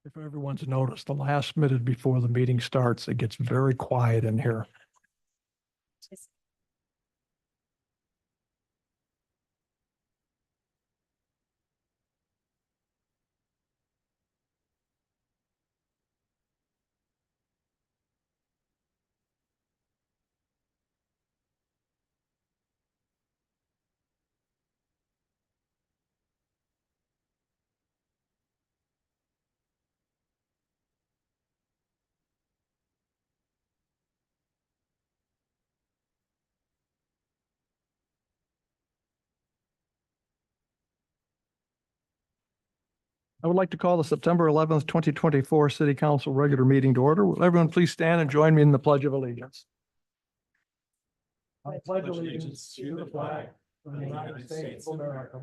If everyone's noticed, the last minute before the meeting starts, it gets very quiet in here. I would like to call the September 11th, 2024 City Council regular meeting to order. Will everyone please stand and join me in the Pledge of Allegiance? I pledge allegiance to the flag of the United States of America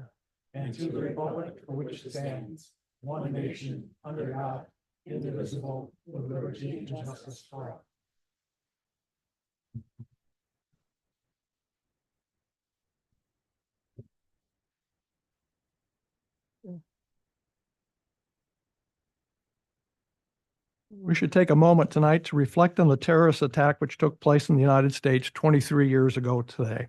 and to the republic for which it stands, one nation, under God, indivisible, with liberty and justice for all. We should take a moment tonight to reflect on the terrorist attack which took place in the United States 23 years ago today.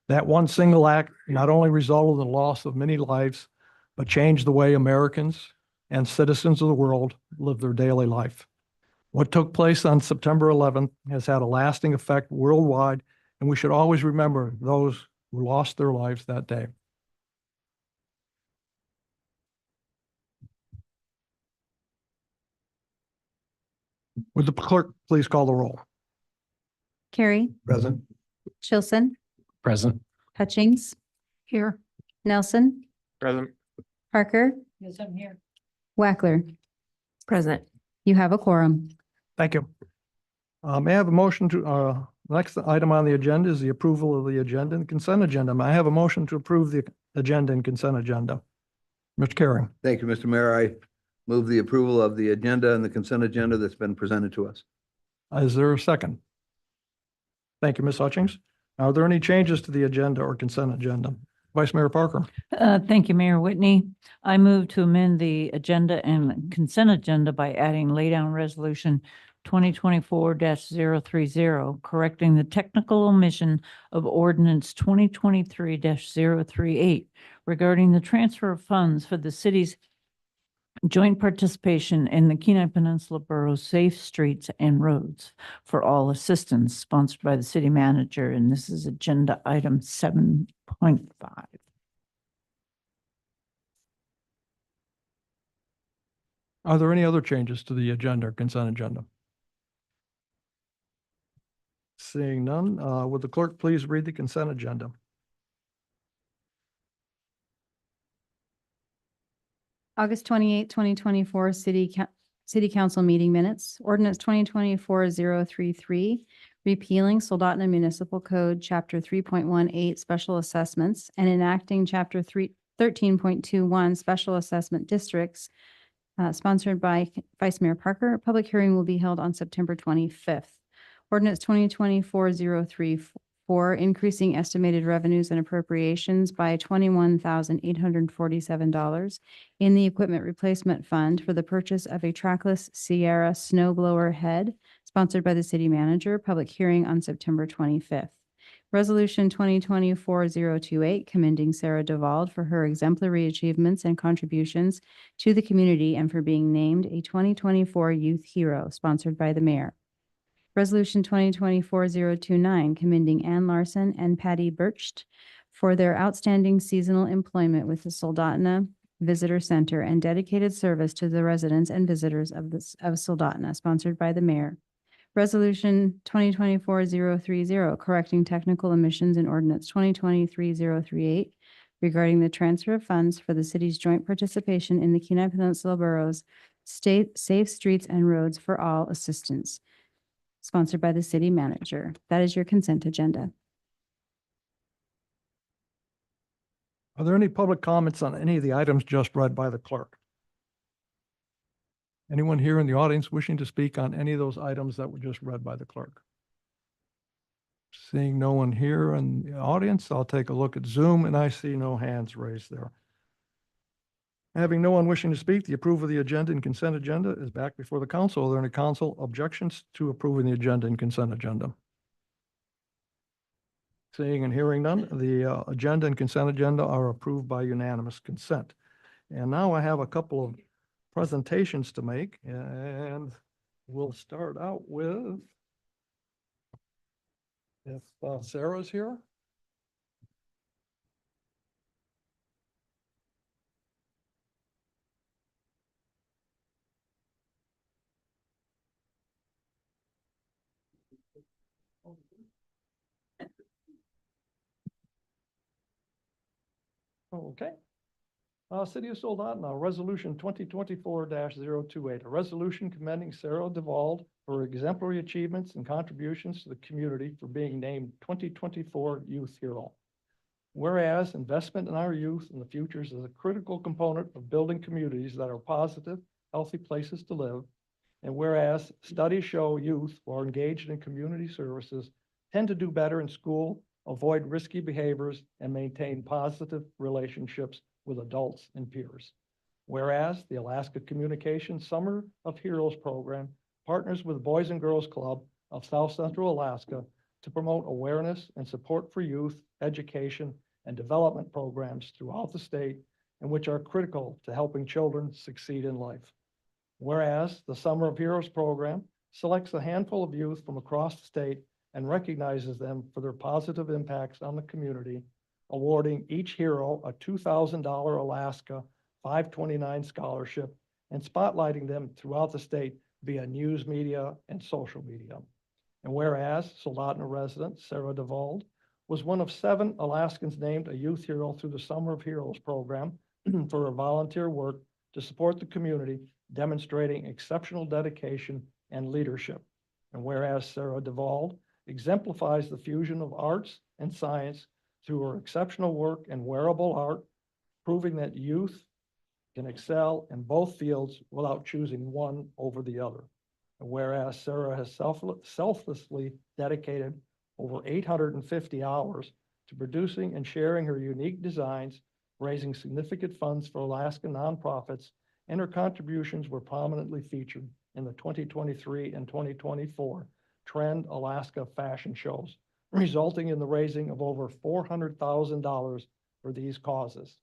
That one single act not only resulted in the loss of many lives, but changed the way Americans and citizens of the world live their daily life. What took place on September 11th has had a lasting effect worldwide, and we should always remember those who lost their lives that day. Would the clerk please call the roll? Carey, Present. Chilson, Present. Hutchings. Here. Nelson, Present. Parker. Yes, I'm here. Wackler. Present. You have a quorum. Thank you. May I have a motion to, next item on the agenda is the approval of the agenda and consent agenda. May I have a motion to approve the agenda and consent agenda? Mr. Carey. Thank you, Mr. Mayor. I move the approval of the agenda and the consent agenda that's been presented to us. Is there a second? Thank you, Ms. Hutchings. Are there any changes to the agenda or consent agenda? Vice Mayor Parker. Thank you, Mayor Whitney. I move to amend the agenda and consent agenda by adding laydown resolution 2024-030, correcting the technical omission of ordinance 2023-038 regarding the transfer of funds for the city's joint participation in the Kenai Peninsula Borough's Safe Streets and Roads for All Assistance, sponsored by the city manager, and this is agenda item 7.5. Are there any other changes to the agenda or consent agenda? Seeing none, would the clerk please read the consent agenda? August 28, 2024, City Council meeting minutes. Ordinance 2024-033, repealing Soldotna Municipal Code, Chapter 3.18, Special Assessments, and enacting Chapter 13.21, Special Assessment Districts, sponsored by Vice Mayor Parker. A public hearing will be held on September 25th. Ordinance 2024-034, increasing estimated revenues and appropriations by $21,847 in the Equipment Replacement Fund for the purchase of a trackless Sierra snow blower head, sponsored by the city manager. Public hearing on September 25th. Resolution 2024-028, commending Sarah Duvall for her exemplary achievements and contributions to the community and for being named a 2024 Youth Hero, sponsored by the mayor. Resolution 2024-029, commending Ann Larson and Patty Bircht for their outstanding seasonal employment with the Soldotna Visitor Center and dedicated service to the residents and visitors of Soldotna, sponsored by the mayor. Resolution 2024-030, correcting technical omissions in ordinance 2023-038 regarding the transfer of funds for the city's joint participation in the Kenai Peninsula Borough's State Safe Streets and Roads for All Assistance, sponsored by the city manager. That is your consent agenda. Are there any public comments on any of the items just read by the clerk? Anyone here in the audience wishing to speak on any of those items that were just read by the clerk? Seeing no one here in the audience, I'll take a look at Zoom and I see no hands raised there. Having no one wishing to speak, the approval of the agenda and consent agenda is back before the council. Are there any council objections to approving the agenda and consent agenda? Seeing and hearing none, the agenda and consent agenda are approved by unanimous consent. And now I have a couple of presentations to make, and we'll start out with, if Sarah's here. Okay. City of Soldotna, Resolution 2024-028, a resolution commending Sarah DeVald for exemplary achievements and contributions to the community for being named 2024 Youth Hero. Whereas investment in our youth and the futures is a critical component of building communities that are positive, healthy places to live. And whereas studies show youth who are engaged in community services tend to do better in school, avoid risky behaviors, and maintain positive relationships with adults and peers. Whereas the Alaska Communications Summer of Heroes program partners with Boys and Girls Club of South Central Alaska to promote awareness and support for youth, education, and development programs throughout the state, and which are critical to helping children succeed in life. Whereas the Summer of Heroes program selects a handful of youth from across the state and recognizes them for their positive impacts on the community, awarding each hero a $2,000 Alaska 529 scholarship and spotlighting them throughout the state via news media and social media. And whereas Soldotna resident Sarah DeVald was one of 7 Alaskans named a youth hero through the Summer of Heroes program for her volunteer work to support the community, demonstrating exceptional dedication and leadership. And whereas Sarah DeVald exemplifies the fusion of arts and science through her exceptional work in wearable art, proving that youth can excel in both fields without choosing one over the other. And whereas Sarah has selflessly dedicated over 850 hours to producing and sharing her unique designs, raising significant funds for Alaska nonprofits, and her contributions were prominently featured in the 2023 and 2024 Trend Alaska fashion shows, resulting in the raising of over $400,000 for these causes.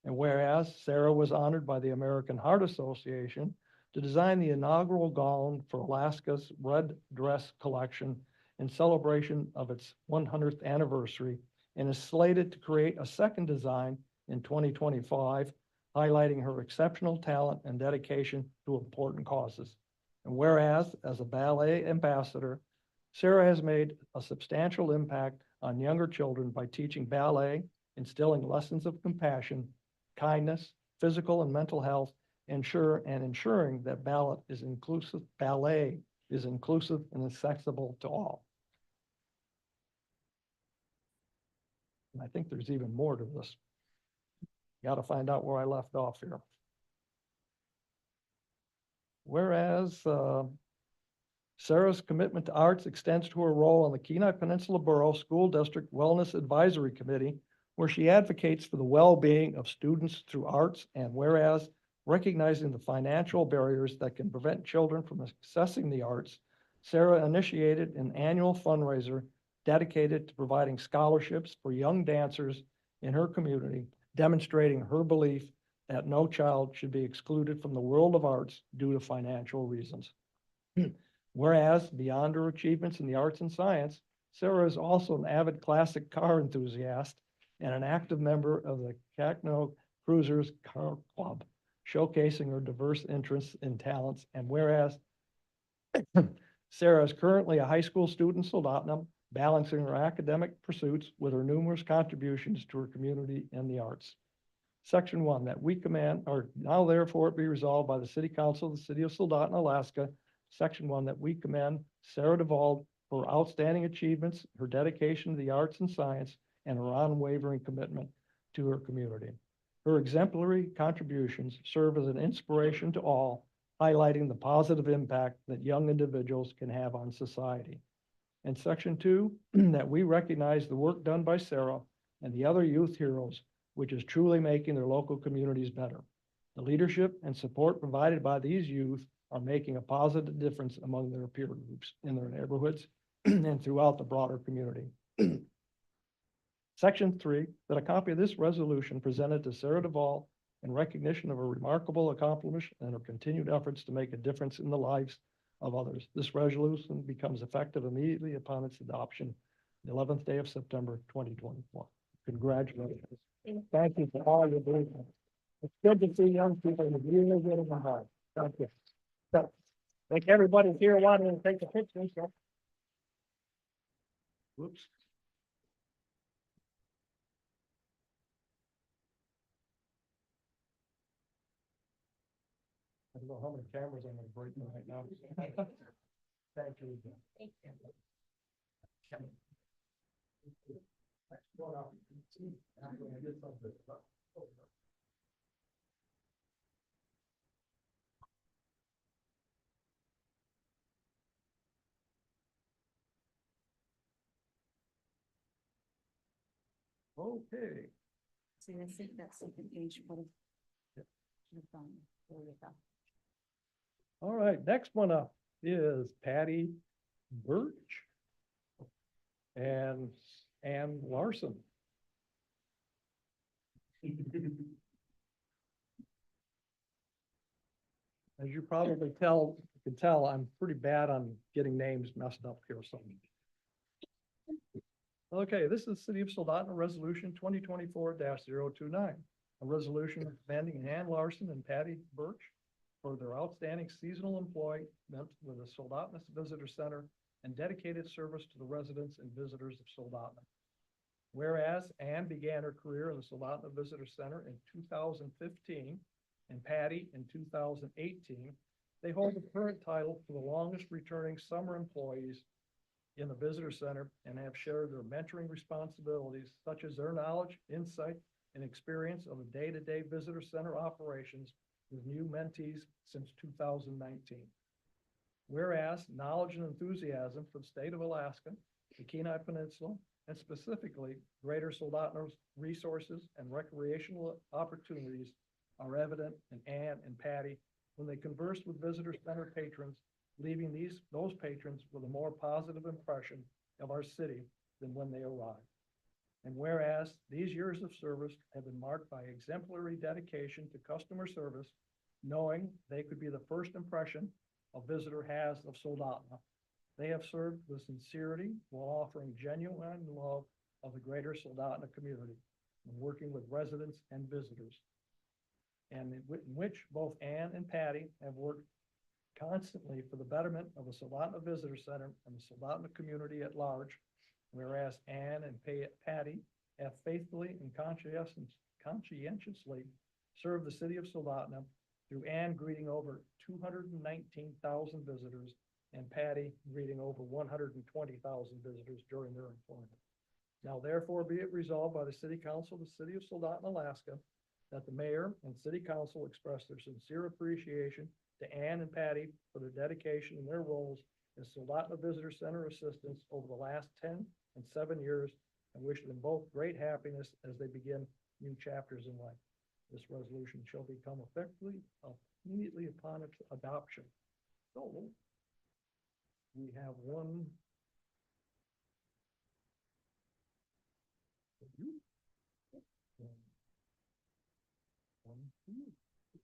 And whereas Sarah was honored by the American Heart Association to design the inaugural gown for Alaska's Red Dress collection in celebration of its 100th anniversary, and is slated to create a second design in 2025, highlighting her exceptional talent and dedication to important causes. And whereas, as a ballet ambassador, Sarah has made a substantial impact on younger children by teaching ballet, instilling lessons of compassion, kindness, physical and mental health, ensuring that ballet is inclusive and accessible to all. And I think there's even more to this. Got to find out where I left off here. Whereas Sarah's commitment to arts extends to her role on the Kenai Peninsula Borough School District Wellness Advisory Committee, where she advocates for the well-being of students through arts, and whereas recognizing the financial barriers that can prevent children from accessing the arts, Sarah initiated an annual fundraiser dedicated to providing scholarships for young dancers in her community, demonstrating her belief that no child should be excluded from the world of arts due to financial reasons. Whereas, beyond her achievements in the arts and science, Sarah is also an avid classic car enthusiast and an active member of the Cacno Cruisers Car Club, showcasing her diverse interests and talents. And whereas Sarah is currently a high school student in Soldotna, balancing her academic pursuits with her numerous contributions to her community and the arts. Section 1, that we command, or now therefore it be resolved by the City Council of the City of Soldotna, Alaska, Section 1, that we commend Sarah DeVald for outstanding achievements, her dedication to the arts and science, and her unwavering commitment to her community. Her exemplary contributions serve as an inspiration to all, highlighting the positive impact that young individuals can have on society. And Section 2, that we recognize the work done by Sarah and the other youth heroes, which is truly making their local communities better. The leadership and support provided by these youth are making a positive difference among their peer groups in their neighborhoods and throughout the broader community. Section 3, that a copy of this resolution presented to Sarah Duvall in recognition of her remarkable accomplishment and her continued efforts to make a difference in the lives of others. This resolution becomes effective immediately upon its adoption, the 11th day of September, 2024. Congratulations. Thank you for all you're doing. It's good to see young people really getting behind. Thank you. So, I think everybody here wanting to take a picture, so. Whoops. I don't know how many cameras I'm gonna break right now. Thank you. Okay. See, I think that second page would have. All right, next one up is Patty Birch and Ann Larson. As you probably can tell, I'm pretty bad on getting names messed up here, so. Okay, this is City of Soldotna Resolution 2024-029, a resolution amending Ann Larson and Patty Birch for their outstanding seasonal employment with the Soldotna Visitor Center and dedicated service to the residents and visitors of Soldotna. Whereas Ann began her career in the Soldotna Visitor Center in 2015 and Patty in 2018, they hold the current title for the longest returning summer employees in the Visitor Center and have shared their mentoring responsibilities, such as their knowledge, insight, and experience of the day-to-day Visitor Center operations with new mentees since 2019. Whereas knowledge and enthusiasm for the state of Alaska, the Kenai Peninsula, and specifically Greater Soldotna's resources and recreational opportunities are evident in Ann and Patty when they conversed with Visitor Center patrons, leaving those patrons with a more positive impression of our city than when they arrived. And whereas these years of service have been marked by exemplary dedication to customer service, knowing they could be the first impression a visitor has of Soldotna, they have served with sincerity while offering genuine love of the greater Soldotna community and working with residents and visitors. And in which both Ann and Patty have worked constantly for the betterment of the Soldotna Visitor Center and the Soldotna community at large, whereas Ann and Patty have faithfully and conscientiously served the city of Soldotna, through Ann greeting over 219,000 visitors and Patty greeting over 120,000 visitors during their employment. Now therefore be it resolved by the City Council of the City of Soldotna, Alaska, that the mayor and city council express their sincere appreciation to Ann and Patty for their dedication in their roles as Soldotna Visitor Center assistants over the last 10 and 7 years, and wish them both great happiness as they begin new chapters in life. This resolution shall become effective immediately upon its adoption. So we have one.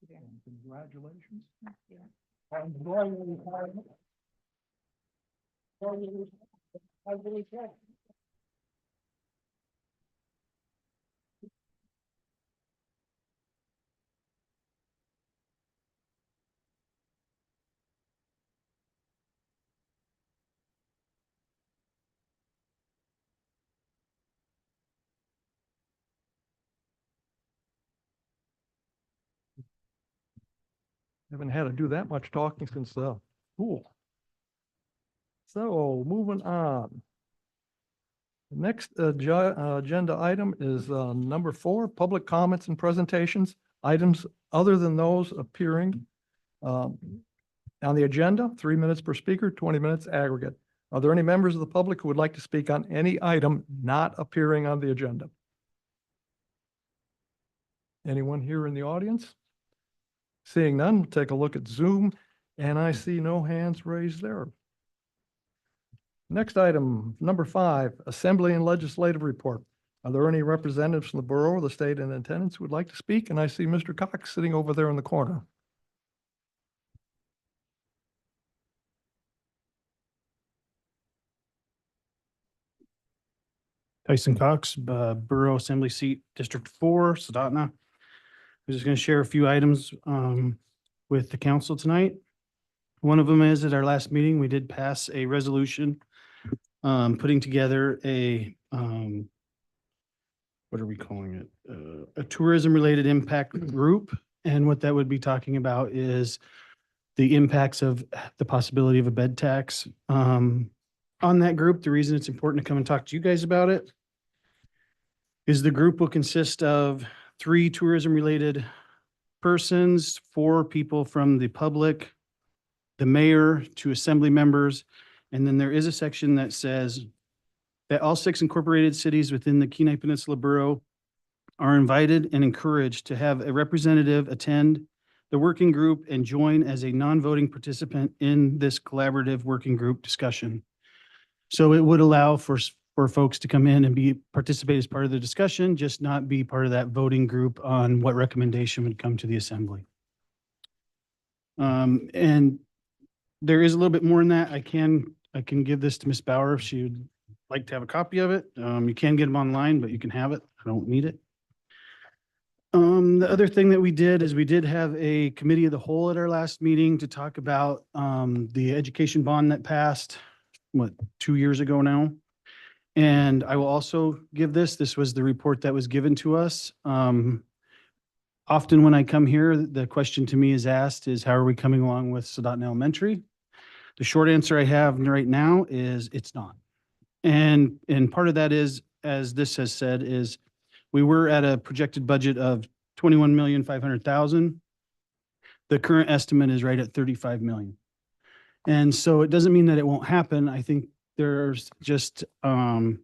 And congratulations. And enjoy your retirement. I really can. Haven't had to do that much talking since school. So moving on. The next agenda item is number 4, public comments and presentations. Items other than those appearing on the agenda, 3 minutes per speaker, 20 minutes aggregate. Are there any members of the public who would like to speak on any item not appearing on the agenda? Anyone here in the audience? Seeing none, we'll take a look at Zoom, and I see no hands raised there. Next item, number 5, Assembly and Legislative Report. Are there any representatives from the borough or the state in attendance who would like to speak? And I see Mr. Cox sitting over there in the corner. Tyson Cox, Borough Assembly Seat, District 4, Soldotna. I'm just going to share a few items with the council tonight. One of them is at our last meeting, we did pass a resolution putting together a, what are we calling it? A tourism-related impact group. And what that would be talking about is the impacts of the possibility of a bed tax. On that group, the reason it's important to come and talk to you guys about it is the group will consist of 3 tourism-related persons, 4 people from the public, the mayor, 2 assembly members, and then there is a section that says that all 6 incorporated cities within the Kenai Peninsula Borough are invited and encouraged to have a representative attend the working group and join as a non-voting participant in this collaborative working group discussion. So it would allow for folks to come in and participate as part of the discussion, just not be part of that voting group on what recommendation would come to the assembly. And there is a little bit more in that. I can give this to Ms. Bauer if she would like to have a copy of it. You can get them online, but you can have it. I don't need it. The other thing that we did is we did have a committee of the whole at our last meeting to talk about the education bond that passed, 2 years ago now. And I will also give this was the report that was given to us. Often when I come here, the question to me is asked is how are we coming along with Soldotna Elementary? The short answer I have right now is it's not. And part of that is, as this has said, is we were at a projected budget of 21,500,000. The current estimate is right at 35 million. And so it doesn't mean that it won't happen. I think there's just some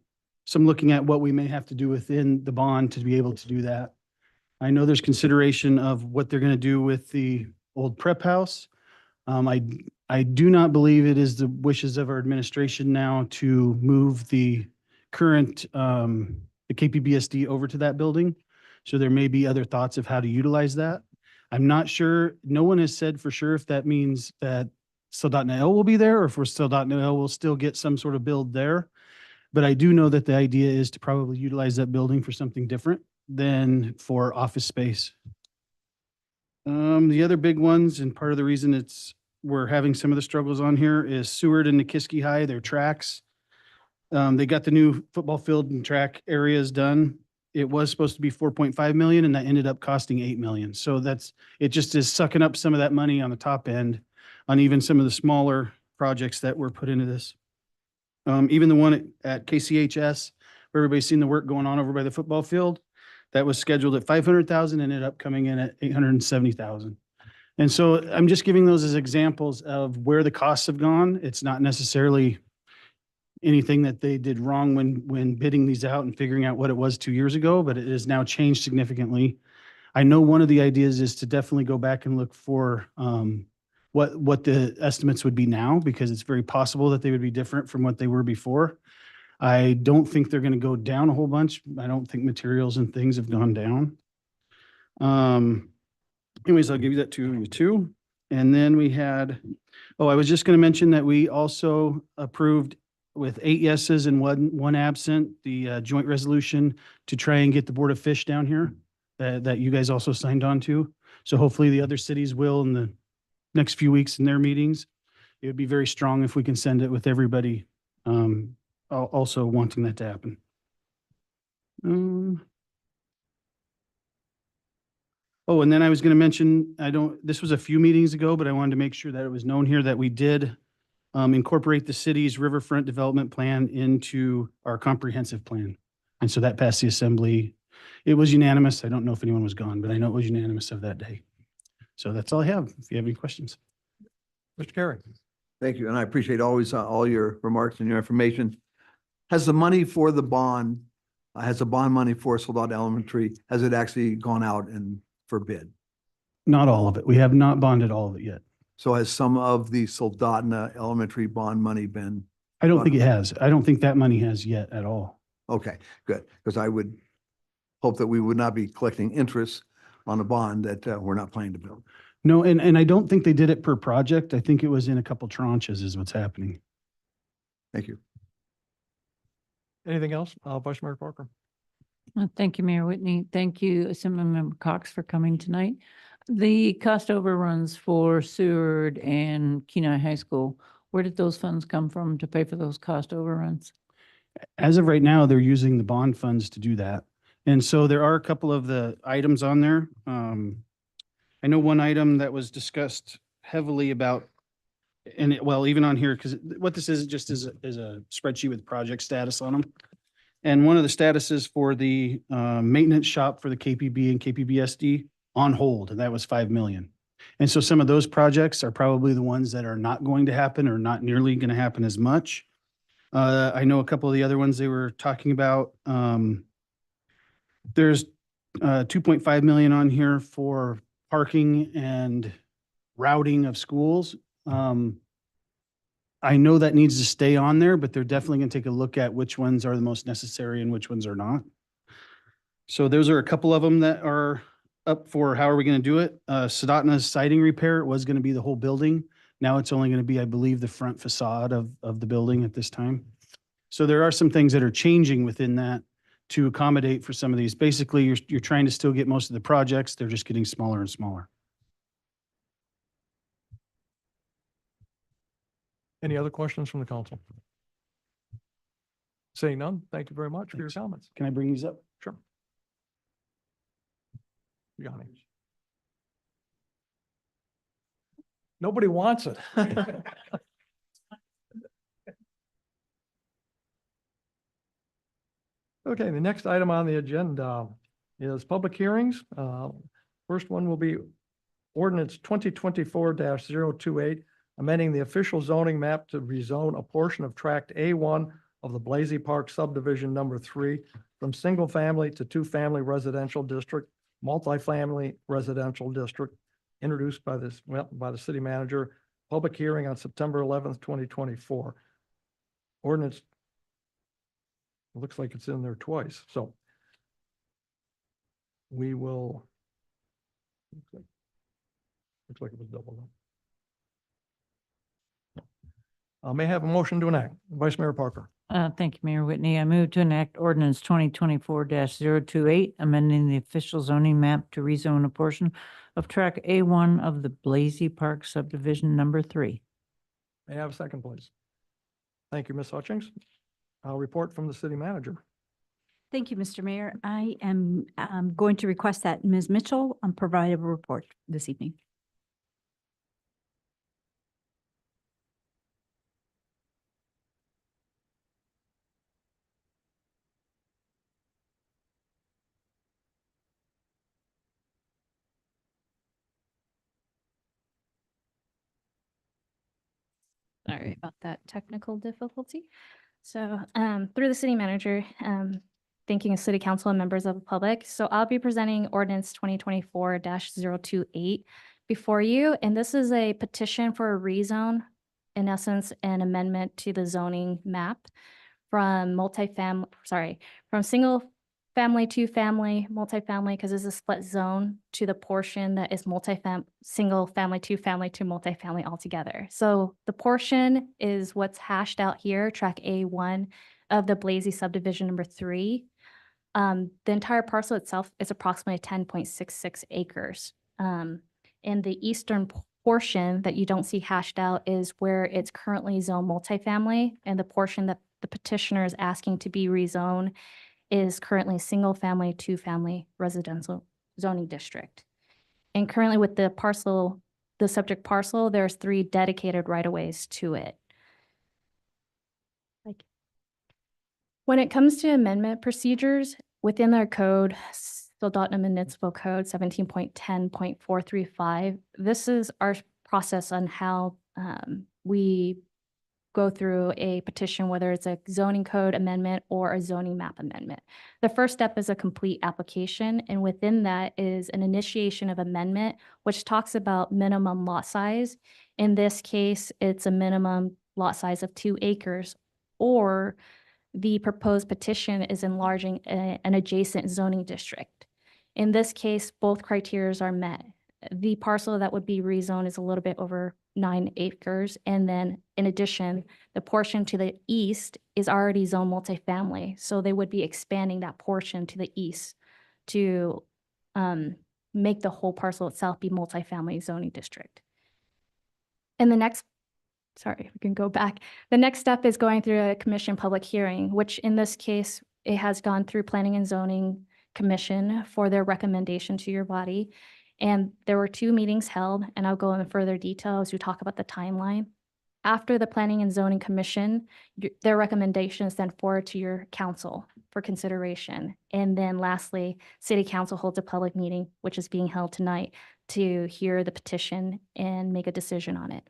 looking at what we may have to do within the bond to be able to do that. I know there's consideration of what they're going to do with the old prep house. I do not believe it is the wishes of our administration now to move the current the KPBSD over to that building. So there may be other thoughts of how to utilize that. I'm not sure. No one has said for sure if that means that Soldotna L will be there or if Soldotna L will still get some sort of build there. But I do know that the idea is to probably utilize that building for something different than for office space. The other big ones, and part of the reason we're having some of the struggles on here is Seward and Nikiski High, their tracks. They got the new football field and track areas done. It was supposed to be 4.5 million and that ended up costing 8 million. So it just is sucking up some of that money on the top end on even some of the smaller projects that were put into this. Even the one at KCHS, where everybody's seen the work going on over by the football field, that was scheduled at 500,000, ended up coming in at 870,000. And so I'm just giving those as examples of where the costs have gone. It's not necessarily anything that they did wrong when bidding these out and figuring out what it was 2 years ago, but it has now changed significantly. I know one of the ideas is to definitely go back and look for what the estimates would be now, because it's very possible that they would be different from what they were before. I don't think they're going to go down a whole bunch. I don't think materials and things have gone down. Anyways, I'll give you that to you too. And then we had, I was just going to mention that we also approved with 8 yeses and one absent, the joint resolution to try and get the Board of Fish down here that you guys also signed on to. So hopefully the other cities will in the next few weeks in their meetings. It would be very strong if we can send it with everybody also wanting that to happen. And then I was going to mention, this was a few meetings ago, but I wanted to make sure that it was known here that we did incorporate the city's riverfront development plan into our comprehensive plan. And so that passed the assembly. It was unanimous. I don't know if anyone was gone, but I know it was unanimous of that day. So that's all I have. If you have any questions. Mr. Carey. Thank you. And I appreciate always all your remarks and your information. Has the money for the bond, has the bond money for Soldotna Elementary, has it actually gone out and for bid? Not all of it. We have not bonded all of it yet. So has some of the Soldotna elementary bond money been, I don't think it has. I don't think that money has yet at all. okay, good. Because I would hope that we would not be collecting interest on a bond that we're not planning to build. No, and I don't think they did it per project. I think it was in a couple tranches is what's happening. Thank you. Anything else? Vice Mayor Parker. Thank you, Mayor Whitney. Thank you, Assemblymember Cox, for coming tonight. The cost overruns for Seward and Kenai High School, where did those funds come from to pay for those cost overruns? As of right now, they're using the bond funds to do that. And so there are a couple of the items on there. I know one item that was discussed heavily about, and well, even on here, because what this is just is a spreadsheet with project status on them. And one of the statuses for the maintenance shop for the KPB and KPBSD on hold, and that was 5 million. And so some of those projects are probably the ones that are not going to happen or not nearly going to happen as much. I know a couple of the other ones they were talking about. There's 2.5 million on here for parking and routing of schools. I know that needs to stay on there, but they're definitely going to take a look at which ones are the most necessary and which ones are not. So those are a couple of them that are up for how are we going to do it. Soldotna's siding repair was going to be the whole building. Now it's only going to be, I believe, the front facade of the building at this time. So there are some things that are changing within that to accommodate for some of these. Basically, you're trying to still get most of the projects. They're just getting smaller and smaller. Any other questions from the council? Saying none, thank you very much for your Thanks. comments. Can I bring these up? Sure. Johnny. Nobody wants it. Okay, the next item on the agenda is public hearings. First one will be Ordinance 2024-028, amending the official zoning map to rezone a portion of Tract A1 of the Blazy Park Subdivision number 3 from single-family to two-family residential district, multifamily residential district, introduced by the city manager. Public hearing on September 11th, 2024. Ordinance, it looks like it's in there twice, so we will, looks like it was doubled up. May I have a motion to enact? Vice Mayor Parker. Thank you, Mayor Whitney. I move to enact ordinance 2024-028, amending the official zoning map to rezone a portion of tract A1 of the Blazy Park subdivision number 3. May I have a second, please? Thank you, Ms. Hutchings. I'll report from the city manager. Thank you, Mr. Mayor. I am going to request that Ms. Mitchell provide a report this evening. Sorry about that technical difficulty. So through the city manager, thanking city council and members of the public. So I'll be presenting ordinance 2024-028 before you. And this is a petition for a rezone, in essence, an amendment to the zoning map from single family to family, multifamily, because it's a split zone, to the portion that is single family to multifamily altogether. So the portion is what's hashed out here, tract A1 of the Blazy subdivision number 3. The entire parcel itself is approximately 10.66 acres. And the eastern portion that you don't see hashed out is where it's currently zoned multifamily, and the portion that the petitioner is asking to be rezoned is currently single family, two-family residential zoning district. And currently with the parcel, the subject parcel, there's 3 dedicated right-of-ways to it. When it comes to amendment procedures within our code, Soldotna Municipal Code 17.10.435, this is our process on how we go through a petition, whether it's a zoning code amendment or a zoning map amendment. The first step is a complete application, and within that is an initiation of amendment, which talks about minimum lot size. In this case, it's a minimum lot size of 2 acres, or the proposed petition is enlarging an adjacent zoning district. In this case, both criteria are met. The parcel that would be rezoned is a little bit over 9 acres. And then in addition, the portion to the east is already zoned multifamily. So they would be expanding that portion to the east to make the whole parcel itself be multifamily zoning district. And the next, sorry, we can go back. The next step is going through a commission public hearing, which in this case, it has gone through Planning and Zoning Commission for their recommendation to your body. And there were 2 meetings held, and I'll go in further detail as we talk about the timeline. After the Planning and Zoning Commission, their recommendation is then forward to your council for consideration. And then lastly, City Council holds a public meeting, which is being held tonight, to hear the petition and make a decision on it.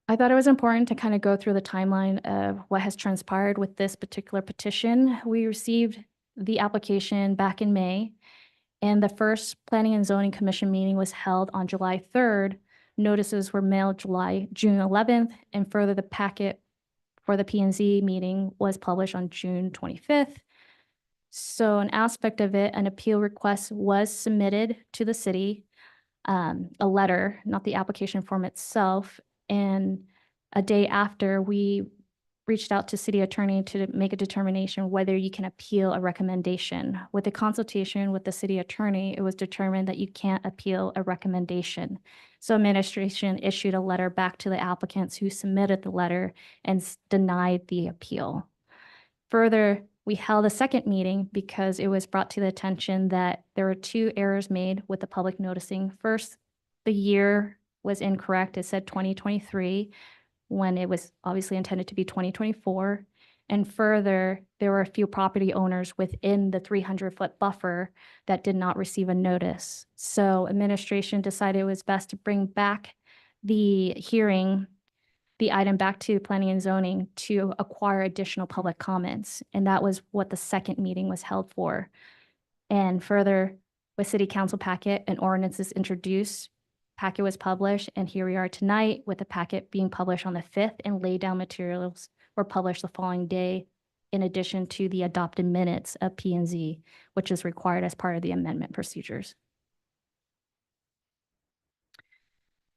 I thought it was important to kind of go through the timeline of what has transpired with this particular petition. We received the application back in May, and the first Planning and Zoning Commission meeting was held on July 3rd. Notices were mailed June 11th, and further the packet for the P&Z meeting was published on June 25th. So an aspect of it, an appeal request was submitted to the city, a letter, not the application form itself. And a day after, we reached out to city attorney to make a determination whether you can appeal a recommendation. With a consultation with the city attorney, it was determined that you can't appeal a recommendation. So administration issued a letter back to the applicants who submitted the letter and denied the appeal. Further, we held a second meeting because it was brought to the attention that there were 2 errors made with the public noticing. First, the year was incorrect. It said 2023 when it was obviously intended to be 2024. And further, there were a few property owners within the 300-foot buffer that did not receive a notice. So administration decided it was best to bring back the hearing, the item back to Planning and Zoning to acquire additional public comments. And that was what the second meeting was held for. And further, with City Council packet, an ordinance is introduced. Packet was published, and here we are tonight with the packet being published on the 5th, and laid down materials were published the following day, in addition to the adopted minutes of P&Z, which is required as part of the amendment procedures.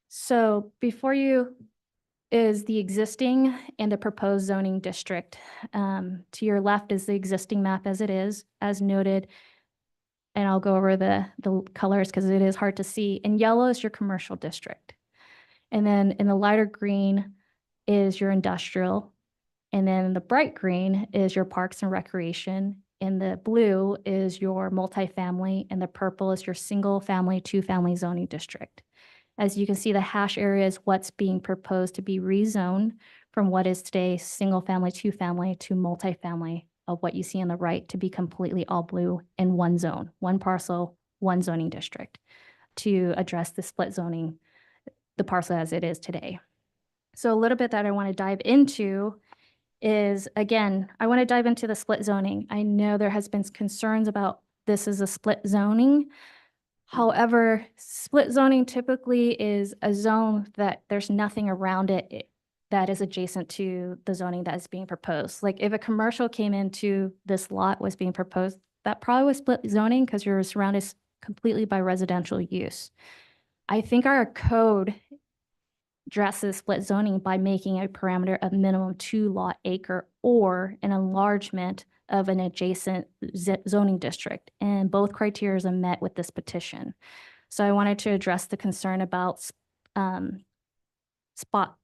So before you is the existing and the proposed zoning district. To your left is the existing map as it is, as noted. And I'll go over the colors because it is hard to see. In yellow is your commercial district. And then in the lighter green is your industrial. And then the bright green is your parks and recreation. And the blue is your multifamily. And the purple is your single family, 2-family zoning district. As you can see, the hash area is what's being proposed to be rezoned from what is today single family, 2-family to multifamily, of what you see on the right to be completely all blue in one zone, one parcel, one zoning district, to address the split zoning, the parcel as it is today. So a little bit that I want to dive into is, again, I want to dive into the split zoning. I know there has been concerns about this is a split zoning. However, split zoning typically is a zone that there's nothing around it that is adjacent to the zoning that is being proposed. Like if a commercial came into this lot was being proposed, that probably was split zoning because you're surrounded completely by residential use. I think our code addresses split zoning by making a parameter of minimum 2 lot acre or an enlargement of an adjacent zoning district. And both criteria are met with this petition. So I wanted to address the concern about spot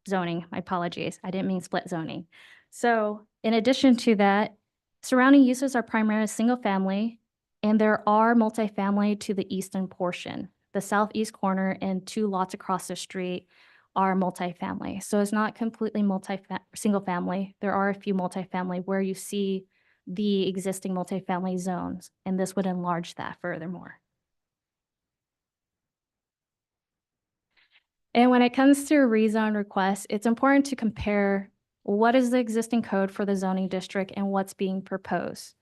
zoning. My apologies. I didn't mean split zoning. So in addition to that, surrounding uses are primarily single family, and there are multifamily to the eastern portion. The southeast corner and 2 lots across the street are multifamily. So it's not completely single family. There are a few multifamily where you see the existing multifamily zones, and this would enlarge that furthermore. And when it comes to rezone requests, it's important to compare what is the existing code for the zoning district and what's being proposed.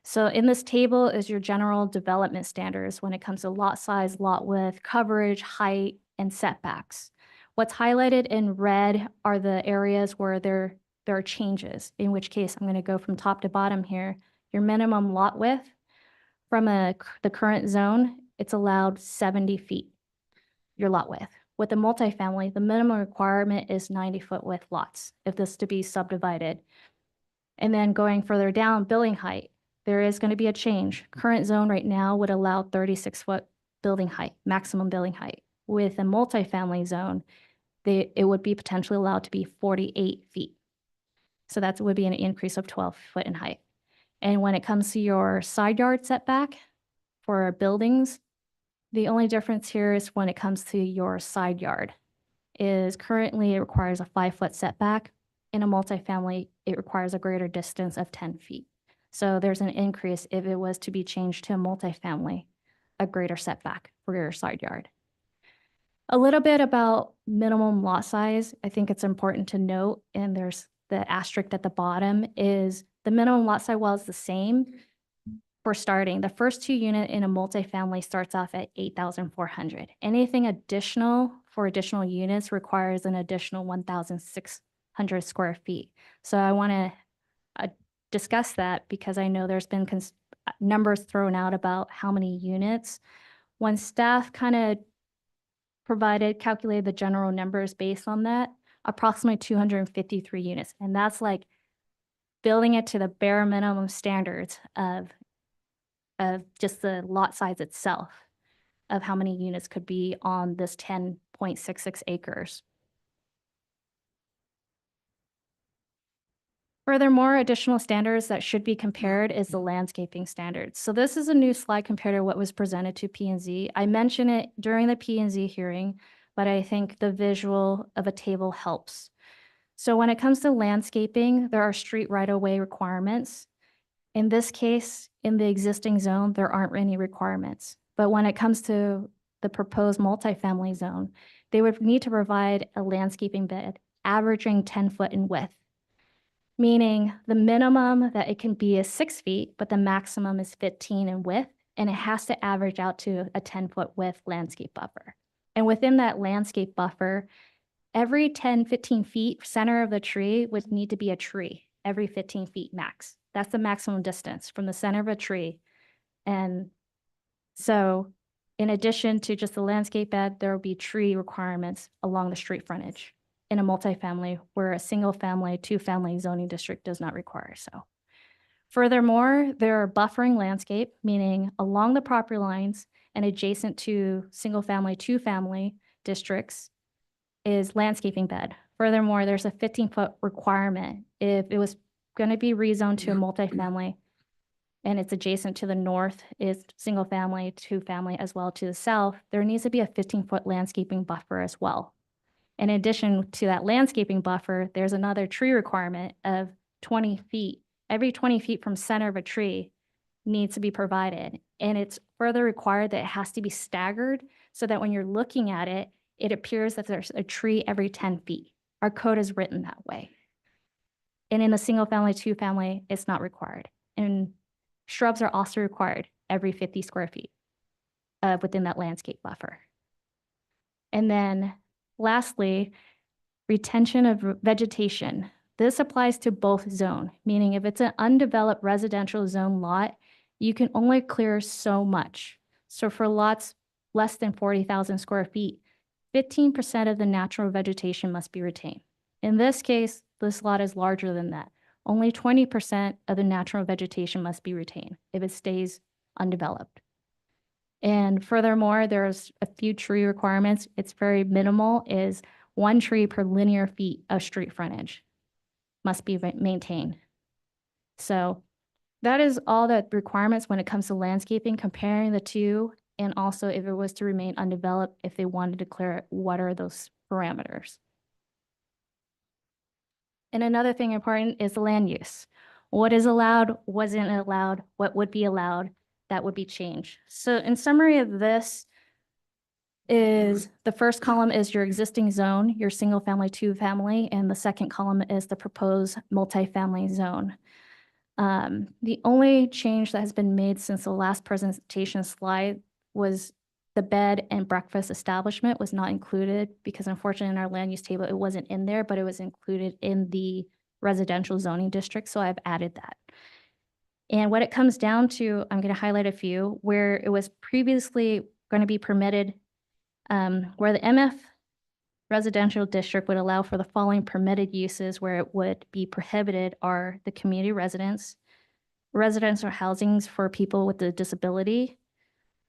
So in this table is your general development standards when it comes to lot size, lot width, coverage, height, and setbacks. What's highlighted in red are the areas where there are changes, in which case I'm going to go from top to bottom here. Your minimum lot width from the current zone, it's allowed 70 feet, your lot width. With the multifamily, the minimum requirement is 90-foot width lots, if this to be subdivided. And then going further down, building height, there is going to be a change. Current zone right now would allow 36-foot building height, maximum building height. With a multifamily zone, it would be potentially allowed to be 48 feet. So that would be an increase of 12 foot in height. And when it comes to your side yard setback for buildings, the only difference here is when it comes to your side yard is currently it requires a 5-foot setback. In a multifamily, it requires a greater distance of 10 feet. So there's an increase if it was to be changed to a multifamily, a greater setback for your side yard. A little bit about minimum lot size. I think it's important to note, and there's the asterisk at the bottom, is the minimum lot size was the same for starting. The first 2 unit in a multifamily starts off at 8,400. Anything additional for additional units requires an additional 1,600 square feet. So I want to discuss that because I know there's been numbers thrown out about how many units. When staff kind of calculated the general numbers based on that, approximately 253 units. And that's like building it to the bare minimum standards of just the lot size itself, of how many units could be on this 10.66 acres. Furthermore, additional standards that should be compared is the landscaping standards. So this is a new slide compared to what was presented to P&Z. I mentioned it during the P&Z hearing, but I think the visual of a table helps. So when it comes to landscaping, there are street right-of-way requirements. In this case, in the existing zone, there aren't any requirements. But when it comes to the proposed multifamily zone, they would need to provide a landscaping bed averaging 10 foot in width, meaning the minimum that it can be is 6 feet, but the maximum is 15 in width, and it has to average out to a 10-foot width landscape buffer. And within that landscape buffer, every 10, 15 feet, center of the tree would need to be a tree, every 15 feet max. That's the maximum distance from the center of a tree. And so in addition to just the landscape bed, there will be tree requirements along the street frontage in a multifamily where a single family, 2-family zoning district does not require so. Furthermore, there are buffering landscape, meaning along the property lines and adjacent to single family, 2-family districts is landscaping bed. Furthermore, there's a 15-foot requirement. If it was going to be rezoned to a multifamily and it's adjacent to the north is single family, 2-family, as well to the south, there needs to be a 15-foot landscaping buffer as well. In addition to that landscaping buffer, there's another tree requirement of 20 feet. Every 20 feet from center of a tree needs to be provided. And it's further required that it has to be staggered so that when you're looking at it, it appears that there's a tree every 10 feet. Our code is written that way. And in the single family, 2-family, it's not required. And shrubs are also required every 50 square feet within that landscape buffer. And then lastly, retention of vegetation. This applies to both zone, meaning if it's an undeveloped residential zone lot, you can only clear so much. So for lots less than 40,000 square feet, 15% of the natural vegetation must be retained. In this case, this lot is larger than that. Only 20% of the natural vegetation must be retained if it stays undeveloped. And furthermore, there's a few tree requirements. It's very minimal, is 1 tree per linear feet of street frontage must be maintained. So that is all the requirements when it comes to landscaping, comparing the two, and also if it was to remain undeveloped, if they wanted to clear it, what are those parameters? And another thing important is the land use. What is allowed, wasn't allowed, what would be allowed, that would be changed. So in summary of this, is the first column is your existing zone, your single family, two family, and the second column is the proposed multifamily zone. The only change that has been made since the last presentation slide was the bed and breakfast establishment was not included because unfortunately in our land use table, it wasn't in there, but it was included in the residential zoning district. So I've added that. And what it comes down to, I'm going to highlight a few where it was previously going to be permitted, where the MF residential district would allow for the following permitted uses where it would be prohibited are the community residence, residential housings for people with a disability,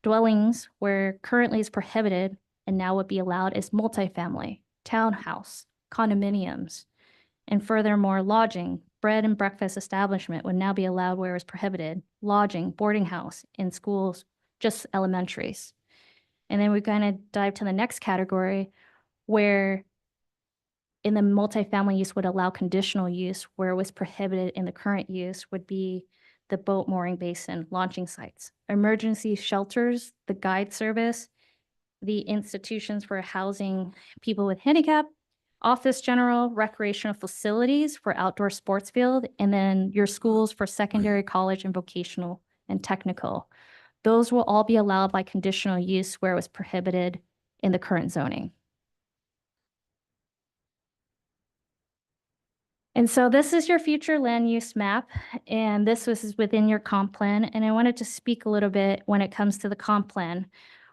dwellings where currently is prohibited and now would be allowed is multifamily, townhouse, condominiums, and furthermore, lodging, bread and breakfast establishment would now be allowed where it's prohibited, lodging, boarding house, in schools, just elementaries. And then we kind of dive to the next category where in the multifamily use would allow conditional use where it was prohibited in the current use would be the boat mooring basin, launching sites, emergency shelters, the guide service, the institutions for housing people with handicap, office general, recreational facilities for outdoor sports field, and then your schools for secondary, college, and vocational and technical. Those will all be allowed by conditional use where it was prohibited in the current zoning. And so this is your future land use map, and this was within your comp plan. And I wanted to speak a little bit when it comes to the comp plan.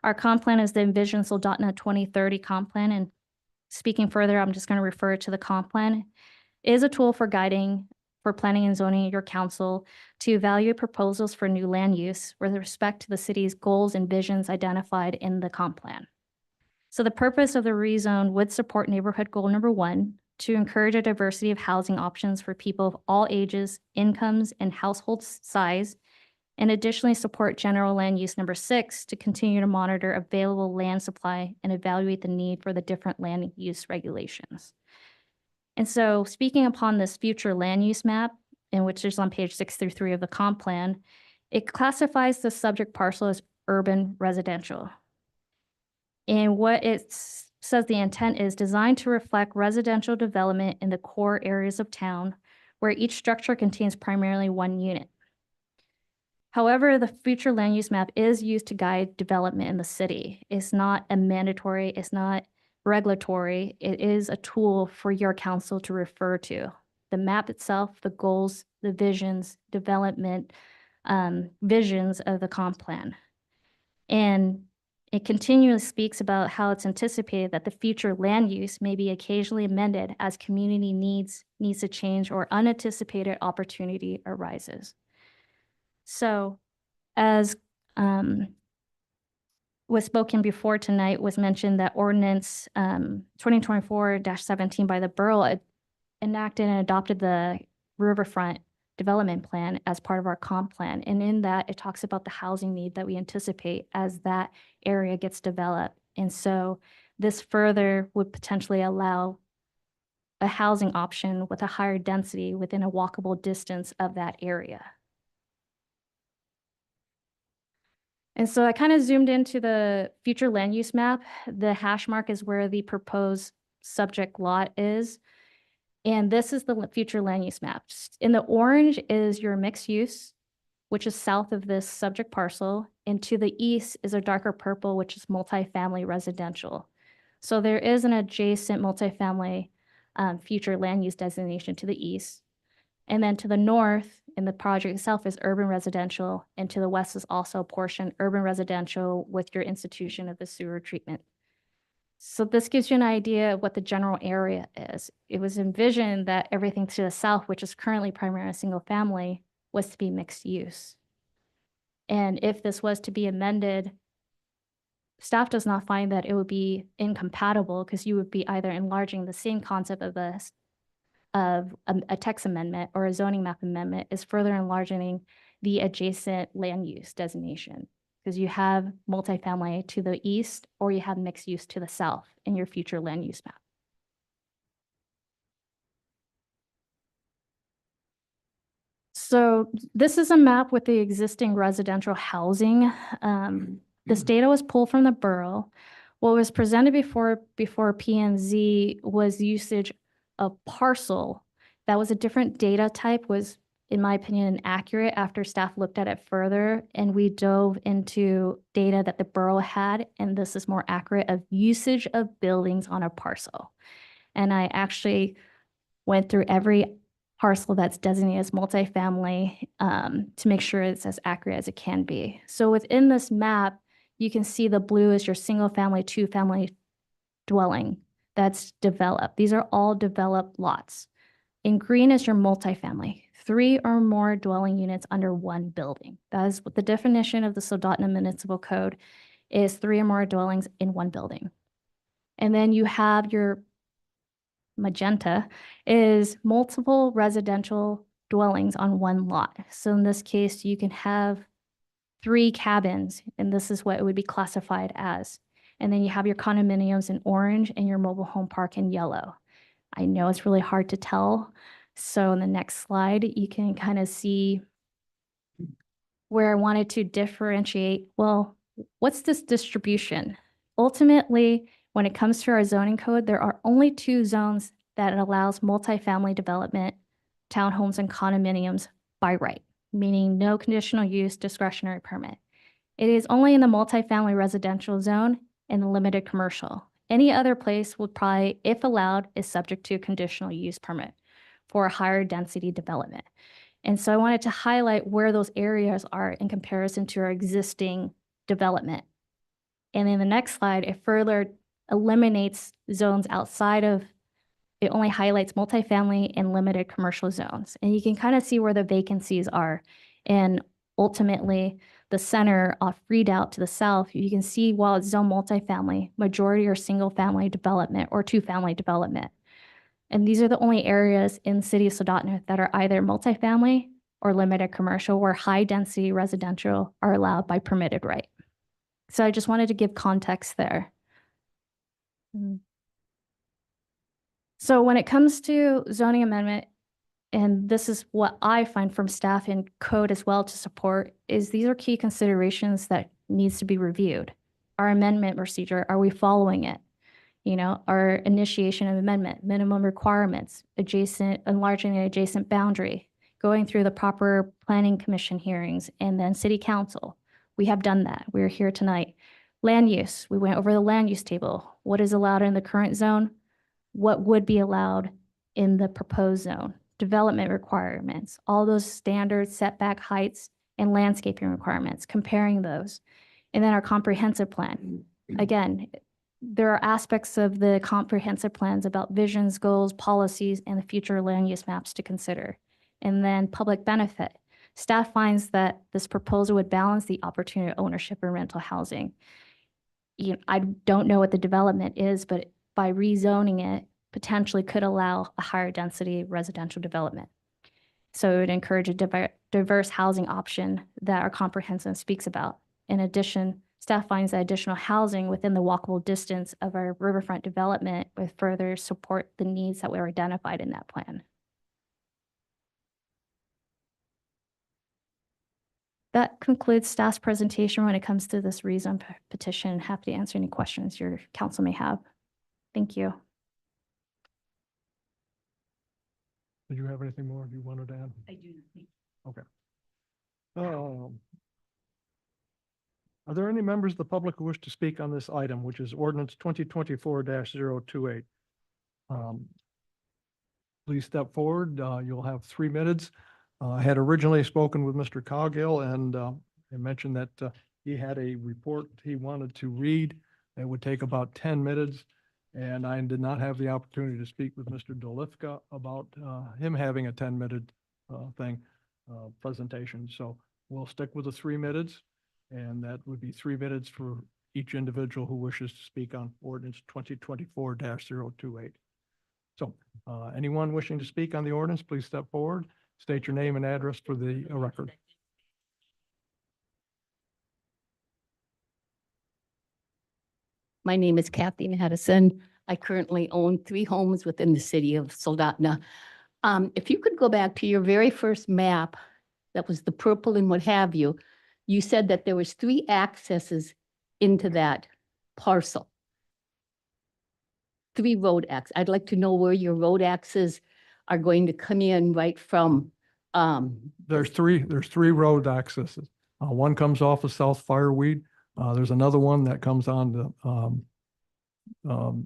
Our comp plan is the Envision Soldotna 2030 comp plan. And speaking further, I'm just going to refer to the comp plan. It is a tool for guiding for planning and zoning your council to evaluate proposals for new land use with respect to the city's goals and visions identified in the comp plan. So the purpose of the rezone would support neighborhood goal number 1, to encourage a diversity of housing options for people of all ages, incomes, and household size, and additionally support general land use number 6 to continue to monitor available land supply and evaluate the need for the different land use regulations. And so speaking upon this future land use map, in which is on page 6 through 3 of the comp plan, it classifies the subject parcel as urban residential. And what it says the intent is designed to reflect residential development in the core areas of town where each structure contains primarily one unit. However, the future land use map is used to guide development in the city. It's not a mandatory, it's not regulatory. It is a tool for your council to refer to. The map itself, the goals, the visions, development, visions of the comp plan. And it continually speaks about how it's anticipated that the future land use may be occasionally amended as community needs to change or unanticipated opportunity arises. So as was spoken before tonight was mentioned that Ordinance 2024-17 by the borough enacted and adopted the riverfront development plan as part of our comp plan. And in that, it talks about the housing need that we anticipate as that area gets developed. And so this further would potentially allow a housing option with a higher density within a walkable distance of that area. And so I kind of zoomed into the future land use map. The hash mark is where the proposed subject lot is. And this is the future land use map. In the orange is your mixed use, which is south of this subject parcel. And to the east is a darker purple, which is multifamily residential. So there is an adjacent multifamily future land use designation to the east. And then to the north in the project itself is urban residential. And to the west is also a portion urban residential with your institution of the sewer treatment. So this gives you an idea of what the general area is. It was envisioned that everything to the south, which is currently primarily single family, was to be mixed use. And if this was to be amended, staff does not find that it would be incompatible because you would be either enlarging the same concept of a text amendment or a zoning map amendment is further enlarging the adjacent land use designation. Because you have multifamily to the east or you have mixed use to the south in your future land use map. So this is a map with the existing residential housing. This data was pulled from the borough. What was presented before P and Z was usage of parcel. That was a different data type, was, in my opinion, inaccurate after staff looked at it further, and we dove into data that the borough had, and this is more accurate of usage of buildings on a parcel. And I actually went through every parcel that's designated as multifamily to make sure it's as accurate as it can be. So within this map, you can see the blue is your single family, two family dwelling that's developed. These are all developed lots. In green is your multifamily, 3 or more dwelling units under one building. That is what the definition of the Soldotna Municipal Code is, 3 or more dwellings in one building. And then you have your magenta is multiple residential dwellings on one lot. So in this case, you can have 3 cabins, and this is what it would be classified as. And then you have your condominiums in orange and your mobile home park in yellow. I know it's really hard to tell. So in the next slide, you can kind of see where I wanted to differentiate, well, what's this distribution? Ultimately, when it comes to our zoning code, there are only 2 zones that allows multifamily development, townhomes and condominiums by right, meaning no conditional use discretionary permit. It is only in the multifamily residential zone and the limited commercial. Any other place would probably, if allowed, is subject to a conditional use permit for a higher density development. And so I wanted to highlight where those areas are in comparison to our existing development. And in the next slide, it further eliminates zones outside of, it only highlights multifamily and limited commercial zones. And you can kind of see where the vacancies are. And ultimately, the center off Redoubt to the south, you can see while it's zone multifamily, majority are single family development or 2-family development. And these are the only areas in the city of Soldotna that are either multifamily or limited commercial, where high density residential are allowed by permitted right. So I just wanted to give context there. So when it comes to zoning amendment, and this is what I find from staff and code as well to support, is these are key considerations that needs to be reviewed. Our amendment procedure, are we following it? You know, our initiation of amendment, minimum requirements, enlarging an adjacent boundary, going through the proper planning commission hearings, and then city council. We have done that. We're here tonight. Land use, we went over the land use table. What is allowed in the current zone? What would be allowed in the proposed zone? Development requirements, all those standards, setback heights, and landscaping requirements, comparing those. And then our comprehensive plan. Again, there are aspects of the comprehensive plans about visions, goals, policies, and the future land use maps to consider. And then public benefit. Staff finds that this proposal would balance the opportunity of ownership and rental housing. You know, I don't know what the development is, but by rezoning it, potentially could allow a higher density residential development. So it would encourage a diverse housing option that our comprehensive speaks about. In addition, staff finds that additional housing within the walkable distance of our riverfront development would further support the needs that were identified in that plan. That concludes staff's presentation when it comes to this rezone petition. Happy to answer any questions your council may have. Thank you. Did you have anything more you wanted to add? I do. Okay. Are there any members of the public who wish to speak on this item, which is ordinance 2024-028? Please step forward. You'll have 3 minutes. I had originally spoken with Mr. Coghill, and I mentioned that he had a report he wanted to read. It would take about 10 minutes. And I did not have the opportunity to speak with Mr. Dolifka about him having a 10-minute presentation. So we'll stick with the 3 minutes, and that would be 3 minutes for each individual who wishes to speak on ordinance 2024-028. So anyone wishing to speak on the ordinance, please step forward, state your name and address for the record. My name is Kathy Madison. I currently own 3 homes within the city of Soldotna. If you could go back to your very first map, that was the purple and what have you, you said that there was 3 accesses into that parcel. 3 road access. I'd like to know where your road access are going to come in right from, There's three road accesses. One comes off of South Fireweed. There's another one that comes on to, oh.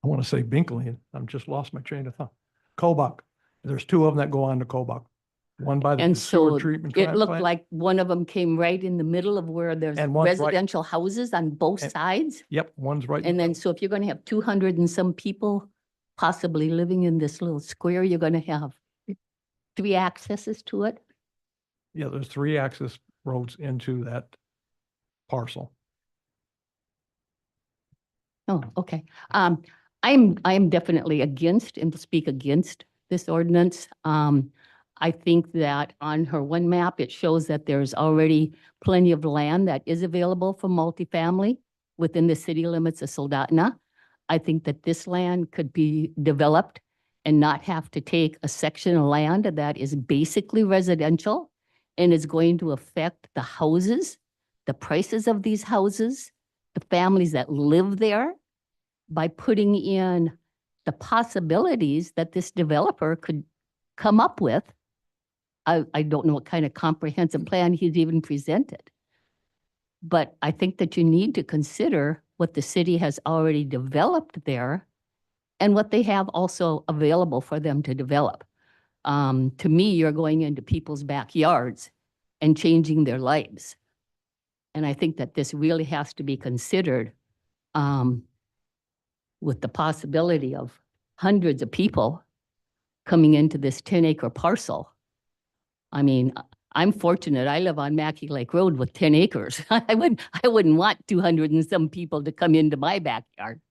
I want to say Binkley. I'm just lost my train of thought. Kobuk. There's 2 of them that go on to Kobuk. One by the and sewer so treatment it plant. looked like one of them came right in the middle of where there's And one's right- residential houses on both and- sides. Yep, one's right. And then, so if you're gonna have 200 and some people possibly living in this little square, you're gonna have 3 accesses to it? Yeah, there's 3 access roads into that parcel. Oh, okay. I'm definitely against and will speak against this ordinance. I think that on her one map, it shows that there's already plenty of land that is available for multifamily within the city limits of Soldotna. I think that this land could be developed and not have to take a section of land that is basically residential and is going to affect the houses, the prices of these houses, the families that live there, by putting in the possibilities that this developer could come up with. I don't know what kind of comprehensive plan he's even presented. But I think that you need to consider what the city has already developed there and what they have also available for them to develop. To me, you're going into people's backyards and changing their lives. And I think that this really has to be considered with the possibility of hundreds of people coming into this 10-acre parcel. I mean, I'm fortunate. I live on Mackey Lake Road with 10 acres. I wouldn't want 200 and some people to come into my backyard.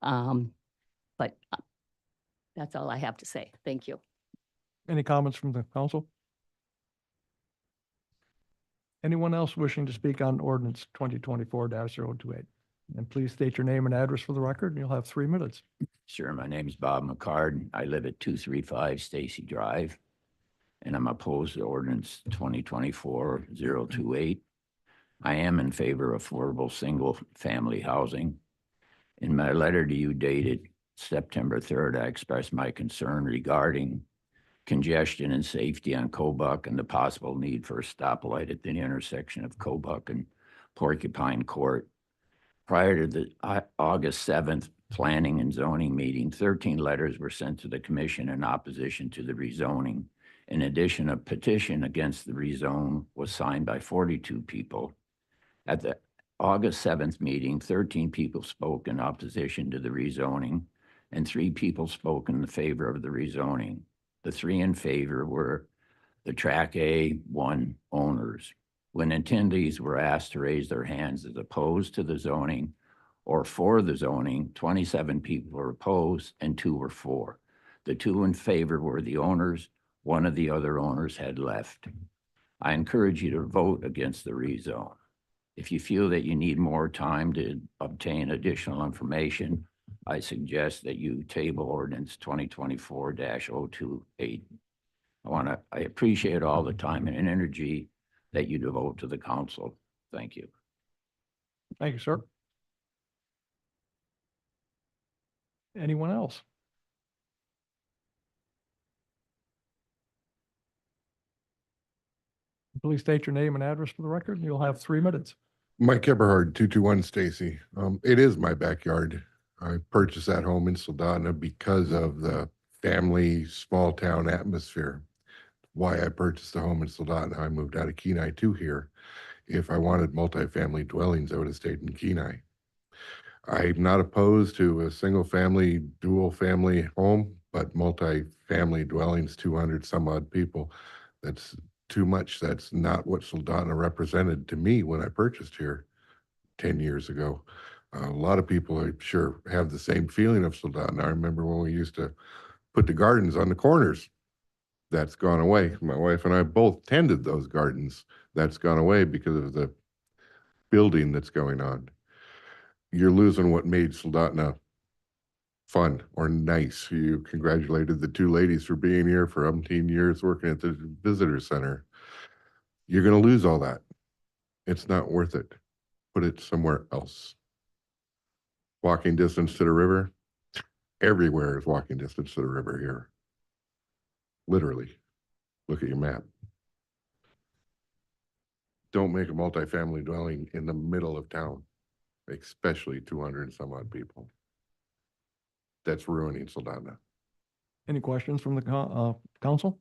But that's all I have to say. Thank you. Any comments from the council? Anyone else wishing to speak on ordinance 2024-028? And please state your name and address for the record, and you'll have 3 minutes. Sure. My name's Bob McCard. I live at 235 Stacy Drive, and I'm opposed to ordinance 2024-028. I am in favor of affordable single-family housing. In my letter to you dated September 3rd, I expressed my concern regarding congestion and safety on Kobuk and the possible need for a stoplight at the intersection of Kobuk and Porcupine Court. Prior to the August 7th Planning and Zoning meeting, 13 letters were sent to the commission in opposition to the rezoning. In addition, a petition against the rezone was signed by 42 people. At the August 7th meeting, 13 people spoke in opposition to the rezoning, and 3 people spoke in favor of the rezoning. The 3 in favor were the Tract A1 owners. When attendees were asked to raise their hands as opposed to the zoning or for the zoning, 27 people were opposed and 2 were for. The 2 in favor were the owners. 1 of the other owners had left. I encourage you to vote against the rezone. If you feel that you need more time to obtain additional information, I suggest that you table ordinance 2024-028. I appreciate all the time and energy that you devote to the council. Thank you. Thank you, sir. Anyone else? Please state your name and address for the record, and you'll have 3 minutes. Mike Eberhard, 221 Stacy. It is my backyard. I purchased that home in Soldotna because of the family, small town atmosphere. Why I purchased the home in Soldotna. I moved out of Kenai to here. If I wanted multifamily dwellings, I would have stayed in Kenai. I'm not opposed to a single family, dual family home, but multifamily dwellings, 200 some odd people, that's too much. That's not what Soldotna represented to me when I purchased here 10 years ago. A lot of people, I'm sure, have the same feeling of Soldotna. I remember when we used to put the gardens on the corners. That's gone away. My wife and I both tended those gardens. That's gone away because of the building that's going on. You're losing what made Soldotna fun or nice. You congratulated the 2 ladies for being here for 18 years working at the visitor center. You're going to lose all that. It's not worth it. put it somewhere else. Walking distance to the river, everywhere is walking distance to the river here. Literally, look at your map. Don't make a multifamily dwelling in the middle of town, especially 200 and some odd people. That's ruining Soldotna. Any questions from the council?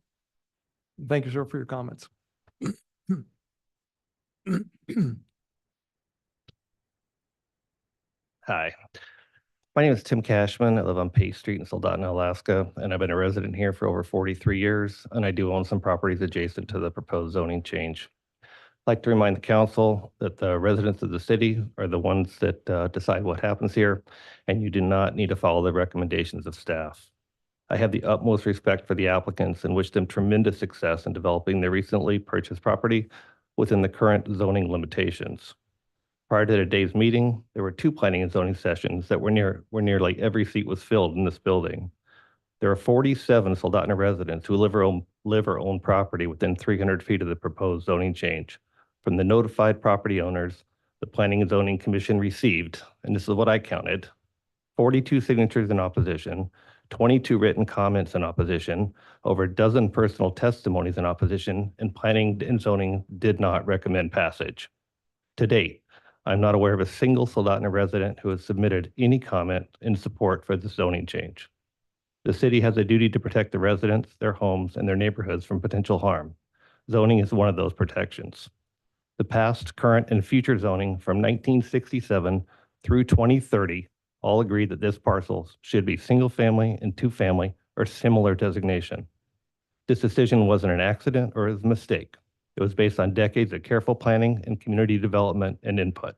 Thank you, sir, for your comments. Hi, my name is Tim Cashman. I live on Page Street in Soldotna, Alaska, and I've been a resident here for over 43 years, and I do own some properties adjacent to the proposed zoning change. I'd like to remind the council that the residents of the city are the ones that decide what happens here, and you do not need to follow the recommendations of staff. I have the utmost respect for the applicants and wish them tremendous success in developing their recently purchased property within the current zoning limitations. Prior to today's meeting, there were 2 planning and zoning sessions that were nearly every seat was filled in this building. There are 47 Soldotna residents who live or own property within 300 feet of the proposed zoning change. From the notified property owners, the Planning and Zoning Commission received, and this is what I counted, 42 signatures in opposition, 22 written comments in opposition, over a dozen personal testimonies in opposition, and Planning and Zoning did not recommend passage. To date, I'm not aware of a single Soldotna resident who has submitted any comment in support for the zoning change. The city has a duty to protect the residents, their homes, and their neighborhoods from potential harm. Zoning is one of those protections. The past, current, and future zoning from 1967 through 2030 all agree that this parcel should be single-family and two-family or similar designation. This decision wasn't an accident or a mistake. It was based on decades of careful planning and community development and input.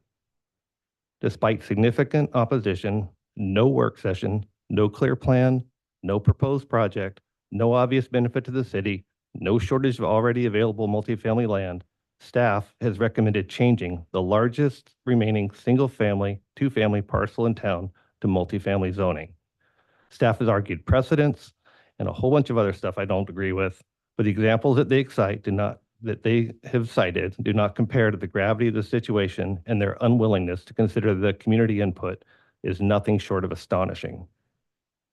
Despite significant opposition, no work session, no clear plan, no proposed project, no obvious benefit to the city, no shortage of already available multifamily land, staff has recommended changing the largest remaining single-family, two-family parcel in town to multifamily zoning. Staff has argued precedents and a whole bunch of other stuff I don't agree with, but the examples that they cite do not compare to the gravity of the situation, and their unwillingness to consider the community input is nothing short of astonishing.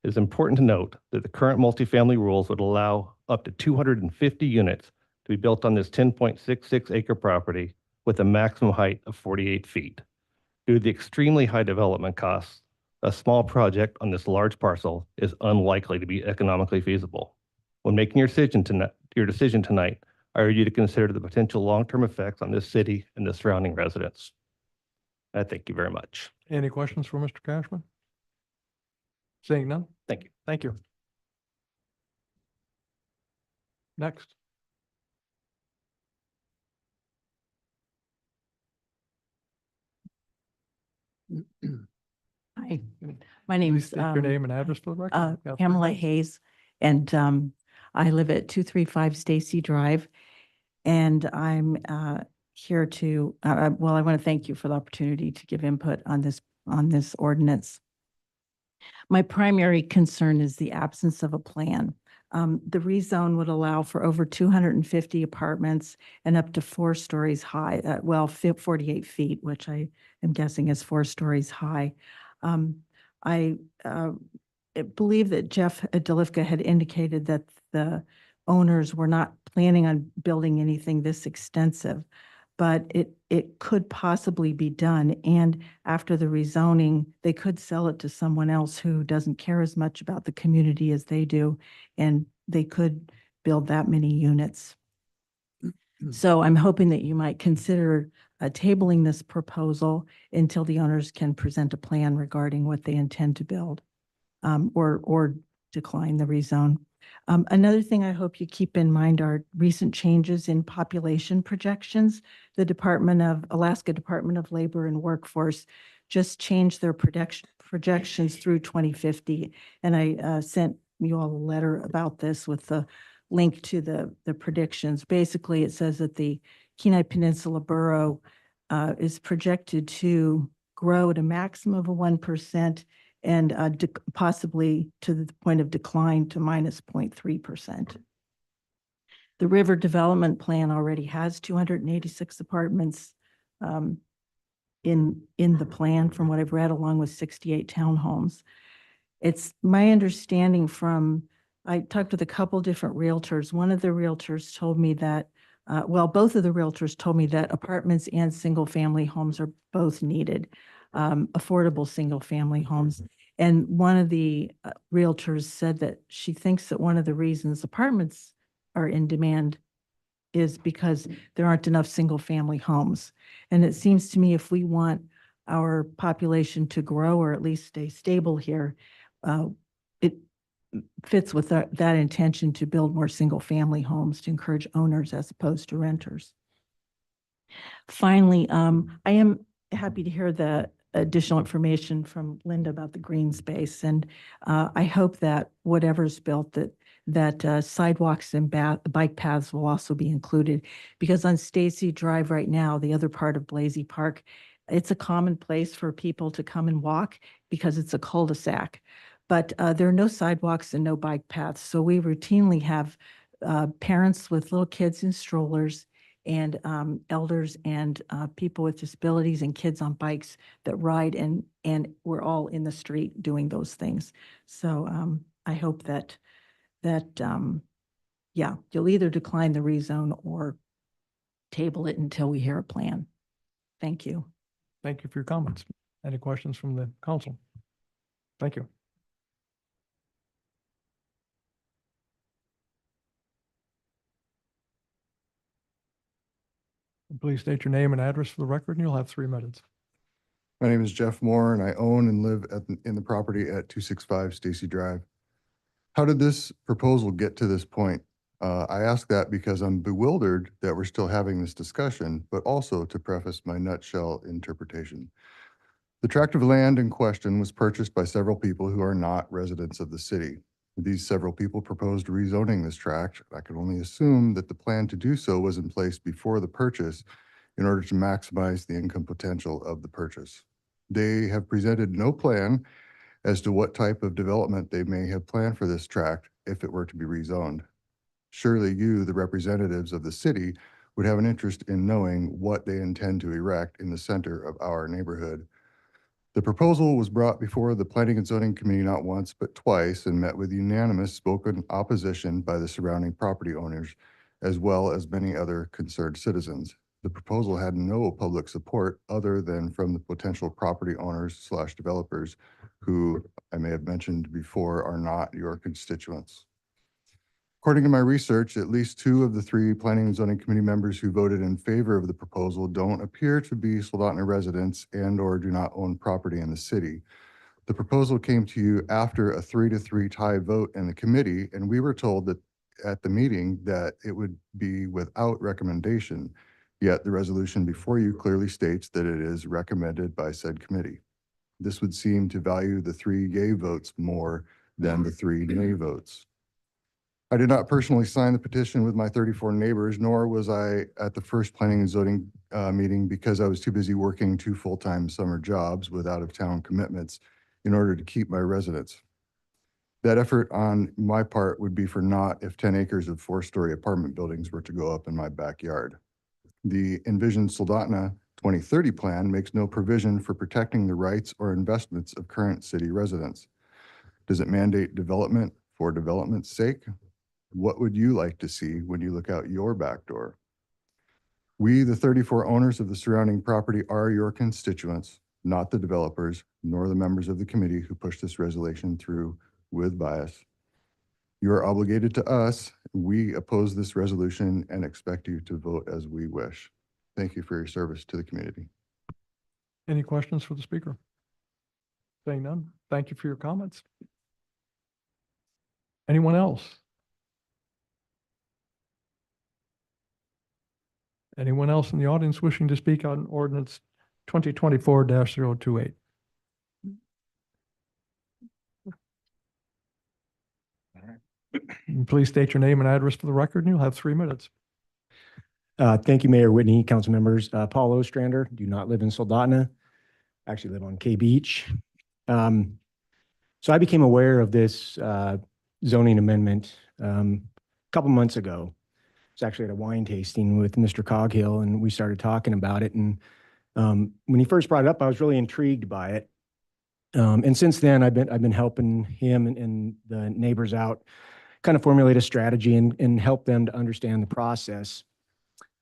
It is important to note that the current multifamily rules would allow up to 250 units to be built on this 10.66 acre property with a maximum height of 48 feet. Due to the extremely high development costs, a small project on this large parcel is unlikely to be economically feasible. When making your decision tonight, I urge you to consider the potential long-term effects on this city and the surrounding residents. I thank you very much. Any questions for Mr. Cashman? Seeing none? Thank you. Thank you. Next. Hi, my name Please is state your name and address for the record. You have 3 Pamela minutes. Hayes, and I live at 235 Stacy Drive. And I'm here to, well, I want to thank you for the opportunity to give input on this ordinance. My primary concern is the absence of a plan. The rezone would allow for over 250 apartments and up to 4 stories high, 48 feet, which I am guessing is 4 stories high. I believe that Jeff Delifka had indicated that the owners were not planning on building anything this extensive, but it could possibly be done. And after the rezoning, they could sell it to someone else who doesn't care as much about the community as they do, and they could build that many units. So I'm hoping that you might consider tabling this proposal until the owners can present a plan regarding what they intend to build, or decline the rezone. Another thing I hope you keep in mind are recent changes in population projections. The Alaska Department of Labor and Workforce just changed their projections through 2050. And I sent you all a letter about this with the link to the predictions. Basically, it says that the Kenai Peninsula Borough is projected to grow at a maximum of 1%, and possibly to the point of decline to minus 0.3%. The River Development Plan already has 286 apartments in the plan from what I've read, along with 68 townhomes. It's my understanding I talked with a couple different realtors. One of the realtors told me that, both of the realtors told me that apartments and single-family homes are both needed, affordable single-family homes. And one of the realtors said that she thinks that one of the reasons apartments are in demand is because there aren't enough single-family homes. And it seems to me if we want our population to grow or at least stay stable here, it fits with that intention to build more single-family homes to encourage owners as opposed to renters. Finally, I am happy to hear the additional information from Linda about the green space. And I hope that whatever's built, that sidewalks and bike paths will also be included. Because on Stacy Drive right now, the other part of Blazy Park, it's a common place for people to come and walk because it's a cul-de-sac. But there are no sidewalks and no bike paths. So we routinely have parents with little kids in strollers and elders and people with disabilities and kids on bikes that ride, and we're all in the street doing those things. So I hope that yeah, you'll either decline the rezone or table it until we hear a plan. Thank you. Thank you for your comments. Any questions from the council? Thank you. Please state your name and address for the record, and you'll have 3 minutes. My name is Jeff Moore, and I own and live in the property at 265 Stacy Drive. How did this proposal get to this point? I ask that because I'm bewildered that we're still having this discussion, but also to preface my nutshell interpretation. The tract of land in question was purchased by several people who are not residents of the city. These several people proposed rezoning this tract. I can only assume that the plan to do so was in place before the purchase in order to maximize the income potential of the purchase. They have presented no plan as to what type of development they may have planned for this tract if it were to be rezoned. Surely you, the representatives of the city, would have an interest in knowing what they intend to erect in the center of our neighborhood. The proposal was brought before the Planning and Zoning Committee not once, but twice, and met with unanimous spoken opposition by the surrounding property owners, as well as many other concerned citizens. The proposal had no public support other than from the potential property owners / developers who I may have mentioned before are not your constituents. According to my research, at least 2 of the 3 Planning and Zoning Committee members who voted in favor of the proposal don't appear to be Soldotna residents and/or do not own property in the city. The proposal came to you after a 3-3 tie vote in the committee, and we were told that at the meeting that it would be without recommendation. Yet the resolution before you clearly states that it is recommended by said committee. This would seem to value the 3 yay votes more than the 3 nay votes. I did not personally sign the petition with my 34 neighbors, nor was I at the first planning and zoning meeting because I was too busy working 2 full-time summer jobs with out-of-town commitments in order to keep my residence. That effort on my part would be for naught if 10 acres of 4-story apartment buildings were to go up in my backyard. The envisioned Soldotna 2030 plan makes no provision for protecting the rights or investments of current city residents. Does it mandate development for development's sake? What would you like to see when you look out your back door? We, the 34 owners of the surrounding property, are your constituents, not the developers, nor the members of the committee who pushed this resolution through with bias. You are obligated to us. We oppose this resolution and expect you to vote as we wish. Thank you for your service to the community. Any questions for the speaker? Saying none, thank you for your comments. Anyone else? Anyone else in the audience wishing to speak on ordinance 2024-028? Please state your name and address for the record, and you'll have 3 minutes. Thank you, Mayor Whitney, council members. Paul Ostrander, do not live in Soldotna. I actually live on K Beach. So I became aware of this zoning amendment a couple months ago. It's actually at a wine tasting with Mr. Coghill, and we started talking about it. And When he first brought it up, I was really intrigued by it. And since then, I've been helping him and the neighbors out, kind of formulate a strategy and help them to understand the process.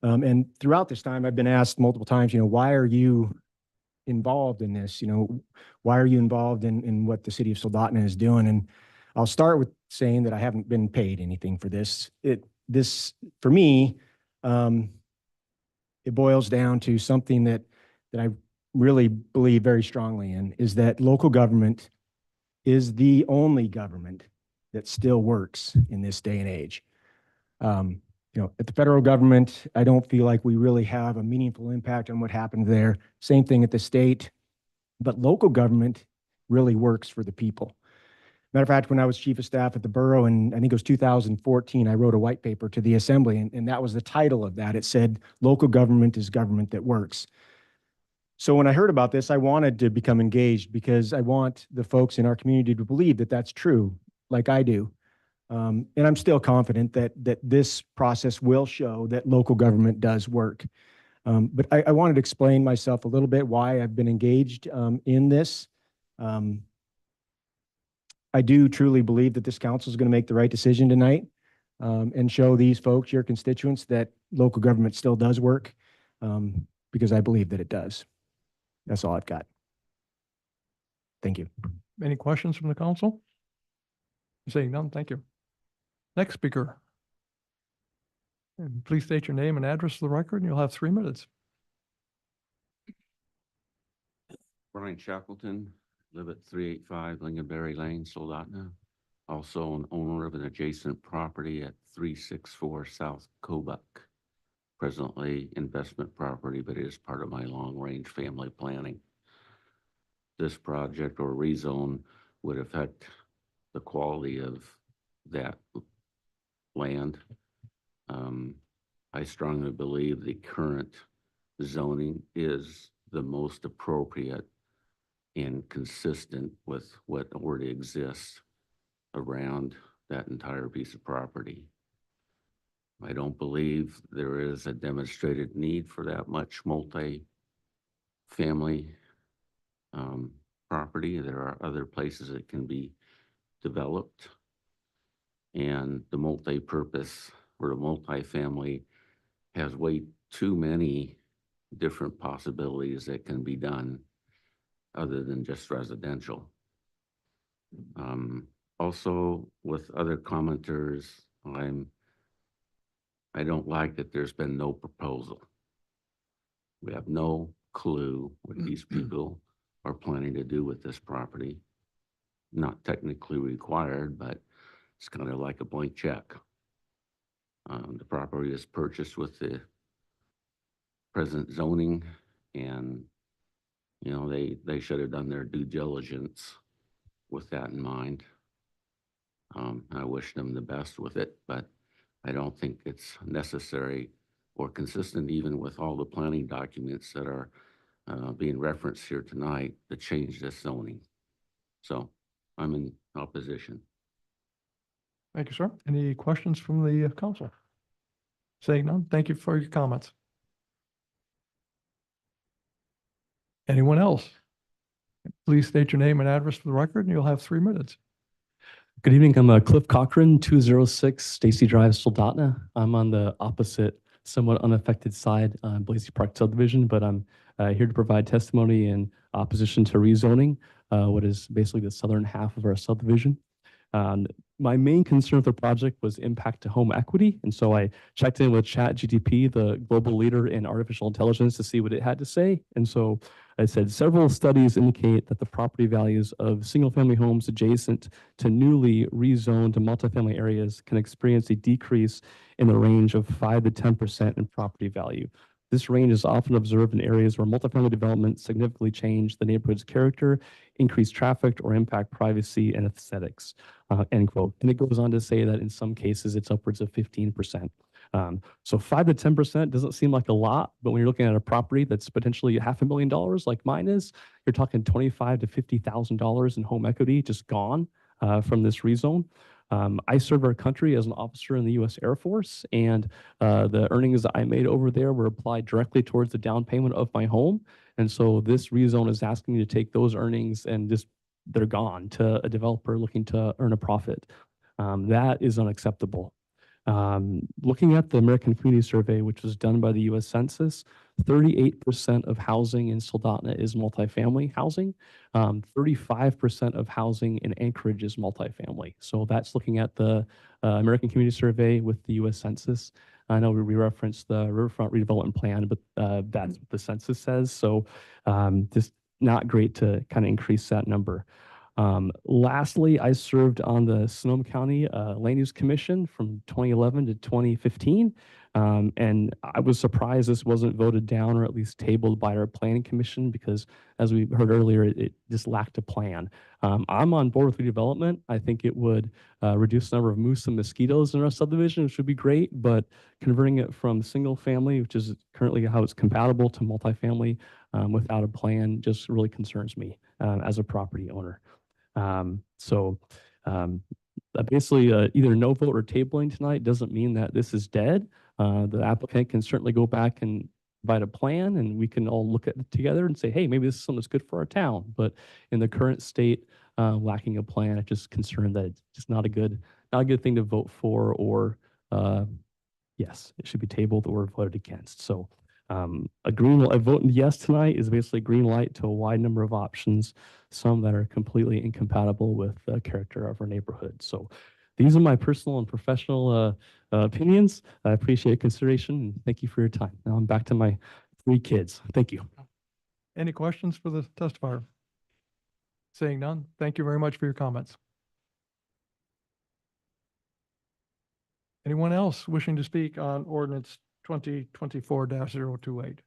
And throughout this time, I've been asked multiple times, why are you involved in this? Why are you involved in what the city of Soldotna is doing? And I'll start with saying that I haven't been paid anything for this. This for me, it boils down to something that I really believe very strongly in, is that local government is the only government that still works in this day and age. At the federal government, I don't feel like we really have a meaningful impact on what happened there. Same thing at the state, but local government really works for the people. Matter of fact, when I was chief of staff at the borough, and I think it was 2014, I wrote a white paper to the assembly, and that was the title of that. It said, local government is government that works. So when I heard about this, I wanted to become engaged because I want the folks in our community to believe that that's true, like I do. And I'm still confident that this process will show that local government does work. But I wanted to explain myself a little bit why I've been engaged in this. I do truly believe that this council is going to make the right decision tonight and show these folks, your constituents, that local government still does work because I believe that it does. That's all I've got. Thank you. Any questions from the council? Saying none, thank you. Next speaker. And please state your name and address for the record, and you'll have 3 minutes. Brian Shackleton, live at 385 Lingonberry Lane, Soldotna. Also an owner of an adjacent property at 364 South Cobuck. Presently investment property, but it is part of my long-range family planning. This project or rezone would affect the quality of that land. I strongly believe the current zoning is the most appropriate and consistent with what already exists around that entire piece of property. I don't believe there is a demonstrated need for that much multi-family property. There are other places that can be developed, and the multi-purpose or the multi-family has way too many different possibilities that can be done other than just residential. Also, with other commenters, I don't like that there's been no proposal. We have no clue what these people are planning to do with this property. Not technically required, but it's kind of like a blank check. The property is purchased with the present zoning, and they should have done their due diligence with that in mind. I wish them the best with it, but I don't think it's necessary or consistent even with all the planning documents that are being referenced here tonight to change this zoning. So I'm in opposition. Thank you, sir. Any questions from the council? Saying none, thank you for your comments. Anyone else? Please state your name and address for the record, and you'll have 3 minutes. Good evening. I'm Cliff Cochran, 206 Stacy Drive, Soldotna. I'm on the opposite, somewhat unaffected side, Blazy Park Subdivision, but I'm here to provide testimony in opposition to rezoning, what is basically the southern half of our subdivision. My main concern with the project was impact to home equity. And so I checked in with ChatGPT, the global leader in artificial intelligence, to see what it had to say. And so I said, several studies indicate that the property values of single-family homes adjacent to newly rezoned multifamily areas can experience a decrease in the range of 5 to 10% in property value. This range is often observed in areas where multifamily development significantly change the neighborhood's character, increase traffic, or impact privacy and aesthetics, end quote. And it goes on to say that in some cases, it's upwards of 15%. So 5 to 10% doesn't seem like a lot, but when you're looking at a property that's potentially $500,000 like mine is, you're talking $25,000 to $50,000 in home equity just gone from this rezone. I serve our country as an officer in the U.S. Air Force, and the earnings that I made over there were applied directly towards the down payment of my home. And so this rezone is asking me to take those earnings and just they're gone to a developer looking to earn a profit. That is unacceptable. Looking at the American Community Survey, which was done by the U.S. Census, 38% of housing in Soldotna is multifamily housing. 35% of housing in Anchorage is multifamily. So that's looking at the American Community Survey with the U.S. Census. I know we referenced the Riverfront Redevelopment Plan, but that's what the census says. So just not great to kind of increase that number. Lastly, I served on the Sonoma County Land Use Commission from 2011 to 2015. And I was surprised this wasn't voted down or at least tabled by our planning commission because as we heard earlier, it just lacked a plan. I'm on board with redevelopment. I think it would reduce the number of moose and mosquitoes in our subdivision, which would be great, but converting it from single family, which is currently how it's compatible, to multifamily without a plan just really concerns me as a property owner. Basically either no vote or tabling tonight doesn't mean that this is dead. The applicant can certainly go back and provide a plan and we can all look at it together and say, hey, maybe this is something that's good for our town. But in the current state, lacking a plan, I'm just concerned that it's just not a good thing to vote for, or yes, it should be tabled or voted against. So a vote yes tonight is basically a green light to a wide number of options, some that are completely incompatible with the character of our neighborhood. So these are my personal and professional opinions. I appreciate consideration and thank you for your time. Now I'm back to my 3 kids. Thank you. Any questions for the testifier? Seeing none, thank you very much for your comments. Anyone else wishing to speak on ordinance 2024-028?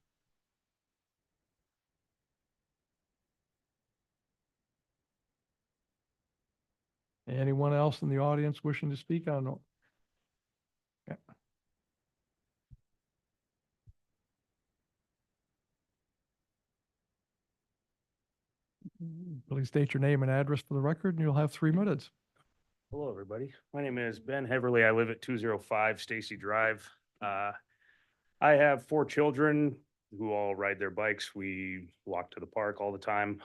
Anyone else in the audience wishing to speak on? Okay. Please state your name and address for the record, and you'll have 3 minutes. Hello, everybody. My name is Ben Heverly. I live at 205 Stacy Drive. I have 4 children who all ride their bikes. We walk to the park all the time.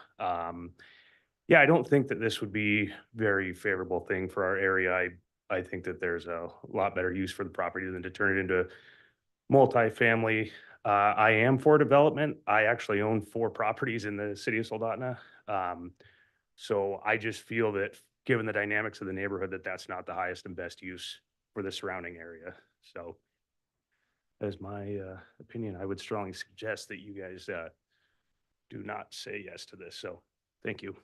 Yeah, I don't think that this would be very favorable thing for our area. I think that there's a lot better use for the property than to turn it into multifamily. I am for development. I actually own 4 properties in the city of Soldotna. So I just feel that given the dynamics of the neighborhood, that that's not the highest and best use for the surrounding area. So as my opinion, I would strongly suggest that you guys do not say yes to this. So thank you.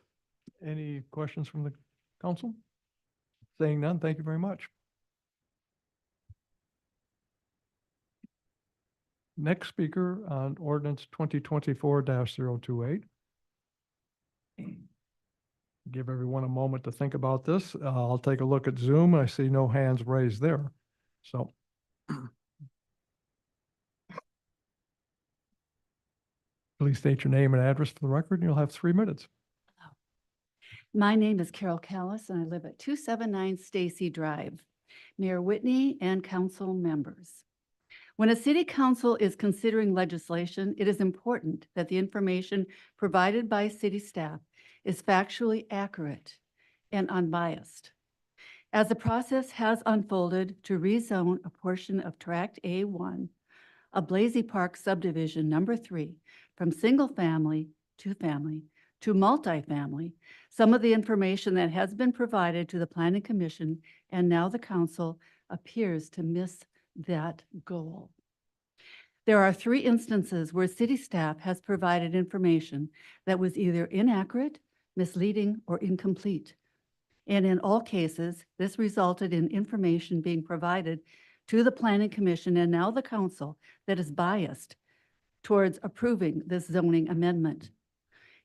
Any questions from the council? Saying none, thank you very much. Next speaker on ordinance 2024-028. Give everyone a moment to think about this. I'll take a look at Zoom. I see no hands raised there. So please state your name and address for the record, and you'll have 3 minutes. My name is Carol Callis, and I live at 279 Stacy Drive. Mayor Whitney and council members. When a city council is considering legislation, it is important that the information provided by city staff is factually accurate and unbiased. As the process has unfolded to rezone a portion of Tract A1, a Blazy Park subdivision number 3, from single family to multifamily, some of the information that has been provided to the Planning Commission and now the council appears to miss that goal. There are 3 instances where city staff has provided information that was either inaccurate, misleading, or incomplete. And in all cases, this resulted in information being provided to the Planning Commission and now the council that is biased towards approving this zoning amendment.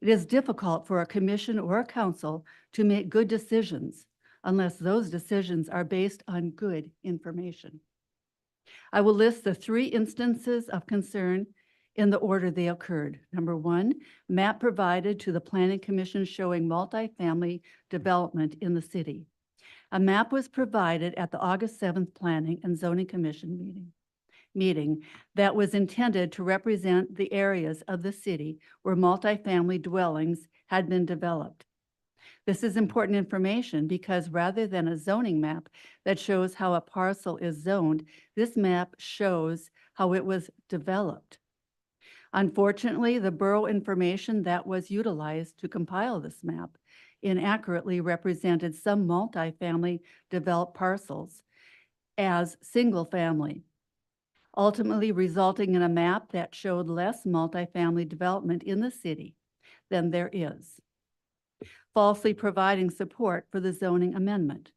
It is difficult for a commission or a council to make good decisions unless those decisions are based on good information. I will list the 3 instances of concern in the order they occurred. Number 1, map provided to the Planning Commission showing multifamily development in the city. A map was provided at the August 7th Planning and Zoning Commission meeting that was intended to represent the areas of the city where multifamily dwellings had been developed. This is important information because rather than a zoning map that shows how a parcel is zoned, this map shows how it was developed. Unfortunately, the borough information that was utilized to compile this map inaccurately represented some multifamily developed parcels as single family, ultimately resulting in a map that showed less multifamily development in the city than there is, falsely providing support for the zoning amendment.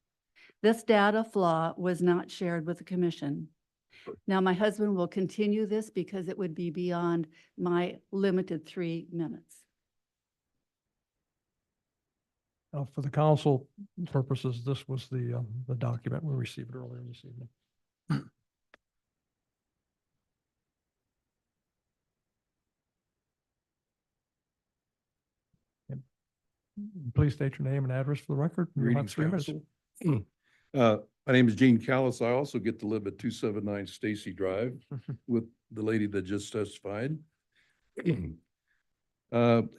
This data flaw was not shared with the commission. Now, my husband will continue this because it would be beyond my limited 3 minutes. For the council purposes, this was the document we received earlier this evening. Please state your name and address for the record. You'll have Greetings, 3 minutes. council. My name is Gene Callis. I also get to live at 279 Stacy Drive with the lady that just testified.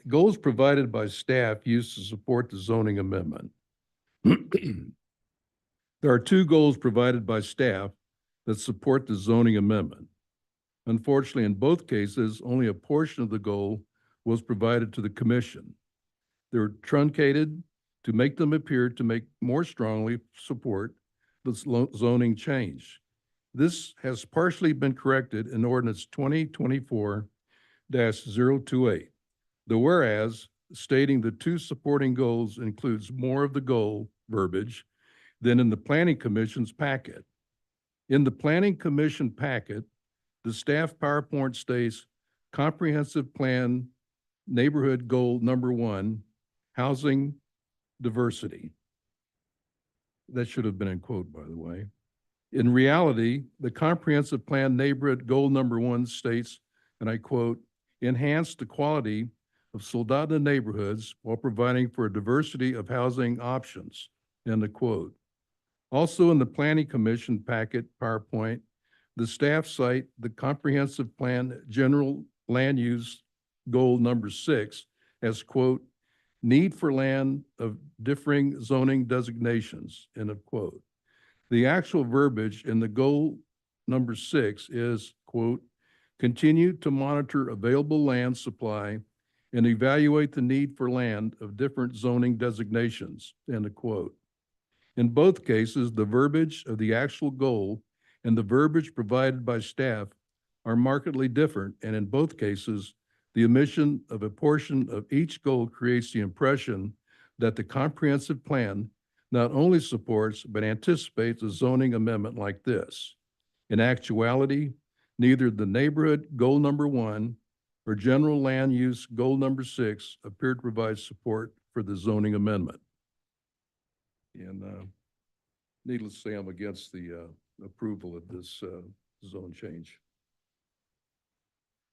Goals provided by staff used to support the zoning amendment. There are 2 goals provided by staff that support the zoning amendment. Unfortunately, in both cases, only a portion of the goal was provided to the commission. They were truncated to make them appear to make more strongly support the zoning change. This has partially been corrected in Ordinance 2024-028. The whereas stating the 2 supporting goals includes more of the goal verbiage than in the Planning Commission's packet. In the Planning Commission packet, the staff PowerPoint states comprehensive plan neighborhood goal number 1, housing diversity. That should have been in quote, by the way. In reality, the comprehensive plan neighborhood goal number 1 states, and I quote, enhance the quality of Soldotna neighborhoods while providing for a diversity of housing options, end of quote. Also in the Planning Commission packet PowerPoint, the staff cite the comprehensive plan general land use goal number 6 as quote, need for land of differing zoning designations, end of quote. The actual verbiage in the goal number 6 is, quote, continue to monitor available land supply and evaluate the need for land of different zoning designations, end of quote. In both cases, the verbiage of the actual goal and the verbiage provided by staff are markedly different, and in both cases, the omission of a portion of each goal creates the impression that the comprehensive plan not only supports but anticipates a zoning amendment like this. In actuality, neither the neighborhood goal number 1 or general land use goal number 6 appear to provide support for the zoning amendment. And needless to say, I'm against the approval of this zone change.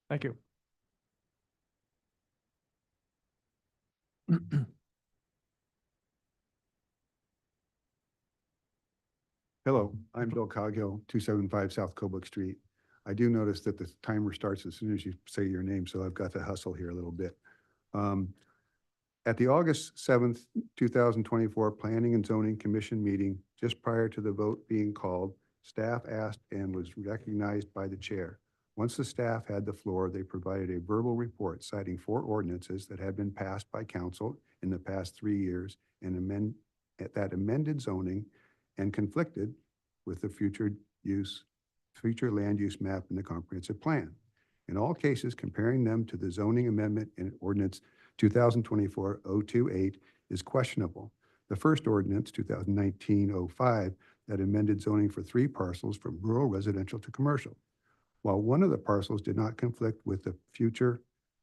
Thank you. Hello, I'm Bill Coghill, 275 South Cobuck Street. I do notice that the timer starts as soon as you say your name, so I've got to hustle here a little bit. At the August 7th, 2024 Planning and Zoning Commission meeting, just prior to the vote being called, staff asked and was recognized by the chair. Once the staff had the floor, they provided a verbal report citing 4 ordinances that had been passed by council in the past 3 years and that amended zoning and conflicted with the future land use map in the comprehensive plan. In all cases, comparing them to the zoning amendment in Ordinance 2024-028 is questionable. The first ordinance, 2019-05, that amended zoning for 3 parcels from rural residential to commercial. While one of the parcels did not conflict with the future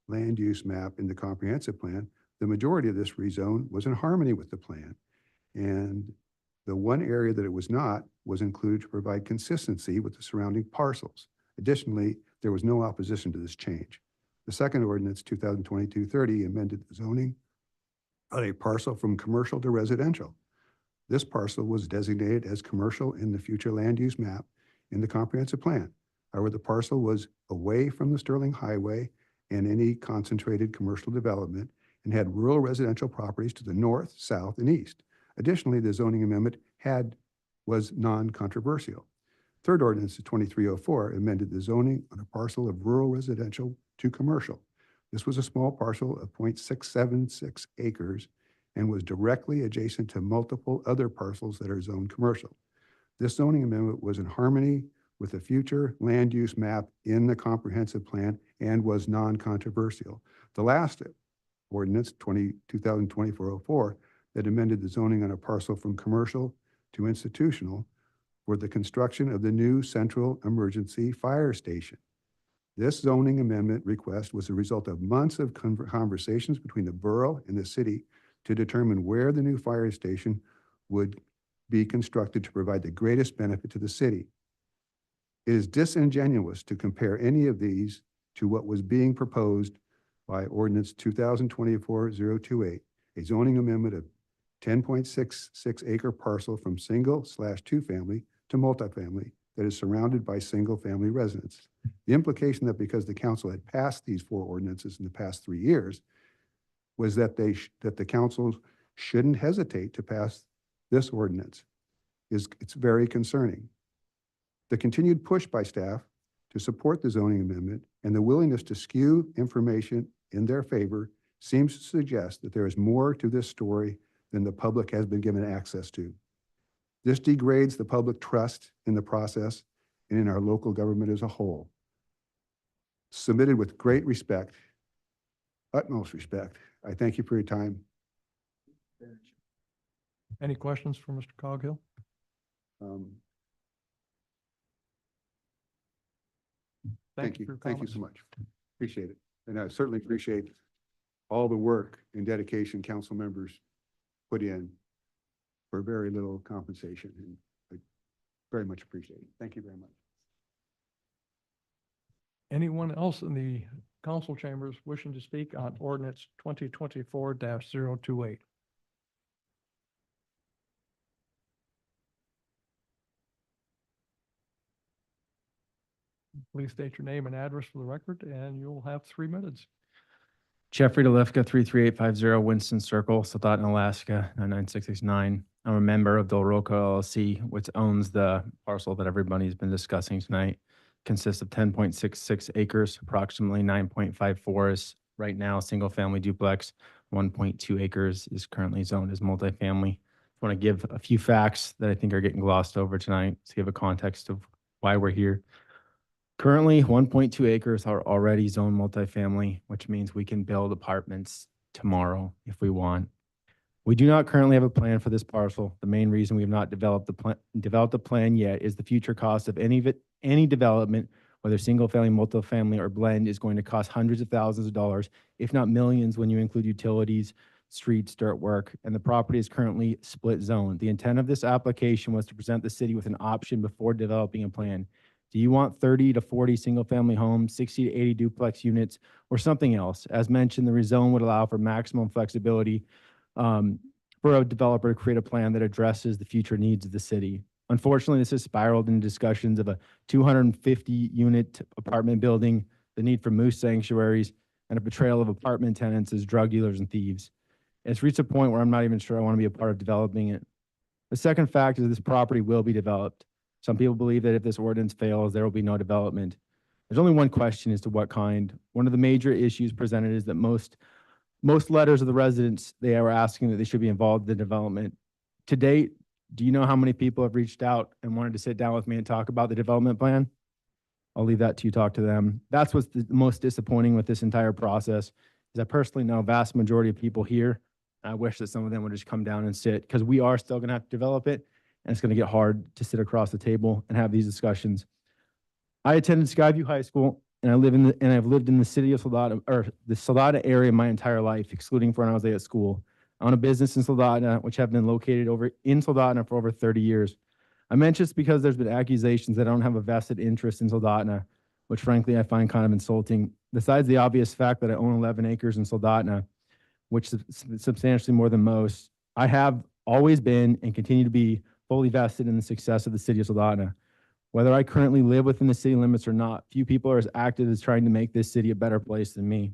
land use map in the comprehensive plan, the majority of this rezone was in harmony with the plan. And the one area that it was not was included to provide consistency with the surrounding parcels. Additionally, there was no opposition to this change. The second ordinance, 2022-30, amended the zoning on a parcel from commercial to residential. This parcel was designated as commercial in the future land use map in the comprehensive plan. However, the parcel was away from the Sterling Highway and any concentrated commercial development and had rural residential properties to the north, south, and east. Additionally, the zoning amendment was non-controversial. Third ordinance of 2304 amended the zoning on a parcel of rural residential to commercial. This was a small parcel of 0.676 acres and was directly adjacent to multiple other parcels that are zoned commercial. This zoning amendment was in harmony with the future land use map in the comprehensive plan and was non-controversial. The last ordinance, 2024-04, that amended the zoning on a parcel from commercial to institutional for the construction of the new central emergency fire station. This zoning amendment request was a result of months of conversations between the borough and the city to determine where the new fire station would be constructed to provide the greatest benefit to the city. It is disingenuous to compare any of these to what was being proposed by Ordinance 2024-028, a zoning amendment of 10.66 acre parcel from single/two family to multifamily that is surrounded by single family residents. The implication that because the council had passed these four ordinances in the past 3 years was that the council shouldn't hesitate to pass this ordinance. It's very concerning. The continued push by staff to support the zoning amendment and the willingness to skew information in their favor seems to suggest that there is more to this story than the public has been given access to. This degrades the public trust in the process and in our local government as a whole. Submitted with great respect, utmost respect. I thank you for your time. Any questions for Mr. Coghill? Thank you. for your Thank you comments. so much. Appreciate it. And I certainly appreciate all the work and dedication council members put in for very little compensation. And I very much appreciate it. Thank you very much. Anyone else in the council chambers wishing to speak on ordinance 2024-028? Please state your name and address for the record, and you'll have 3 minutes. Jeffrey DeLifka, 33850 Winston Circle, Soldotna, Alaska, 99669. I'm a member of Del Roca LLC, which owns the parcel that everybody's been discussing tonight. Consists of 10.66 acres, approximately 9.54 is right now single-family duplex. 1.2 acres is currently zoned as multifamily. I want to give a few facts that I think are getting glossed over tonight to give a context of why we're here. Currently, 1.2 acres are already zoned multifamily, which means we can build apartments tomorrow if we want. We do not currently have a plan for this parcel. The main reason we have not developed a plan yet is the future cost of any development, whether single family, multifamily, or blend, is going to cost hundreds of thousands of dollars, if not millions, when you include utilities, streets, dirt work, and the property is currently split zone. The intent of this application was to present the city with an option before developing a plan. Do you want 30 to 40 single-family homes, 60 to 80 duplex units, or something else? As mentioned, the rezone would allow for maximum flexibility for a developer to create a plan that addresses the future needs of the city. Unfortunately, this has spiraled into discussions of a 250-unit apartment building, the need for moose sanctuaries, and a portrayal of apartment tenants as drug dealers and thieves. It's reached a point where I'm not even sure I want to be a part of developing it. The second fact is this property will be developed. Some people believe that if this ordinance fails, there will be no development. There's only one question as to what kind. One of the major issues presented is that most letters of the residents, they are asking that they should be involved in the development. To date, do you know how many people have reached out and wanted to sit down with me and talk about the development plan? I'll leave that to you, talk to them. That's what's the most disappointing with this entire process, is I personally know a vast majority of people here. I wish that some of them would just come down and sit, because we are still gonna have to develop it, and it's gonna get hard to sit across the table and have these discussions. I attended Skyview High School, and I've lived in the city of Soldotna, or the Soldotna area, my entire life, excluding for when I was at school. I own a business in Soldotna, which have been located in Soldotna for over 30 years. I mention this because there's been accusations that I don't have a vested interest in Soldotna, which frankly I find kind of insulting. Besides the obvious fact that I own 11 acres in Soldotna, which is substantially more than most, I have always been and continue to be fully vested in the success of the city of Soldotna. Whether I currently live within the city limits or not, few people are as active as trying to make this city a better place than me.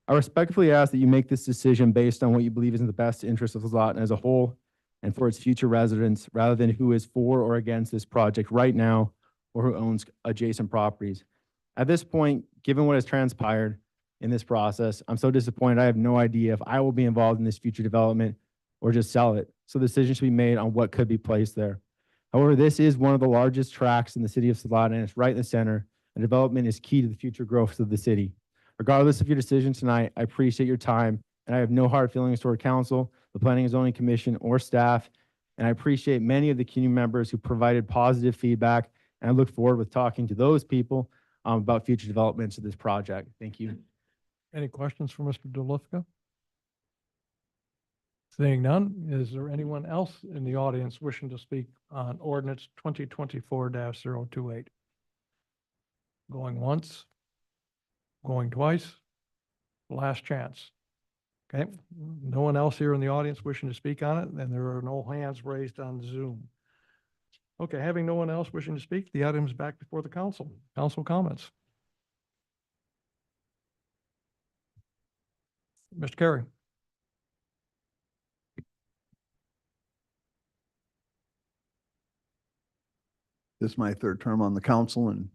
I respectfully ask that you make this decision based on what you believe is in the best interest of Soldotna as a whole and for its future residents, rather than who is for or against this project right now or who owns adjacent properties. At this point, given what has transpired in this process, I'm so disappointed. I have no idea if I will be involved in this future development or just sell it. So the decision should be made on what could be placed there. However, this is one of the largest tracts in the city of Soldotna, and it's right in the center, and development is key to the future growth of the city. Regardless of your decision tonight, I appreciate your time, and I have no hard feelings toward council, the Planning and Zoning Commission, or staff, and I appreciate many of the community members who provided positive feedback, and I look forward with talking to those people about future developments of this project. Thank you. Any questions for Mr. DeLufka? Seeing none, is there anyone else in the audience wishing to speak on ordinance 2024-028? Going once, going twice, last chance. Okay, no one else here in the audience wishing to speak on it, and there are no hands raised on Zoom. Okay, having no one else wishing to speak, the item is back before the council. Council comments. Mr. Carey. This is my third term on the council and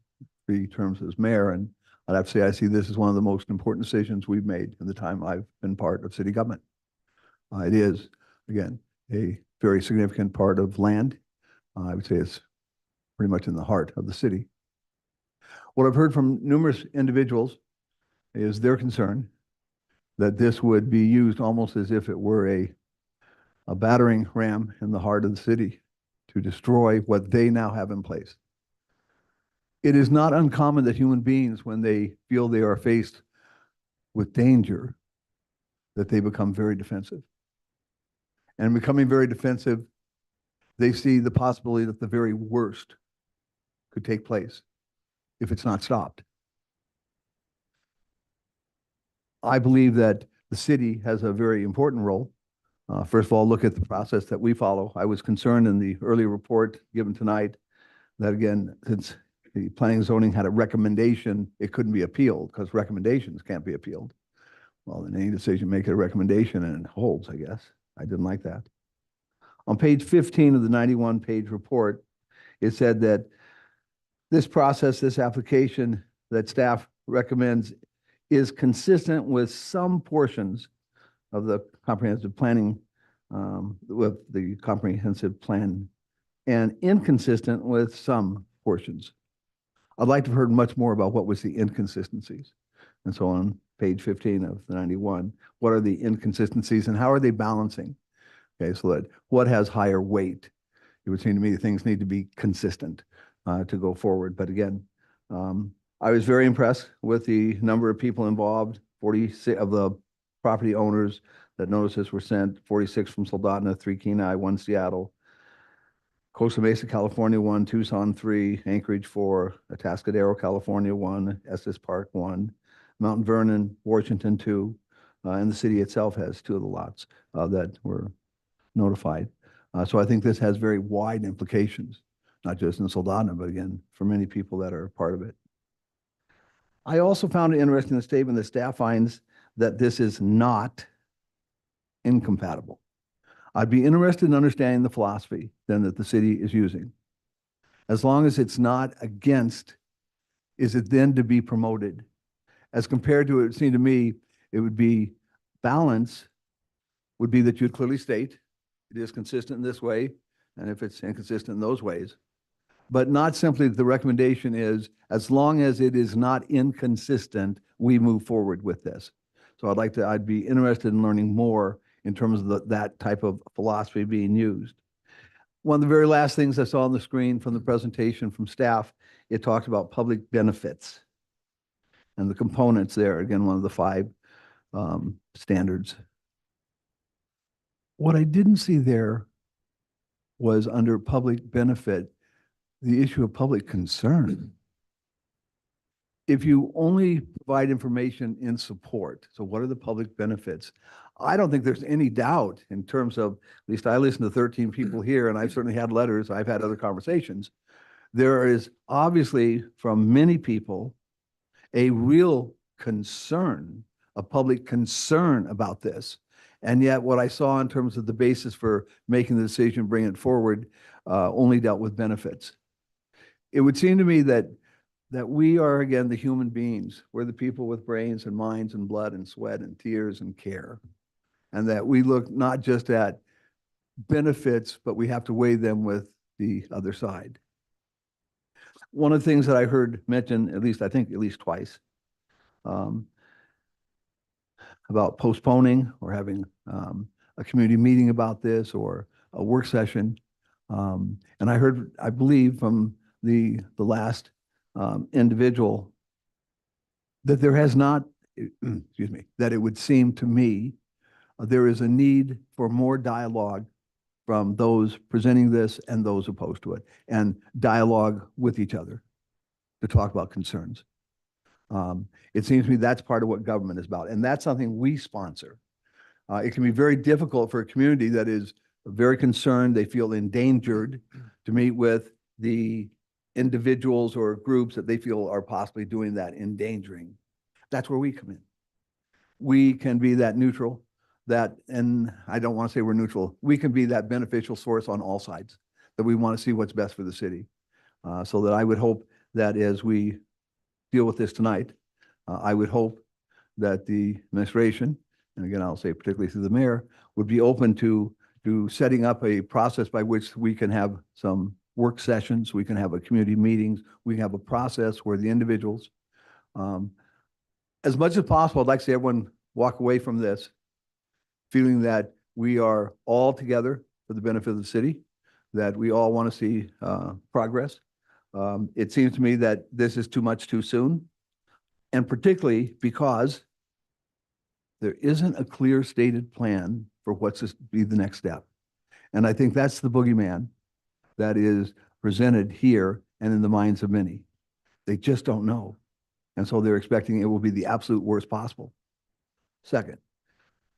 3 terms as mayor. And I'd have to say, I see this as one of the most important decisions we've made in the time I've been part of city government. It is, again, a very significant part of land. I would say it's pretty much in the heart of the city. What I've heard from numerous individuals is their concern that this would be used almost as if it were a battering ram in the heart of the city to destroy what they now have in place. It is not uncommon that human beings, when they feel they are faced with danger, that they become very defensive. And becoming very defensive, they see the possibility that the very worst could take place if it's not stopped. I believe that the city has a very important role. First of all, look at the process that we follow. I was concerned in the earlier report given tonight that, again, since the planning and zoning had a recommendation, it couldn't be appealed because recommendations can't be appealed. Well, in any decision, make it a recommendation and it holds, I guess. I didn't like that. On page 15 of the 91-page report, it said that this process, this application that staff recommends is consistent with some portions of the comprehensive planning, with the comprehensive plan, and inconsistent with some portions. I'd like to have heard much more about what was the inconsistencies. And so on page 15 of the 91, what are the inconsistencies and how are they balancing? Okay, so that what has higher weight? It would seem to me that things need to be consistent to go forward. But again, I was very impressed with the number of people involved, 46 of the property owners that notices were sent, 46 from Soldotna, 3 Kenai, 1 Seattle, Costa Mesa, California, 1, Tucson, 3, Anchorage, 4, Atascadero, California, 1, Estes Park, 1, Mount Vernon, Washington, 2, and the city itself has 2 of the lots that were notified. So I think this has very wide implications, not just in Soldotna, but again, for many people that are part of it. I also found it interesting, the statement that staff finds that this is not incompatible. I'd be interested in understanding the philosophy then that the city is using. As long as it's not against, is it then to be promoted? As compared to, it seemed to me, it would be balance would be that you'd clearly state it is consistent in this way, and if it's inconsistent in those ways, but not simply the recommendation is, as long as it is not inconsistent, we move forward with this. So I'd be interested in learning more in terms of that type of philosophy being used. One of the very last things I saw on the screen from the presentation from staff, it talks about public benefits and the components there. Again, one of the 5 standards. What I didn't see there was under public benefit, the issue of public concern. if you only provide information in support, so what are the public benefits? I don't think there's any doubt in terms of, at least I listen to 13 people here, and I've certainly had letters, I've had other conversations. There is obviously from many people a real concern, a public concern about this. And yet what I saw in terms of the basis for making the decision, bringing it forward, only dealt with benefits. It would seem to me that we are, again, the human beings. We're the people with brains and minds and blood and sweat and tears and care. And that we look not just at benefits, but we have to weigh them with the other side. One of the things that I heard mentioned, at least twice, about postponing or having a community meeting about this or a work session. And I heard, I believe from the last individual that there has not, excuse me, that it would seem to me there is a need for more dialogue from those presenting this and those opposed to it, and dialogue with each other to talk about concerns. It seems to me that's part of what government is about, and that's something we sponsor. It can be very difficult for a community that is very concerned, they feel endangered, to meet with the individuals or groups that they feel are possibly doing that, endangering. That's where we come in. We can be that neutral, and I don't want to say we're neutral, we can be that beneficial source on all sides, that we want to see what's best for the city. So that I would hope that as we deal with this tonight, I would hope that the administration, and again, I'll say particularly through the mayor, would be open to setting up a process by which we can have some work sessions, we can have a community meetings, we can have a process where the individuals, as much as possible, I'd like to see everyone walk away from this feeling that we are all together for the benefit of the city, that we all want to see progress. It seems to me that this is too much too soon, and particularly because there isn't a clear stated plan for what's to be the next step. And I think that's the boogeyman that is presented here and in the minds of many. They just don't know. And so they're expecting it will be the absolute worst possible. Second,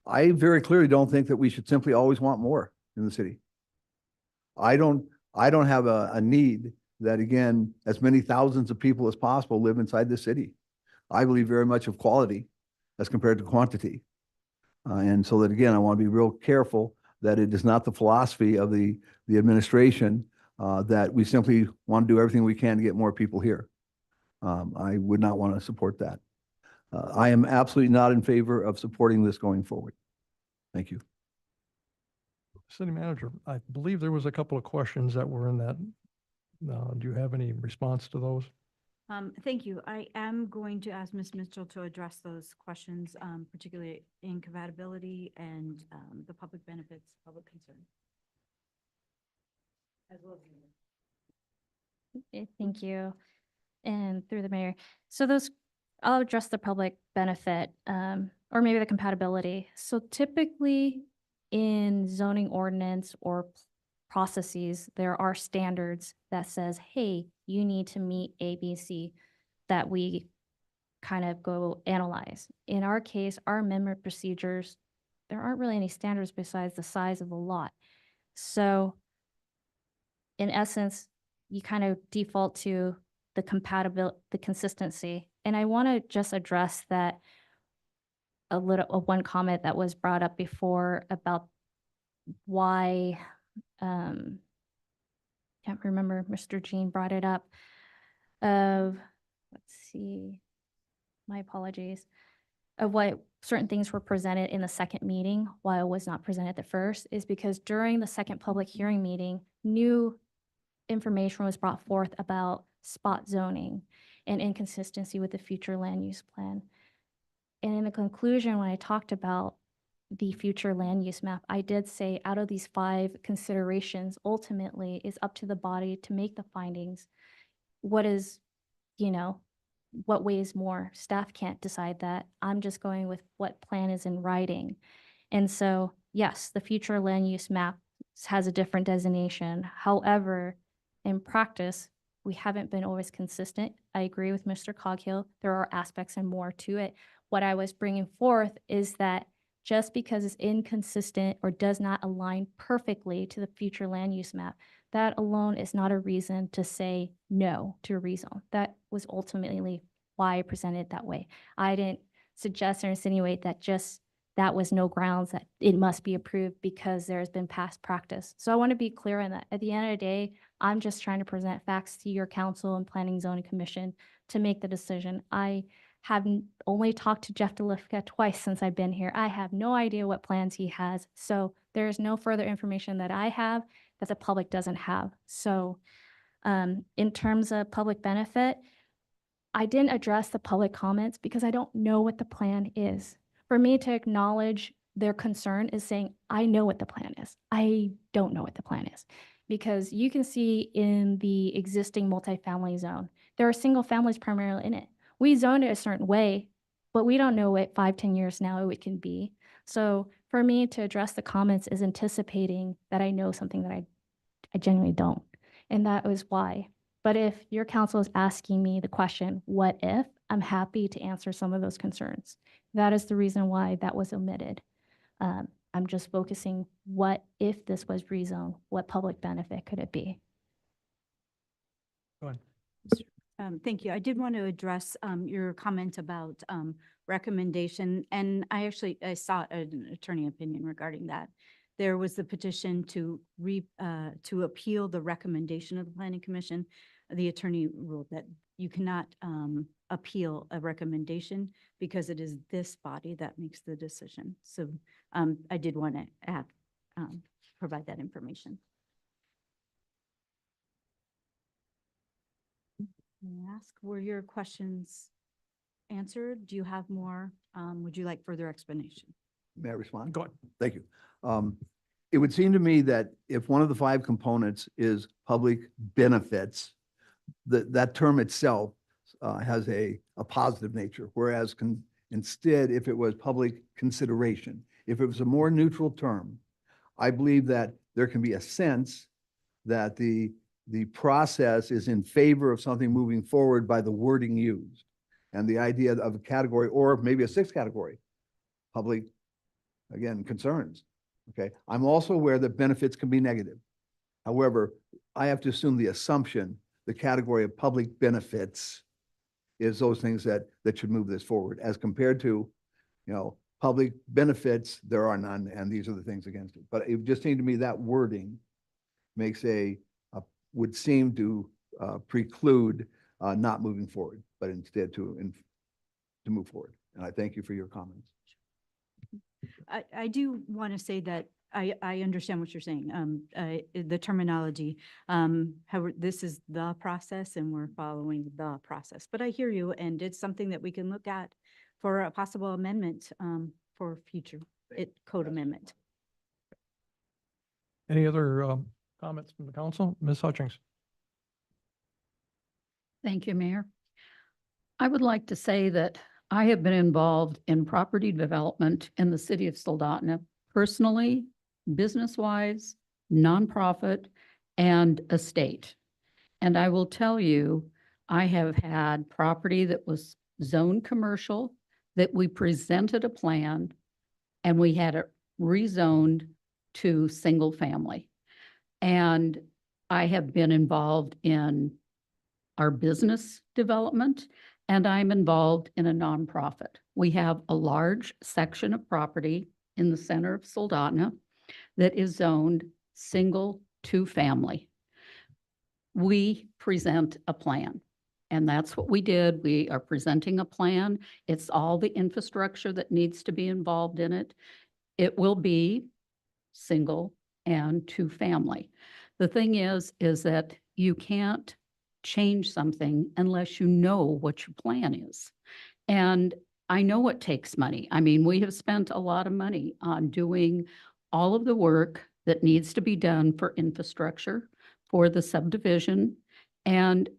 I very clearly don't think that we should simply always want more in the city. I don't have a need that, again, as many thousands of people as possible live inside the city. I believe very much of quality as compared to quantity. And so that, again, I want to be real careful that it is not the philosophy of the administration that we simply want to do everything we can to get more people here. I would not want to support that. I am absolutely not in favor of supporting this going forward. Thank you. City Manager, I believe there was a couple of questions that were in that. Do you have any response to those? Thank you. I am going to ask Ms. Mitchell to address those questions, particularly incompatibility and the public benefits, public concern. As well as Thank you. And through the mayor. So those, I'll address the public benefit, or maybe the compatibility. So typically in zoning ordinance or processes, there are standards that says, hey, you need to meet A, B, C, that we kind of go analyze. In our case, our amendment procedures, there aren't really any standards besides the size of the lot. So in essence, you kind of default to the compatibility, the consistency. And I want to just address that one comment that was brought up before about why, can't remember, Mr. Jean brought it up of, let's see, my apologies, of what certain things were presented in the second meeting while it was not presented at the first, is because during the second public hearing meeting, new information was brought forth about spot zoning and inconsistency with the future land use plan. And in the conclusion, when I talked about the future land use map, I did say out of these 5 considerations, ultimately is up to the body to make the findings. What is, what weighs more? Staff can't decide that. I'm just going with what plan is in writing. And so, yes, the future land use map has a different designation. However, in practice, we haven't been always consistent. I agree with Mr. Coghill. There are aspects and more to it. What I was bringing forth is that just because it's inconsistent or does not align perfectly to the future land use map, that alone is not a reason to say no to a rezone. That was ultimately why I presented it that way. I didn't suggest or insinuate that just that was no grounds that it must be approved because there has been past practice. So I want to be clear on that. At the end of the day, I'm just trying to present facts to your council and Planning Zoning Commission to make the decision. I have only talked to Jeff DeLifka twice since I've been here. I have no idea what plans he has. So there is no further information that I have that the public doesn't have. So in terms of public benefit, I didn't address the public comments because I don't know what the plan is. For me to acknowledge their concern is saying, I know what the plan is. I don't know what the plan is. Because you can see in the existing multifamily zone, there are single families primarily in it. We zoned it a certain way, but we don't know what 5-10 years now it can be. So for me to address the comments is anticipating that I know something that I genuinely don't. And that was why. But if your council is asking me the question, what if, I'm happy to answer some of those concerns. That is the reason why that was omitted. I'm just focusing, what if this was rezoned? What public benefit could it be? Go ahead. Thank you. I did want to address your comment about recommendation, and I sought an attorney opinion regarding that. There was the petition to appeal the recommendation of the Planning Commission. The attorney ruled that you cannot appeal a recommendation because it is this body that makes the decision. So I did want to provide that information. May I ask, were your questions answered? Do you have more? Would you like further explanation? May I respond? Go ahead. Thank you. It would seem to me that if one of the 5 components is public benefits, that term itself has a positive nature, whereas instead, if it was public consideration, if it was a more neutral term, I believe that there can be a sense that the process is in favor of something moving forward by the wording used. And the idea of a category, or maybe a 6th category, public, again, concerns. Okay, I'm also aware that benefits can be negative. However, I have to assume the assumption, the category of public benefits is those things that should move this forward, as compared to, public benefits, there are none, and these are the things against it. But it just seemed to me that wording makes would seem to preclude not moving forward, but instead to move forward. And I thank you for your comments. I do want to say that I understand what you're saying, the terminology. However, this is the process and we're following the process. But I hear you, and it's something that we can look at for a possible amendment for future code amendment. Any other comments from the council? Ms. Hutchings? Thank you, Mayor. I would like to say that I have been involved in property development in the city of Soldotna, personally, business-wise, nonprofit, and estate. And I will tell you, I have had property that was zoned commercial, that we presented a plan, and we had it rezoned to single family. And I have been involved in our business development, and I'm involved in a nonprofit. We have a large section of property in the center of Soldotna that is zoned single to family. We present a plan, and that's what we did. We are presenting a plan. It's all the infrastructure that needs to be involved in it. It will be single and two family. The thing is that you can't change something unless you know what your plan is. And I know it takes money. I mean, we have spent a lot of money on doing all of the work that needs to be done for infrastructure, for the subdivision. And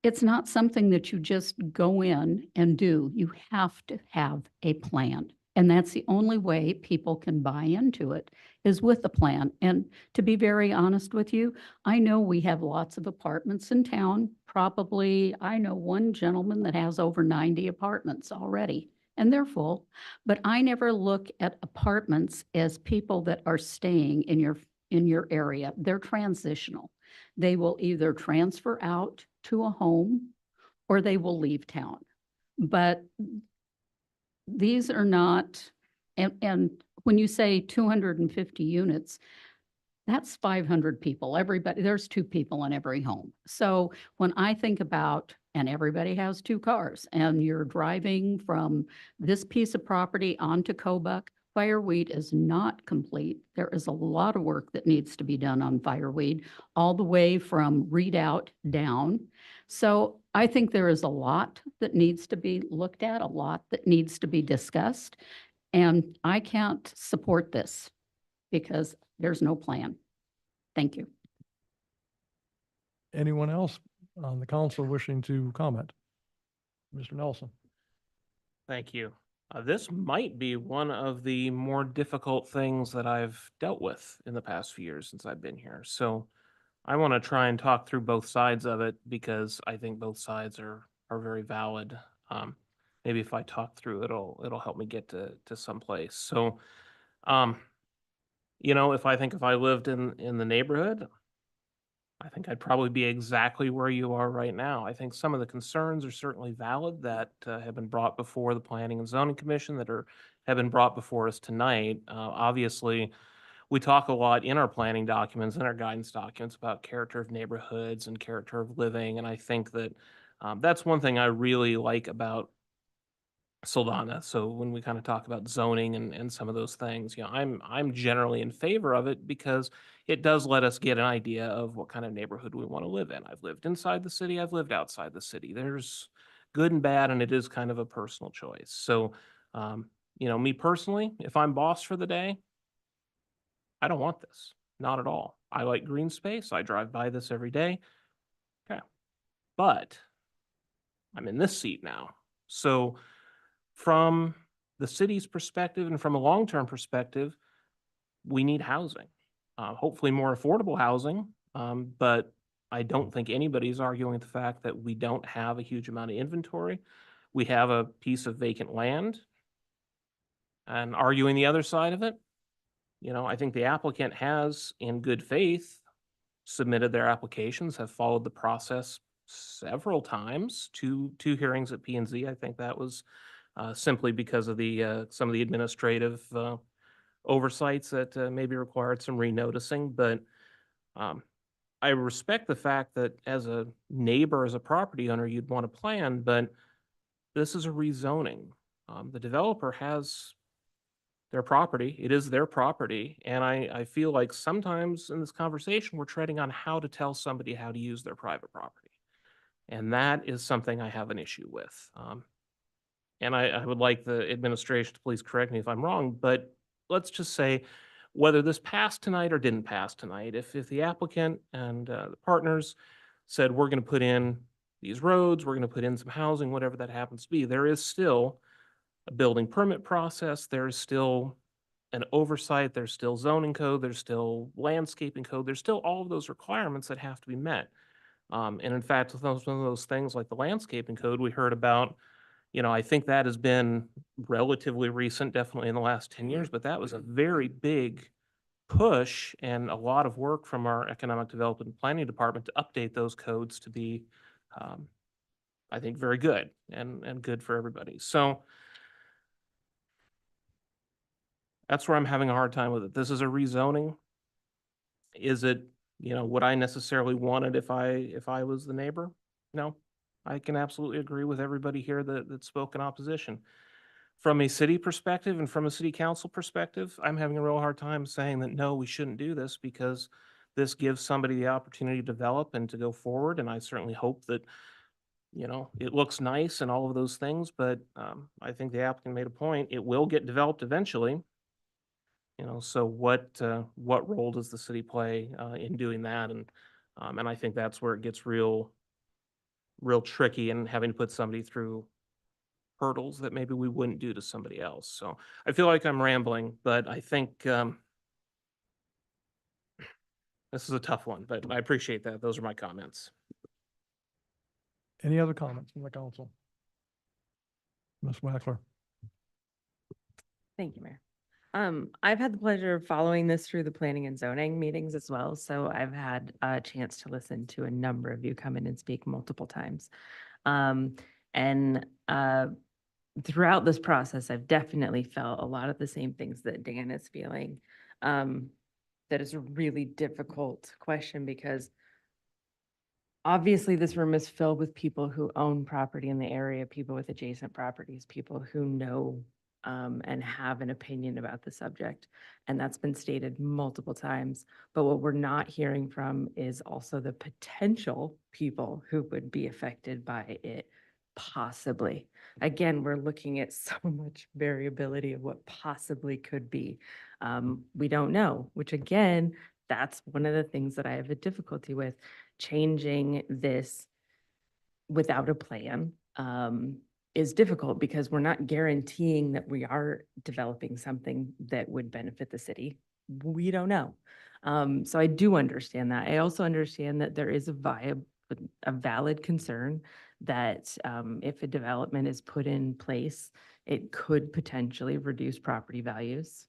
it's not something that you just go in and do. You have to have a plan. And that's the only way people can buy into it is with the plan. And to be very honest with you, I know we have lots of apartments in town. Probably, I know one gentleman that has over 90 apartments already, and they're full. But I never look at apartments as people that are staying in your area. They're transitional. They will either transfer out to a home or they will leave town. But these are not, and when you say 250 units, that's 500 people. Everybody, there's 2 people in every home. So when I think about, and everybody has 2 cars, and you're driving from this piece of property onto Cobuck, Fireweed is not complete. There is a lot of work that needs to be done on Fireweed, all the way from Redoubt down. So I think there is a lot that needs to be looked at, a lot that needs to be discussed. And I can't support this because there's no plan. Thank you. Anyone else on the council wishing to comment? Mr. Nelson. Thank you. This might be one of the more difficult things that I've dealt with in the past few years since I've been here. So I want to try and talk through both sides of it because I think both sides are very valid. Maybe if I talk through it'll help me get to some place. So, you know, if I lived in the neighborhood, I think I'd probably be exactly where you are right now. I think some of the concerns are certainly valid that have been brought before the Planning and Zoning Commission that have been brought before us tonight. Obviously, we talk a lot in our planning documents and our guidance documents about character of neighborhoods and character of living, and I think that that's one thing I really like about Soldotna. So when we kind of talk about zoning and some of those things, you know, I'm generally in favor of it because it does let us get an idea of what kind of neighborhood we want to live in. I've lived inside the city, I've lived outside the city. There's good and bad, and it is kind of a personal choice. So, you know, me personally, if I'm boss for the day, I don't want this, not at all. I like green space. I drive by this every day. Okay. But I'm in this seat now. So from the city's perspective and from a long-term perspective, we need housing, hopefully more affordable housing. But I don't think anybody's arguing the fact that we don't have a huge amount of inventory. We have a piece of vacant land, and arguing the other side of it, you know, I think the applicant has, in good faith, submitted their applications, have followed the process several times, two hearings at P&Z. I think that was simply because of the some of the administrative oversights that maybe required some renoticing. But I respect the fact that as a neighbor, as a property owner, you'd want a plan, but this is a rezoning. The developer has their property. It is their property. And I feel like sometimes in this conversation, we're treading on how to tell somebody how to use their private property. And that is something I have an issue with. And I would like the administration to please correct me if I'm wrong, but let's just say whether this passed tonight or didn't pass tonight, if the applicant and the partners said, we're going to put in these roads, we're going to put in some housing, whatever that happens to be, there is still a building permit process, there's still an oversight, there's still zoning code, there's still landscaping code, there's still all of those requirements that have to be met. And in fact, with one of those things like the landscaping code we heard about, you know, I think that has been relatively recent, definitely in the last 10 years, but that was a very big push and a lot of work from our Economic Development and Planning Department to update those codes to be, I think, very good and good for everybody. So that's where I'm having a hard time with it. This is a rezoning. Is it, you know, would I necessarily want it if I was the neighbor? No, I can absolutely agree with everybody here that spoke in opposition. From a city perspective and from a city council perspective, I'm having a real hard time saying that, no, we shouldn't do this because this gives somebody the opportunity to develop and to go forward. And I certainly hope that, you know, it looks nice and all of those things, but I think the applicant made a point. It will get developed eventually. You know, so what role does the city play in doing that? And I think that's where it gets real tricky and having to put somebody through hurdles that maybe we wouldn't do to somebody else. So I feel like I'm rambling, but I think this is a tough one, but I appreciate that. Those are my comments. Any other comments from the council? Ms. Wackler? Thank you, Mayor. I've had the pleasure of following this through the planning and zoning meetings as well. So I've had a chance to listen to a number of you come in and speak multiple times. And throughout this process, I've definitely felt a lot of the same things that Dan is feeling. That is a really difficult question because obviously this room is filled with people who own property in the area, people with adjacent properties, people who know and have an opinion about the subject. And that's been stated multiple times. But what we're not hearing from is also the potential people who would be affected by it, possibly. Again, we're looking at so much variability of what possibly could be. We don't know, which again, that's one of the things that I have a difficulty with. Changing this without a plan is difficult because we're not guaranteeing that we are developing something that would benefit the city. We don't know. So I do understand that. I also understand that there is a valid concern that if a development is put in place, it could potentially reduce property values.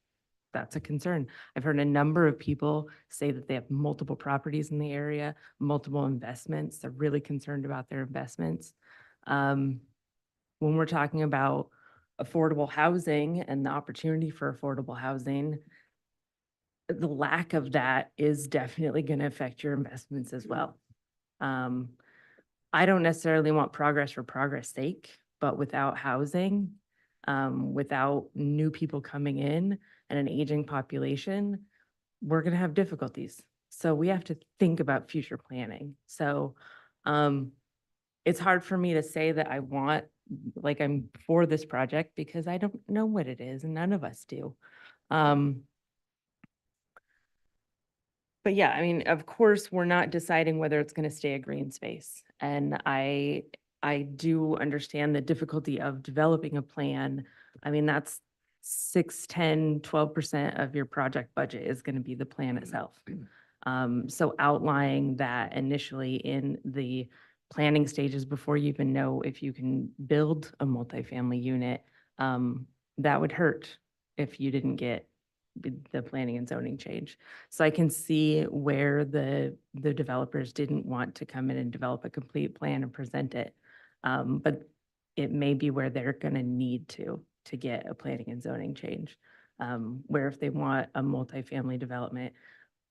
That's a concern. I've heard a number of people say that they have multiple properties in the area, multiple investments. They're really concerned about their investments. When we're talking about affordable housing and the opportunity for affordable housing, the lack of that is definitely going to affect your investments as well. I don't necessarily want progress for progress sake, but without housing, without new people coming in and an aging population, we're going to have difficulties. So we have to think about future planning. So it's hard for me to say that I'm for this project because I don't know what it is and none of us do. But yeah, I mean, of course, we're not deciding whether it's going to stay a green space. And I do understand the difficulty of developing a plan. I mean, that's 6, 10, 12% of your project budget is going to be the plan itself. So outlining that initially in the planning stages before you even know if you can build a multifamily unit, that would hurt if you didn't get the planning and zoning change. So I can see where the developers didn't want to come in and develop a complete plan and present it. But it may be where they're going to need to get a planning and zoning change. Where if they want a multifamily development,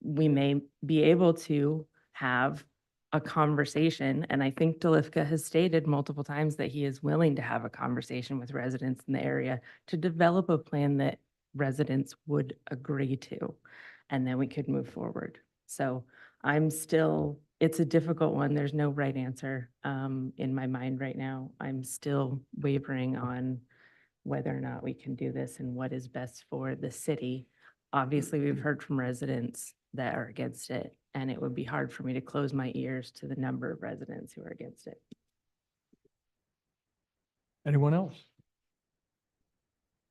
we may be able to have a conversation. And I think Delifka has stated multiple times that he is willing to have a conversation with residents in the area to develop a plan that residents would agree to, and then we could move forward. So it's a difficult one. There's no right answer in my mind right now. I'm still wavering on whether or not we can do this and what is best for the city. Obviously, we've heard from residents that are against it, and it would be hard for me to close my ears to the number of residents who are against it. Anyone else?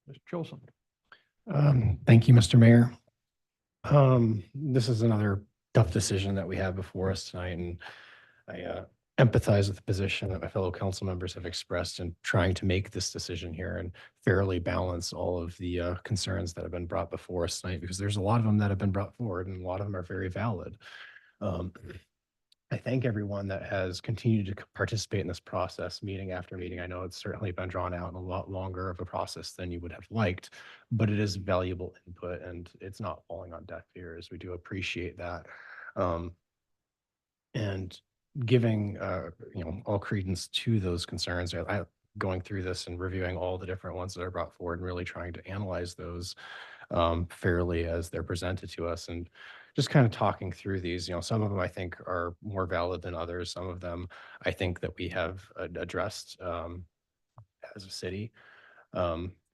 Mr. Chosen? Thank you, Mr. Mayor. This is another tough decision that we have before us tonight, and I empathize with the position that my fellow council members have expressed in trying to make this decision here and fairly balance all of the concerns that have been brought before us tonight, because there's a lot of them that have been brought forward and a lot of them are very valid. I thank everyone that has continued to participate in this process, meeting after meeting. I know it's certainly been drawn out and a lot longer of a process than you would have liked, but it is valuable input and it's not falling on deaf ears. We do appreciate that. And giving all credence to those concerns. Going through this and reviewing all the different ones that are brought forward and really trying to analyze those fairly as they're presented to us, and just kind of talking through these. Some of them I think are more valid than others. Some of them I think that we have addressed as a city.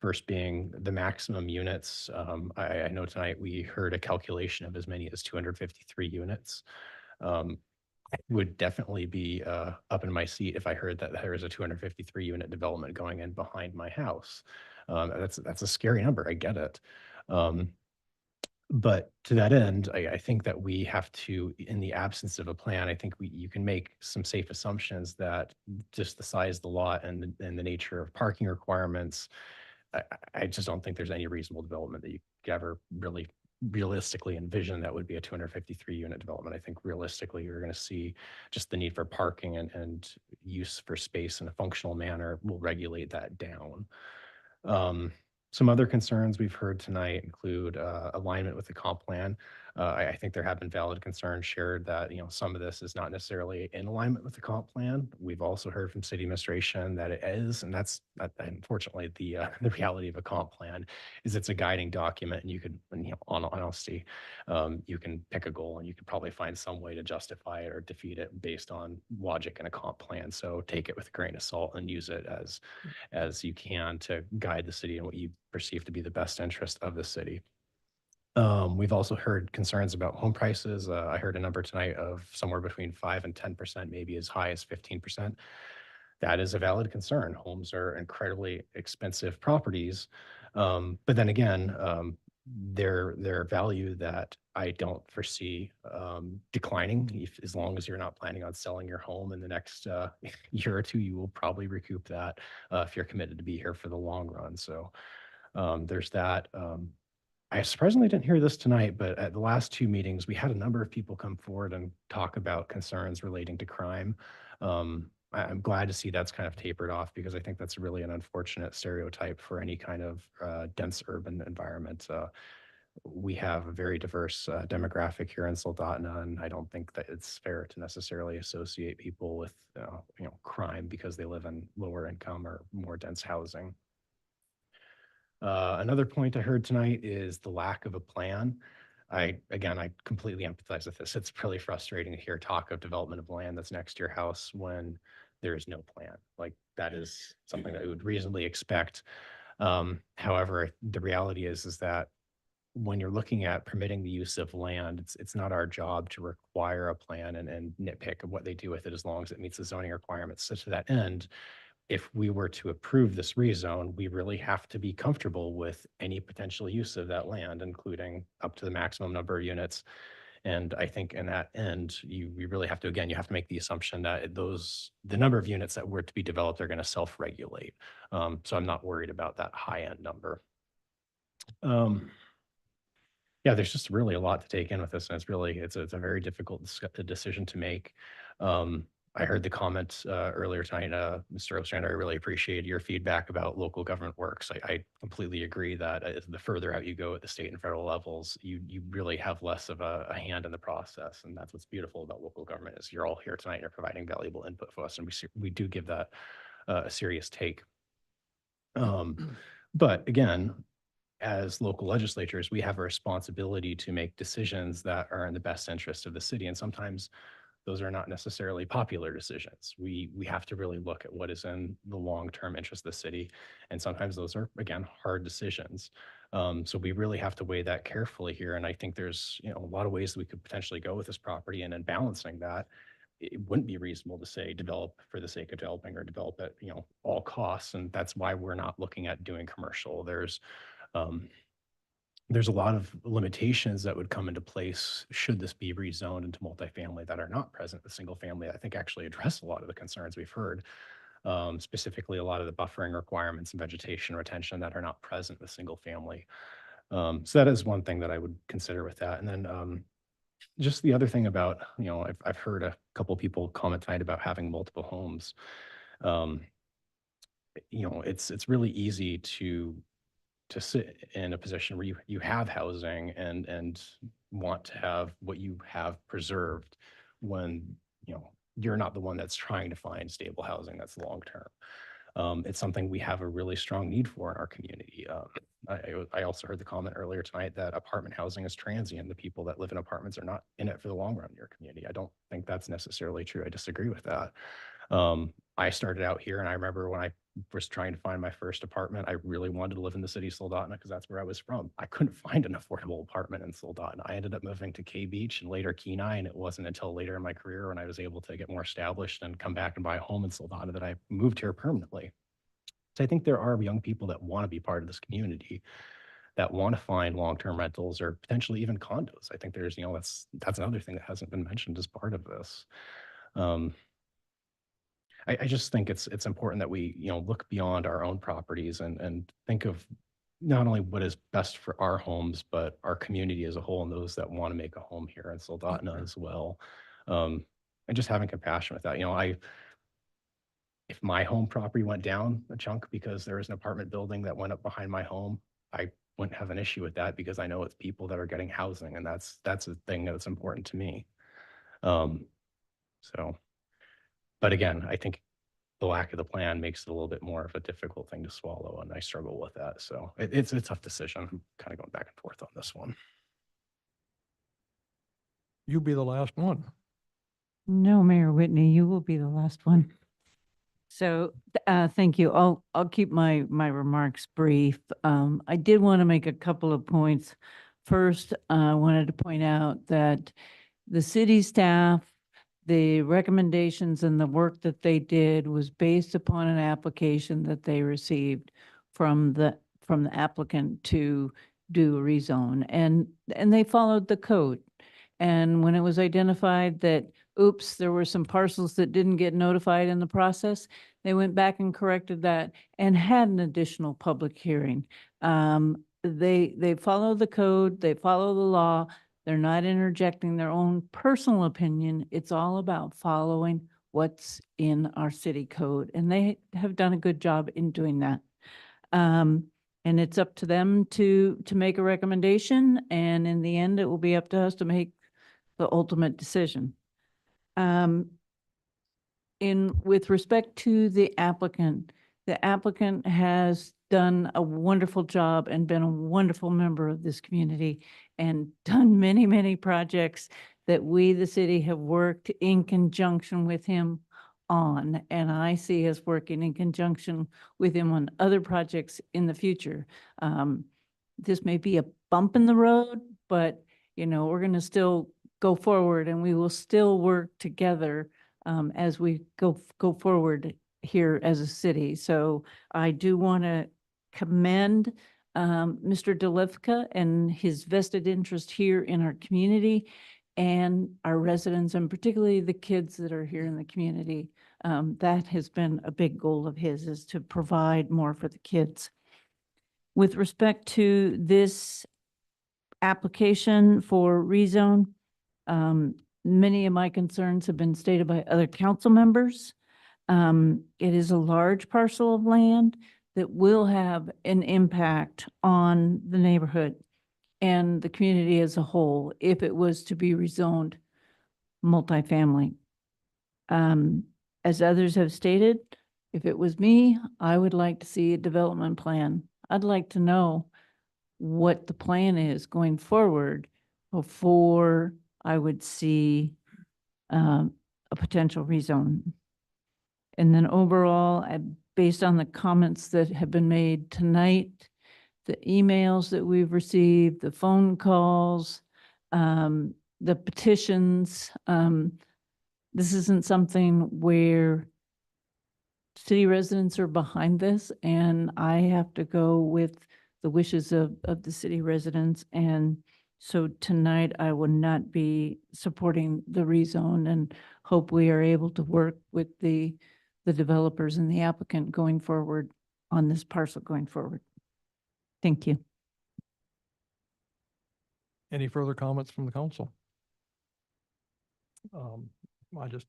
First being the maximum units. I know tonight we heard a calculation of as many as 253 units. would definitely be up in my seat if I heard that there is a 253 unit development going in behind my house. That's a scary number. I get it. But to that end, I think that we have to, in the absence of a plan, I think you can make some safe assumptions that just the size of the lot and the nature of parking requirements, I just don't think there's any reasonable development that you could ever really realistically envision that would be a 253 unit development. I think realistically, you're going to see just the need for parking and use for space in a functional manner will regulate that down. Some other concerns we've heard tonight include alignment with the comp plan. I think there have been valid concerns shared that, you know, some of this is not necessarily in alignment with the comp plan. We've also heard from city administration that it is, and that's unfortunately the reality of a comp plan is it's a guiding document, and you could, you know, on honesty, you can pick a goal and you could probably find some way to justify it or defeat it based on logic in a comp plan. So take it with a grain of salt and use it as you can to guide the city in what you perceive to be the best interest of the city. We've also heard concerns about home prices. I heard a number tonight of somewhere between 5 and 10%, maybe as high as 15%. That is a valid concern. Homes are incredibly expensive properties. But then again, they're value that I don't foresee declining. As long as you're not planning on selling your home in the next year or two, you will probably recoup that if you're committed to be here for the long run. So there's that. I surprisingly didn't hear this tonight, but at the last two meetings, we had a number of people come forward and talk about concerns relating to crime. I'm glad to see that's kind of tapered off because I think that's really an unfortunate stereotype for any kind of dense urban environment. We have a very diverse demographic here in Soldotna, and I don't think that it's fair to necessarily associate people with you know, crime because they live in lower income or more dense housing. Another point I heard tonight is the lack of a plan. I completely empathize with this. It's really frustrating to hear talk of development of land that's next to your house when there is no plan. Like that is something that we would reasonably expect. However, the reality is that when you're looking at permitting the use of land, it's not our job to require a plan and nitpick of what they do with it as long as it meets the zoning requirements. So to that end, if we were to approve this rezone, we really have to be comfortable with any potential use of that land, including up to the maximum number of units. And I think in that end, you really have to, again, you have to make the assumption that the number of units that were to be developed are going to self-regulate. So I'm not worried about that high-end number. Yeah, there's just really a lot to take in with this, and it's a very difficult decision to make. I heard the comments earlier tonight, Mr. Ostrander. I really appreciate your feedback about local government works. I completely agree that the further out you go at the state and federal levels, you really have less of a hand in the process, and that's what's beautiful about local government is you're all here tonight and you're providing valuable input for us, and we do give that a serious take. But again, as local legislators, we have a responsibility to make decisions that are in the best interest of the city, and sometimes those are not necessarily popular decisions. We have to really look at what is in the long-term interest of the city. And sometimes those are, again, hard decisions. So we really have to weigh that carefully here. And I think there's, you know, a lot of ways that we could potentially go with this property, and in balancing that, it wouldn't be reasonable to say develop for the sake of developing or develop at, you know, all costs. And that's why we're not looking at doing commercial. There's a lot of limitations that would come into place should this be rezoned into multifamily that are not present with single family. I think actually address a lot of the concerns we've heard, specifically a lot of the buffering requirements and vegetation retention that are not present with single family. So that is one thing that I would consider with that. And then just the other thing about, you know, I've heard a couple people comment tonight about having multiple homes. You know, it's really easy to sit in a position where you have housing and want to have what you have preserved when, you know, you're not the one that's trying to find stable housing that's long term. It's something we have a really strong need for in our community. I also heard the comment earlier tonight that apartment housing is transient. The people that live in apartments are not in it for the long run in your community. I don't think that's necessarily true. I disagree with that. I started out here, and I remember when I was trying to find my first apartment, I really wanted to live in the city of Soldotna because that's where I was from. I couldn't find an affordable apartment in Soldotna. I ended up moving to K Beach and later Kenai, and it wasn't until later in my career when I was able to get more established and come back and buy a home in Soldotna that I moved here permanently. So I think there are young people that want to be part of this community, that want to find long-term rentals or potentially even condos. I think there's, that's another thing that hasn't been mentioned as part of this. I just think it's important that we, look beyond our own properties and think of not only what is best for our homes, but our community as a whole and those that want to make a home here in Soldotna as well. And just having compassion with that. If my home property went down a chunk because there was an apartment building that went up behind my home, I wouldn't have an issue with that because I know it's people that are getting housing, and that's a thing that's important to me. But again, I think the lack of the plan makes it a little bit more of a difficult thing to swallow, and I struggle with that. So it's a tough decision. I'm kind of going back and forth on this one. You be the last one. No, Mayor Whitney, you will be the last one. So, thank you. I'll keep my remarks brief. I did want to make a couple of points. First, I wanted to point out that the city staff, the recommendations and the work that they did was based upon an application that they received from the applicant to do a rezone, and they followed the code. And when it was identified that, oops, there were some parcels that didn't get notified in the process, they went back and corrected that and had an additional public hearing. They follow the code, they follow the law. They're not interjecting their own personal opinion. It's all about following what's in our city code, and they have done a good job in doing that. And it's up to them to make a recommendation, and in the end, it will be up to us to make the ultimate decision. With respect to the applicant has done a wonderful job and been a wonderful member of this community and done many, many projects that we, the city, have worked in conjunction with him on. And I see us working in conjunction with him on other projects in the future. This may be a bump in the road, but, we're going to still go forward, and we will still work together as we go forward here as a city. So I do want to commend Mr. Delivka and his vested interest here in our community and our residents, and particularly the kids that are here in the community. That has been a big goal of his, is to provide more for the kids. With respect to this application for rezone, many of my concerns have been stated by other council members. It is a large parcel of land that will have an impact on the neighborhood and the community as a whole if it was to be rezoned multifamily. As others have stated, if it was me, I would like to see a development plan. I'd like to know what the plan is going forward before I would see a potential rezone. And then overall, based on the comments that have been made tonight, the emails that we've received, the phone calls, the petitions, this isn't something where city residents are behind this, and I have to go with the wishes of the city residents. And so tonight I will not be supporting the rezone, and hope we are able to work with the developers and the applicant going forward on this parcel going forward. Thank you. Any further comments from the council? Did I hear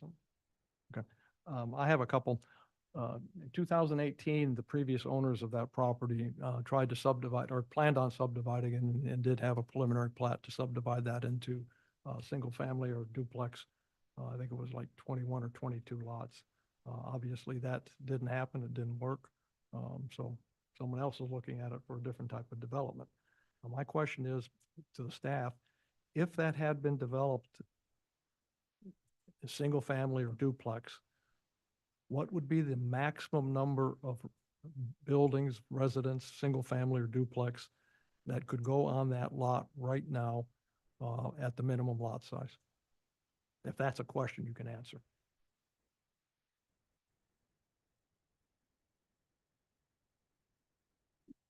something? Okay. I have a couple. In 2018, the previous owners of that property tried to subdivide, or planned on subdividing, and did have a preliminary plat to subdivide that into single family or duplex. I think it was like 21 or 22 lots. Obviously, that didn't happen. It didn't work. So someone else is looking at it for a different type of development. My question is to the staff, if that had been developed, a single family or duplex, what would be the maximum number of buildings, residence, single family or duplex that could go on that lot right now at the minimum lot size? If that's a question you can answer.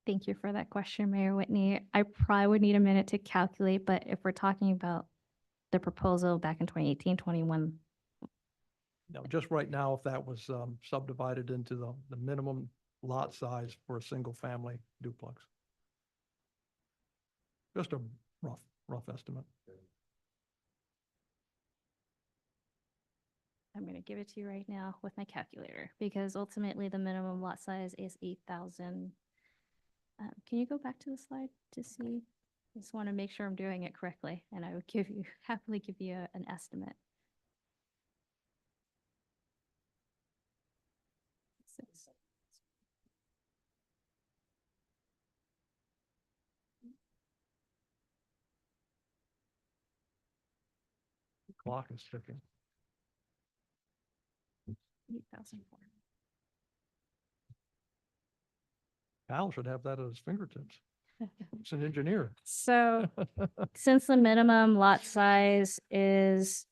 Thank you for that question, Mayor Whitney. I probably would need a minute to calculate, but if we're talking about the proposal back in 2018, 21, Now, just right now, if that was subdivided into the minimum lot size for a single family duplex. Just a rough estimate. I'm going to give it to you right now with my calculator because ultimately the minimum lot size is 8,000. Can you go back to the slide to see? I just want to make sure I'm doing it correctly, and I would happily give you an estimate. The clock is ticking. 8,004. Al should have that at his fingertips. He's an engineer. So since the minimum lot size is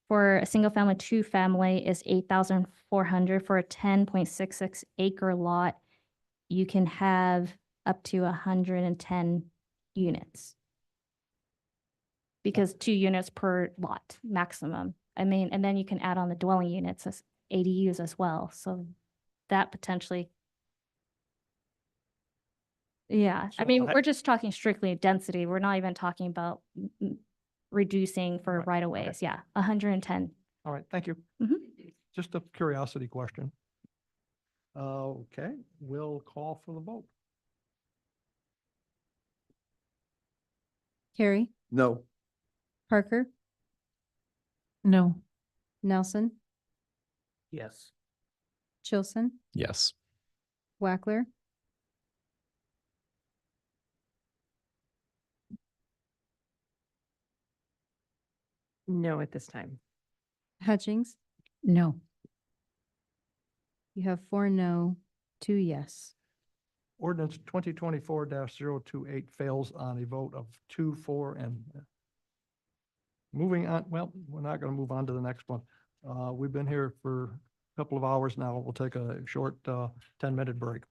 for a single family, two family is 8,400 for a 10.66 acre lot, you can have up to 110 units. Because 2 units per lot maximum. I mean, and then you can add on the dwelling units as ADUs as well. So that potentially. Yeah, I So mean, we're just talking strictly density. We're not even talking about reducing for Right, right of ways. Yeah, 110. All right, thank you. Mhm. Just a curiosity question. Okay, we'll call for the vote. Carrie, No. Parker, No. Nelson, Yes. Chilson, Yes. Wackler, No at this time. Hutchings. No. You have 4 no, 2 yes. Ordinance 2024-028 fails on a vote of 2, 4, and moving on. Well, we're not going to move on to the next one. We've been here for a couple of hours now. We'll take a short 10-minute break.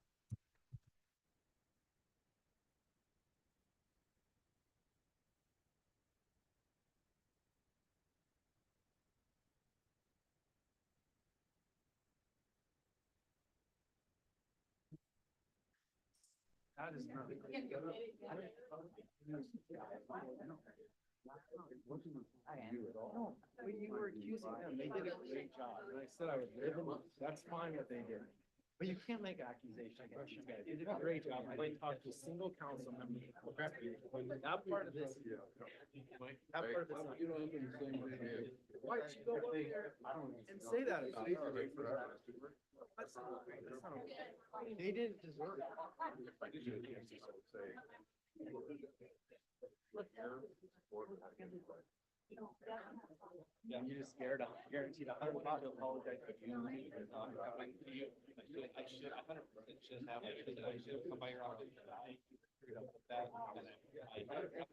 You were accusing them. They did a great job. And I said I would live them. That's fine what they did. But you can't make accusations against you guys. You did a great job. I didn't talk to a single council member. Not part of this. Not part of this. Why don't you go up there and say that about it? That's not okay. They didn't deserve it. Yeah, you just scared them. Guaranteed $100 to apologize to you. I should 100% should have. I should have come by your office. I figured out that.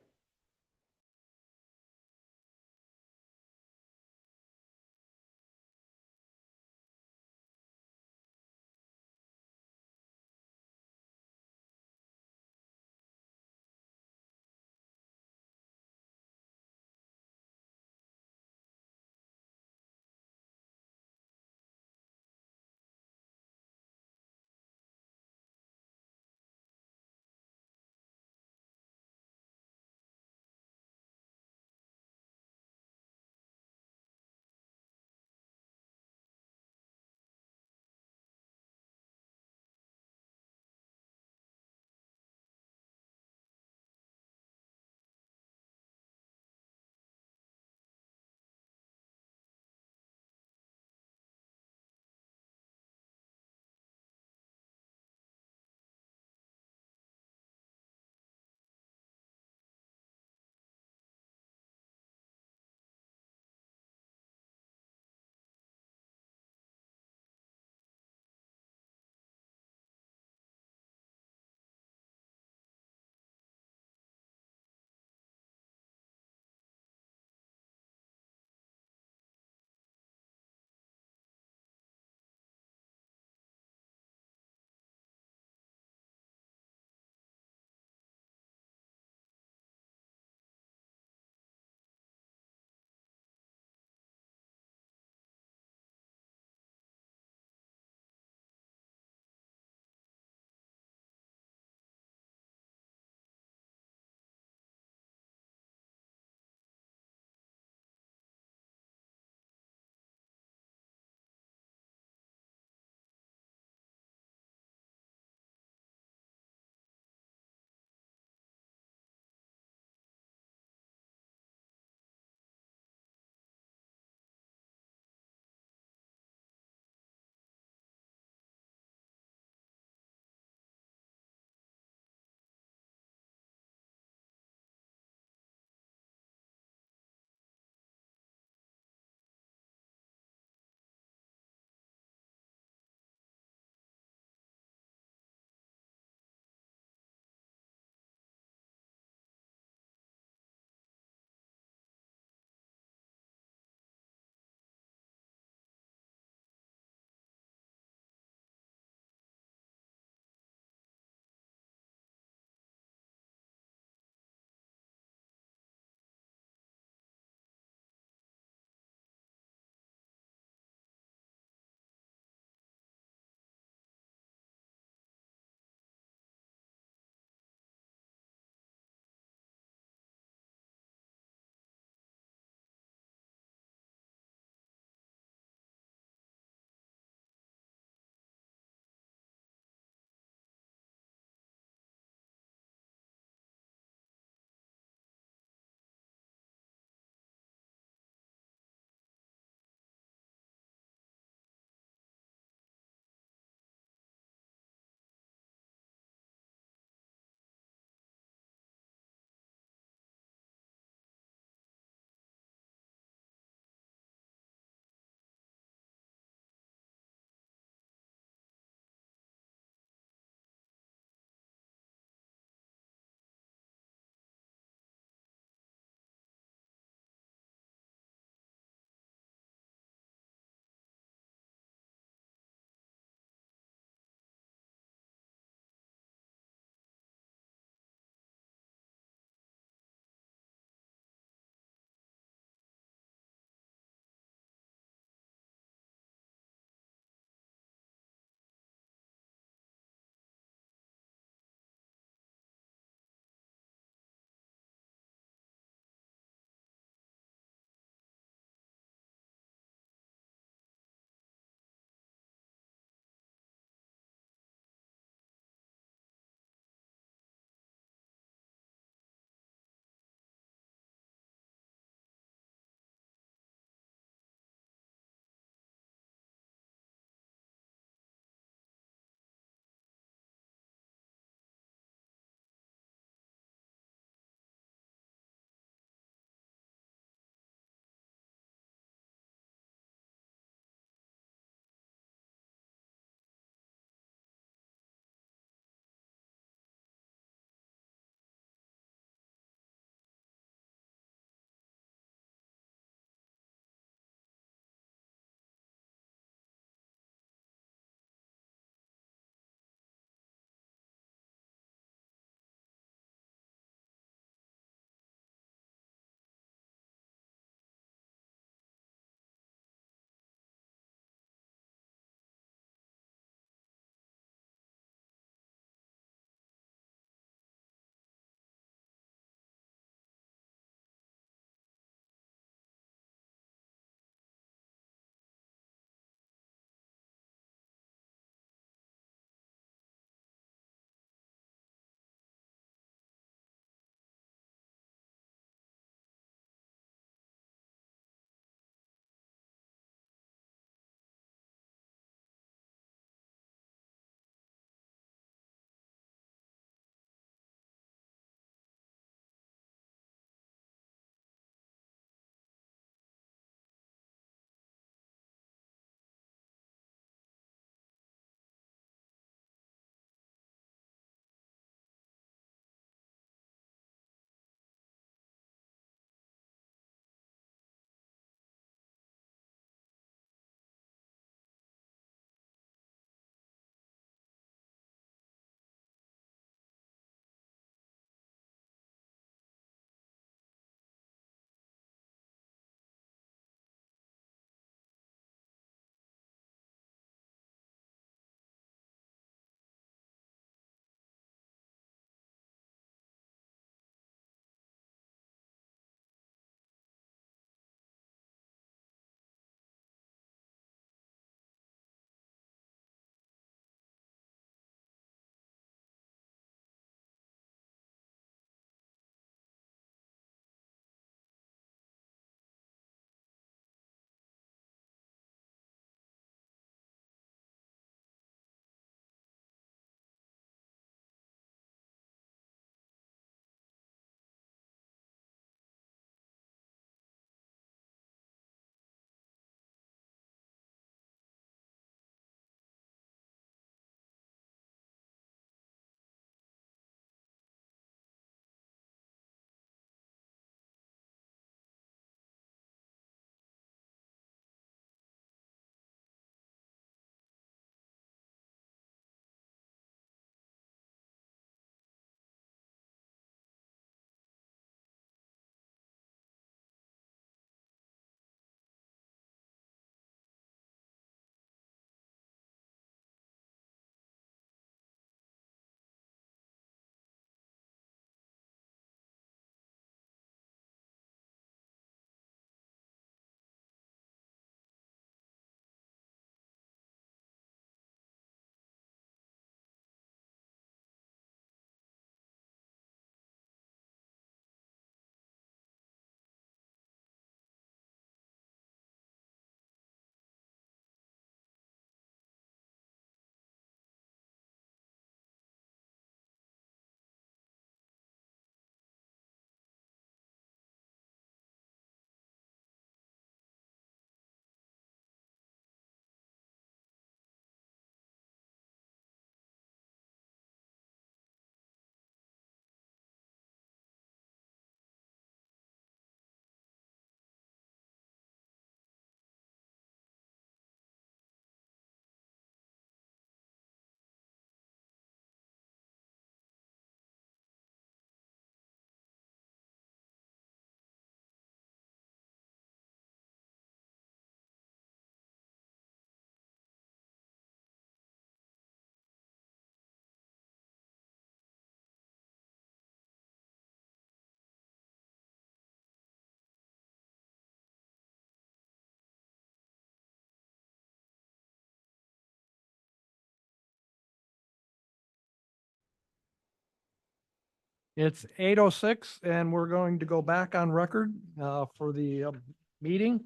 It's 8:06 and we're going to go back on record for the meeting.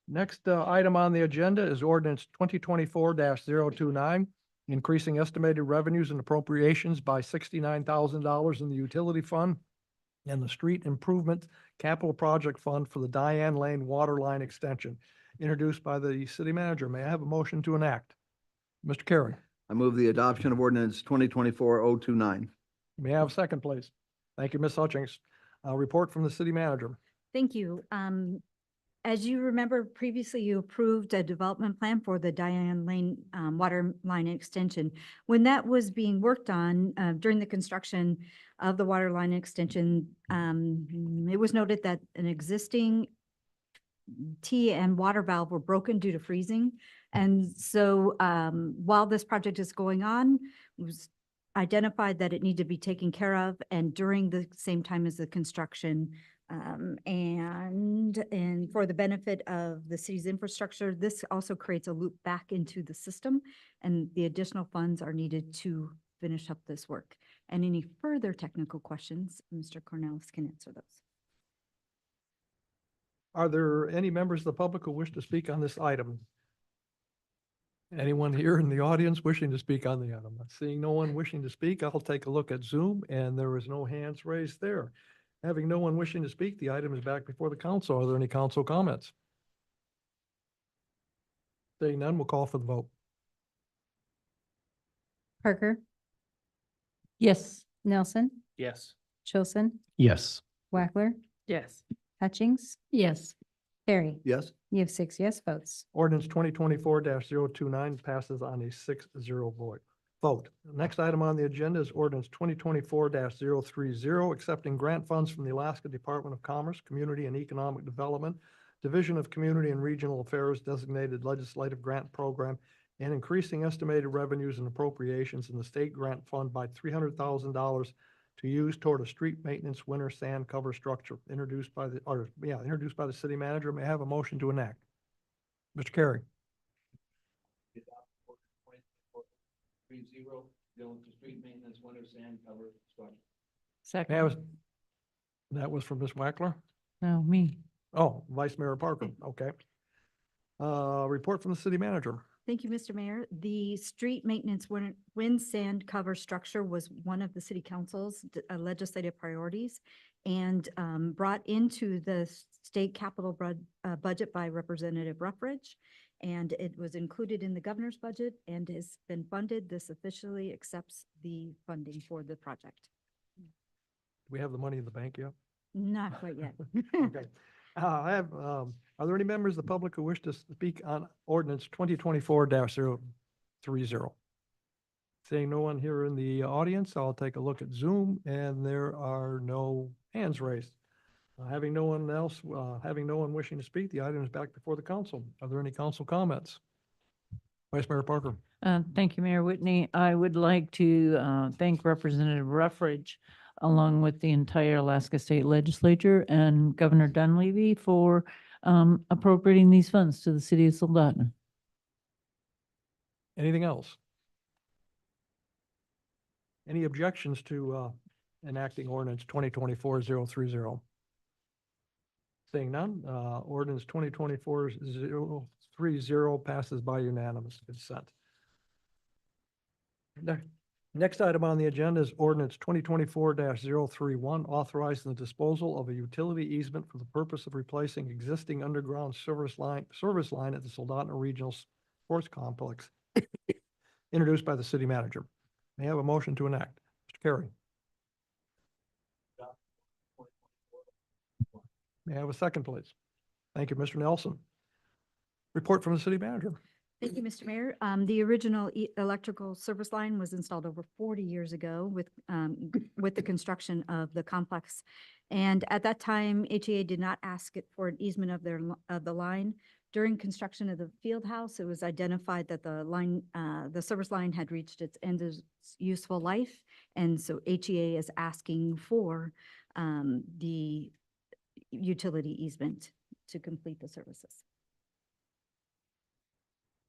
Next item on the agenda is ordinance 2024-029, increasing estimated revenues and appropriations by $69,000 in the utility fund and the street improvement capital project fund for the Diane Lane water line extension, introduced by the city manager. May I have a motion to enact? Mr. Carey, I move the adoption of ordinance 2024-029. may I have a second, please? Thank you, Ms. Hutchings. Report from the city manager. Thank you. As you remember, previously you approved a development plan for the Diane Lane water line extension. When that was being worked on during the construction of the water line extension, it was noted that an existing T and water valve were broken due to freezing. And so while this project is going on, it was identified that it needed to be taken care of, and during the same time as the construction. And for the benefit of the city's infrastructure, this also creates a loop back into the system, and the additional funds are needed to finish up this work. And any further technical questions, Mr. Cornelis can answer those. Are there any members of the public who wish to speak on this item? Anyone here in the audience wishing to speak on the item? Seeing no one wishing to speak, I'll take a look at Zoom, and there is no hands raised there. Having no one wishing to speak, the item is back before the council. Are there any council comments? Seeing none, we'll call for the vote. Parker, Yes. Nelson, Yes. Chilson, Yes. Wackler, Yes. Hutchings, Yes. Carey. Yes? You have 6 yes votes. Ordinance 2024-029 passes on a 6-0 vote. The next item on the agenda is ordinance 2024-030, accepting grant funds from the Alaska Department of Commerce, Community and Economic Development, Division of Community and Regional Affairs designated legislative grant program, and increasing estimated revenues and appropriations in the state grant fund by $300,000 to use toward a street maintenance winter sand cover structure, introduced by the city manager. May I have a motion to enact? Mr. Carey. Second. That was from Ms. Wackler? No, me. Oh, Vice Mayor Parker, okay. Report from the city manager. Thank you, Mr. Mayor. The street maintenance wind sand cover structure was one of the city council's legislative priorities, and brought into the state capital budget by Representative Ruffridge. And it was included in the governor's budget and has been funded. This officially accepts the funding for the project. Do we have the money in the bank yet? Not quite yet. Okay. Are there any members of the public who wish to speak on ordinance 2024-030? Seeing no one here in the audience, I'll take a look at Zoom, and there are no hands raised. Having no one wishing to speak, the item is back before the council. Are there any council comments? Vice Mayor Parker. Thank you, Mayor Whitney. I would like to thank Representative Ruffridge, along with the entire Alaska State Legislature and Governor Dunleavy for appropriating these funds to the city of Soldotna. Anything else? Any objections to enacting ordinance 2024-030? Seeing none, ordinance 2024-030 passes by unanimous consent. Next item on the agenda is ordinance 2024-031, authorizing the disposal of a utility easement for the purpose of replacing existing underground service line at the Soldotna Regional Sports Complex, introduced by the city manager. May I have a motion to enact? Mr. Carey. May I have a second, please? Thank you, Mr. Nelson. Report from the city manager. Thank you, Mr. Mayor. The original electrical service line was installed over 40 years ago with the construction of the complex. And at that time, HEA did not ask it for an easement of the line. During construction of the field house, it was identified that the service line had reached its end of useful life. And so HEA is asking for the utility easement to complete the services.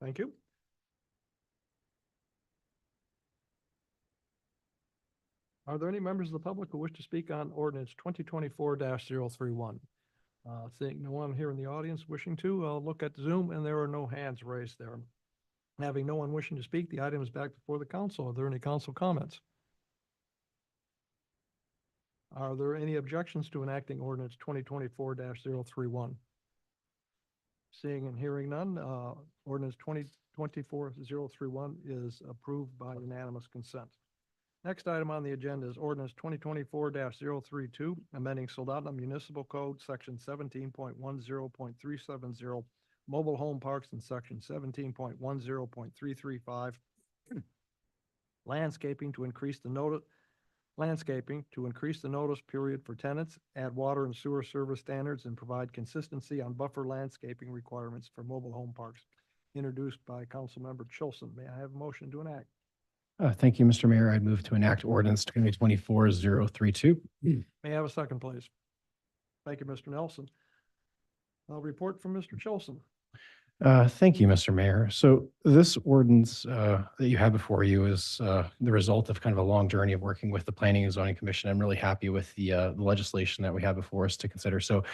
Thank you. Are there any members of the public who wish to speak on ordinance 2024-031? Seeing no one here in the audience wishing to, I'll look at Zoom and there are no hands raised there. Having no one wishing to speak, the item is back before the council. Are there any council comments? Are there any objections to enacting ordinance 2024-031? Seeing and hearing none, ordinance 2024-031 is approved by unanimous consent. Next item on the agenda is ordinance 2024-032, amending Soldotna Municipal Code, section 17.10.370, mobile home parks, and section 17.10.335, landscaping to increase the notice period for tenants, add water and sewer service standards, and provide consistency on buffer landscaping requirements for mobile home parks. Introduced by Councilmember Chilson. May I have a motion to enact? Thank you, Mr. Mayor. I'd move to enact ordinance 2024-032. May I have a second, please? Thank you, Mr. Nelson. A report from Mr. Chilson. Thank you, Mr. Mayor. So this ordinance that you have before you is the result of kind of a long journey of working with the Planning and Zoning Commission. I'm really happy with the legislation that we have before us to consider. So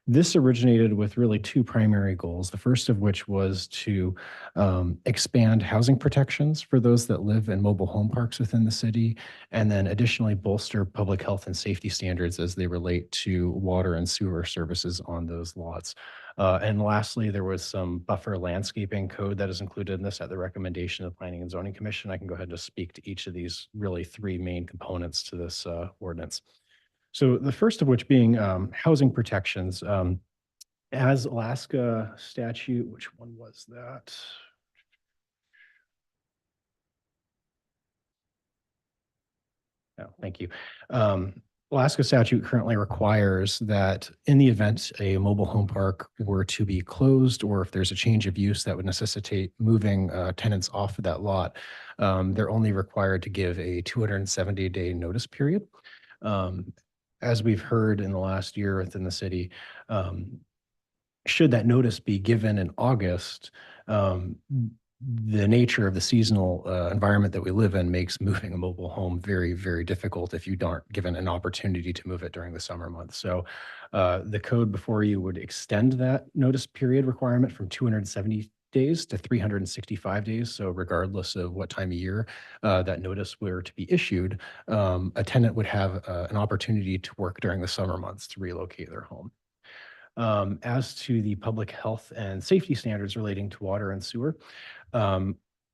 this originated with really two primary goals, the first of which was to expand housing protections for those that live in mobile home parks within the city, and then additionally bolster public health and safety standards as they relate to water and sewer services on those lots. And lastly, there was some buffer landscaping code that is included in this at the recommendation of the Planning and Zoning Commission. I can go ahead and just speak to each of these really three main components to this ordinance. So the first of which being housing protections. As Alaska statute, which one was that? Oh, thank you. Alaska statute currently requires that in the event a mobile home park were to be closed, or if there's a change of use that would necessitate moving tenants off of that lot, they're only required to give a 270-day notice period. As we've heard in the last year within the city, should that notice be given in August, the nature of the seasonal environment that we live in makes moving a mobile home very, very difficult if you aren't given an opportunity to move it during the summer months. So the code before you would extend that notice period requirement from 270 days to 365 days. So regardless of what time of year that notice were to be issued, a tenant would have an opportunity to work during the summer months to relocate their home. As to the public health and safety standards relating to water and sewer,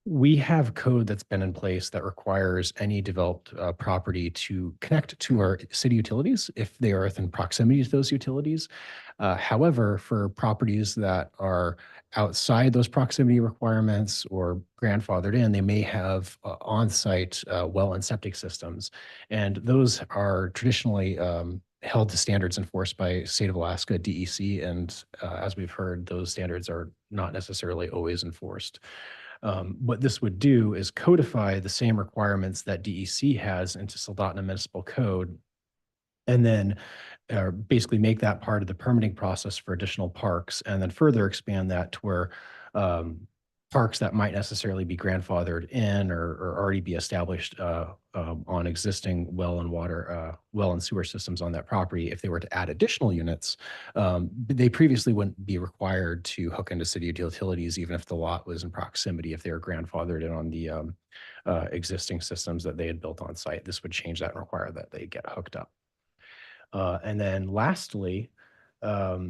we have code that's been in place that requires any developed property to connect to our city utilities if they are within proximity to those utilities. However, for properties that are outside those proximity requirements or grandfathered in, they may have on-site well and septic systems. And those are traditionally held to standards enforced by State of Alaska DEC. And as we've heard, those standards are not necessarily always enforced. What this would do is codify the same requirements that DEC has into Soldotna Municipal Code, and then basically make that part of the permitting process for additional parks, and then further expand that to where parks that might necessarily be grandfathered in or already be established on existing well and sewer systems on that property. If they were to add additional units, they previously wouldn't be required to hook into city utilities, even if the lot was in proximity, if they were grandfathered in on the existing systems that they had built on site. This would change that and require that they get hooked up. And then lastly, as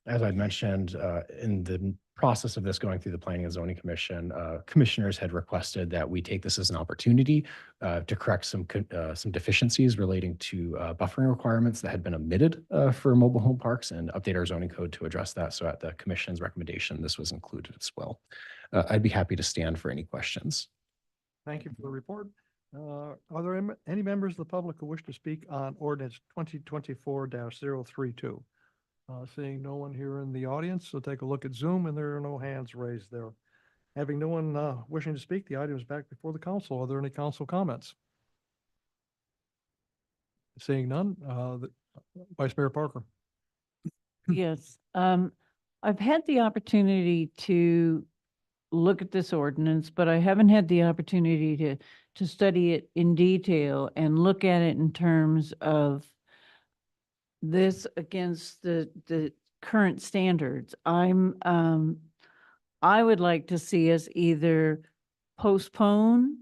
I mentioned, in the process of this going through the Planning and Zoning Commission, commissioners had requested that we take this as an opportunity to correct some deficiencies relating to buffering requirements that had been omitted for mobile home parks, and update our zoning code to address that. So at the commission's recommendation, this was included as well. I'd be happy to stand for any questions. Thank you for the report. Are there any members of the public who wish to speak on ordinance 2024-032? Seeing no one here in the audience, so take a look at Zoom, and there are no hands raised there. Having no one wishing to speak, the item is back before the council. Are there any council comments? Seeing none, Vice Mayor Parker. Yes, I've had the opportunity to look at this ordinance, but I haven't had the opportunity to study it in detail and look at it in terms of this against the current standards. I would like to see us either postpone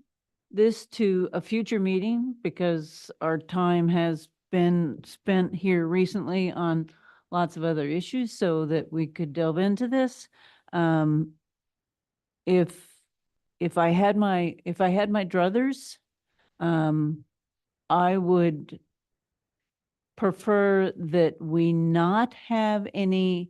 this to a future meeting because our time has been spent here recently on lots of other issues so that we could delve into this. If I had my druthers, I would prefer that we not have any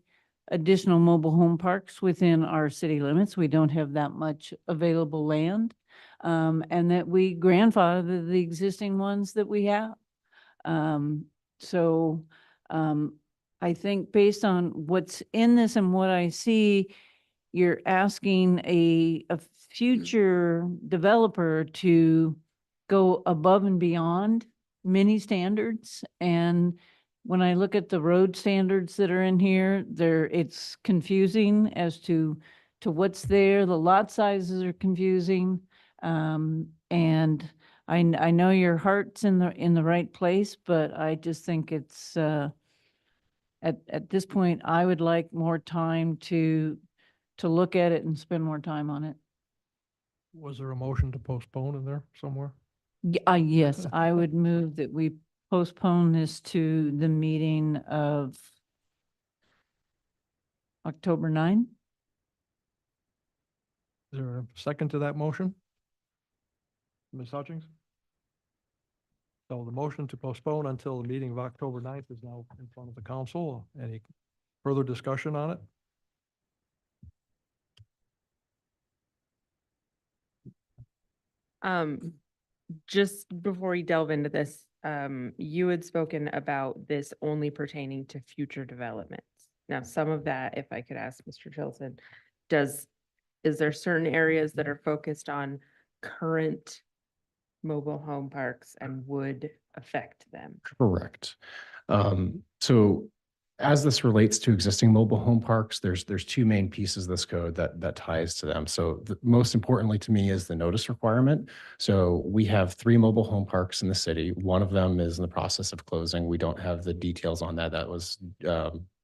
additional mobile home parks within our city limits. We don't have that much available land. And that we grandfather the existing ones that we have. I think based on what's in this and what I see, you're asking a future developer to go above and beyond many standards. And when I look at the road standards that are in here, it's confusing as to what's there. The lot sizes are confusing. And I know your heart's in the right place, but I just think it's, at this point, I would like more time to look at it and spend more time on it. Was there a motion to postpone in there somewhere? Yes, I would move that we postpone this to the meeting of October 9. Is there a second to that motion? Ms. Hutchings? So the motion to postpone until the meeting of October 9th is now in front of the council. Any further discussion on it? Just before we delve into this, you had spoken about this only pertaining to future developments. Now, some of that, if I could ask Mr. Chilton, is there certain areas that are focused on current mobile home parks and would affect them? Correct. So as this relates to existing mobile home parks, there's two main pieces of this code that ties to them. So most importantly to me is the notice requirement. So we have 3 mobile home parks in the city. One of them is in the process of closing. We don't have the details on that. That was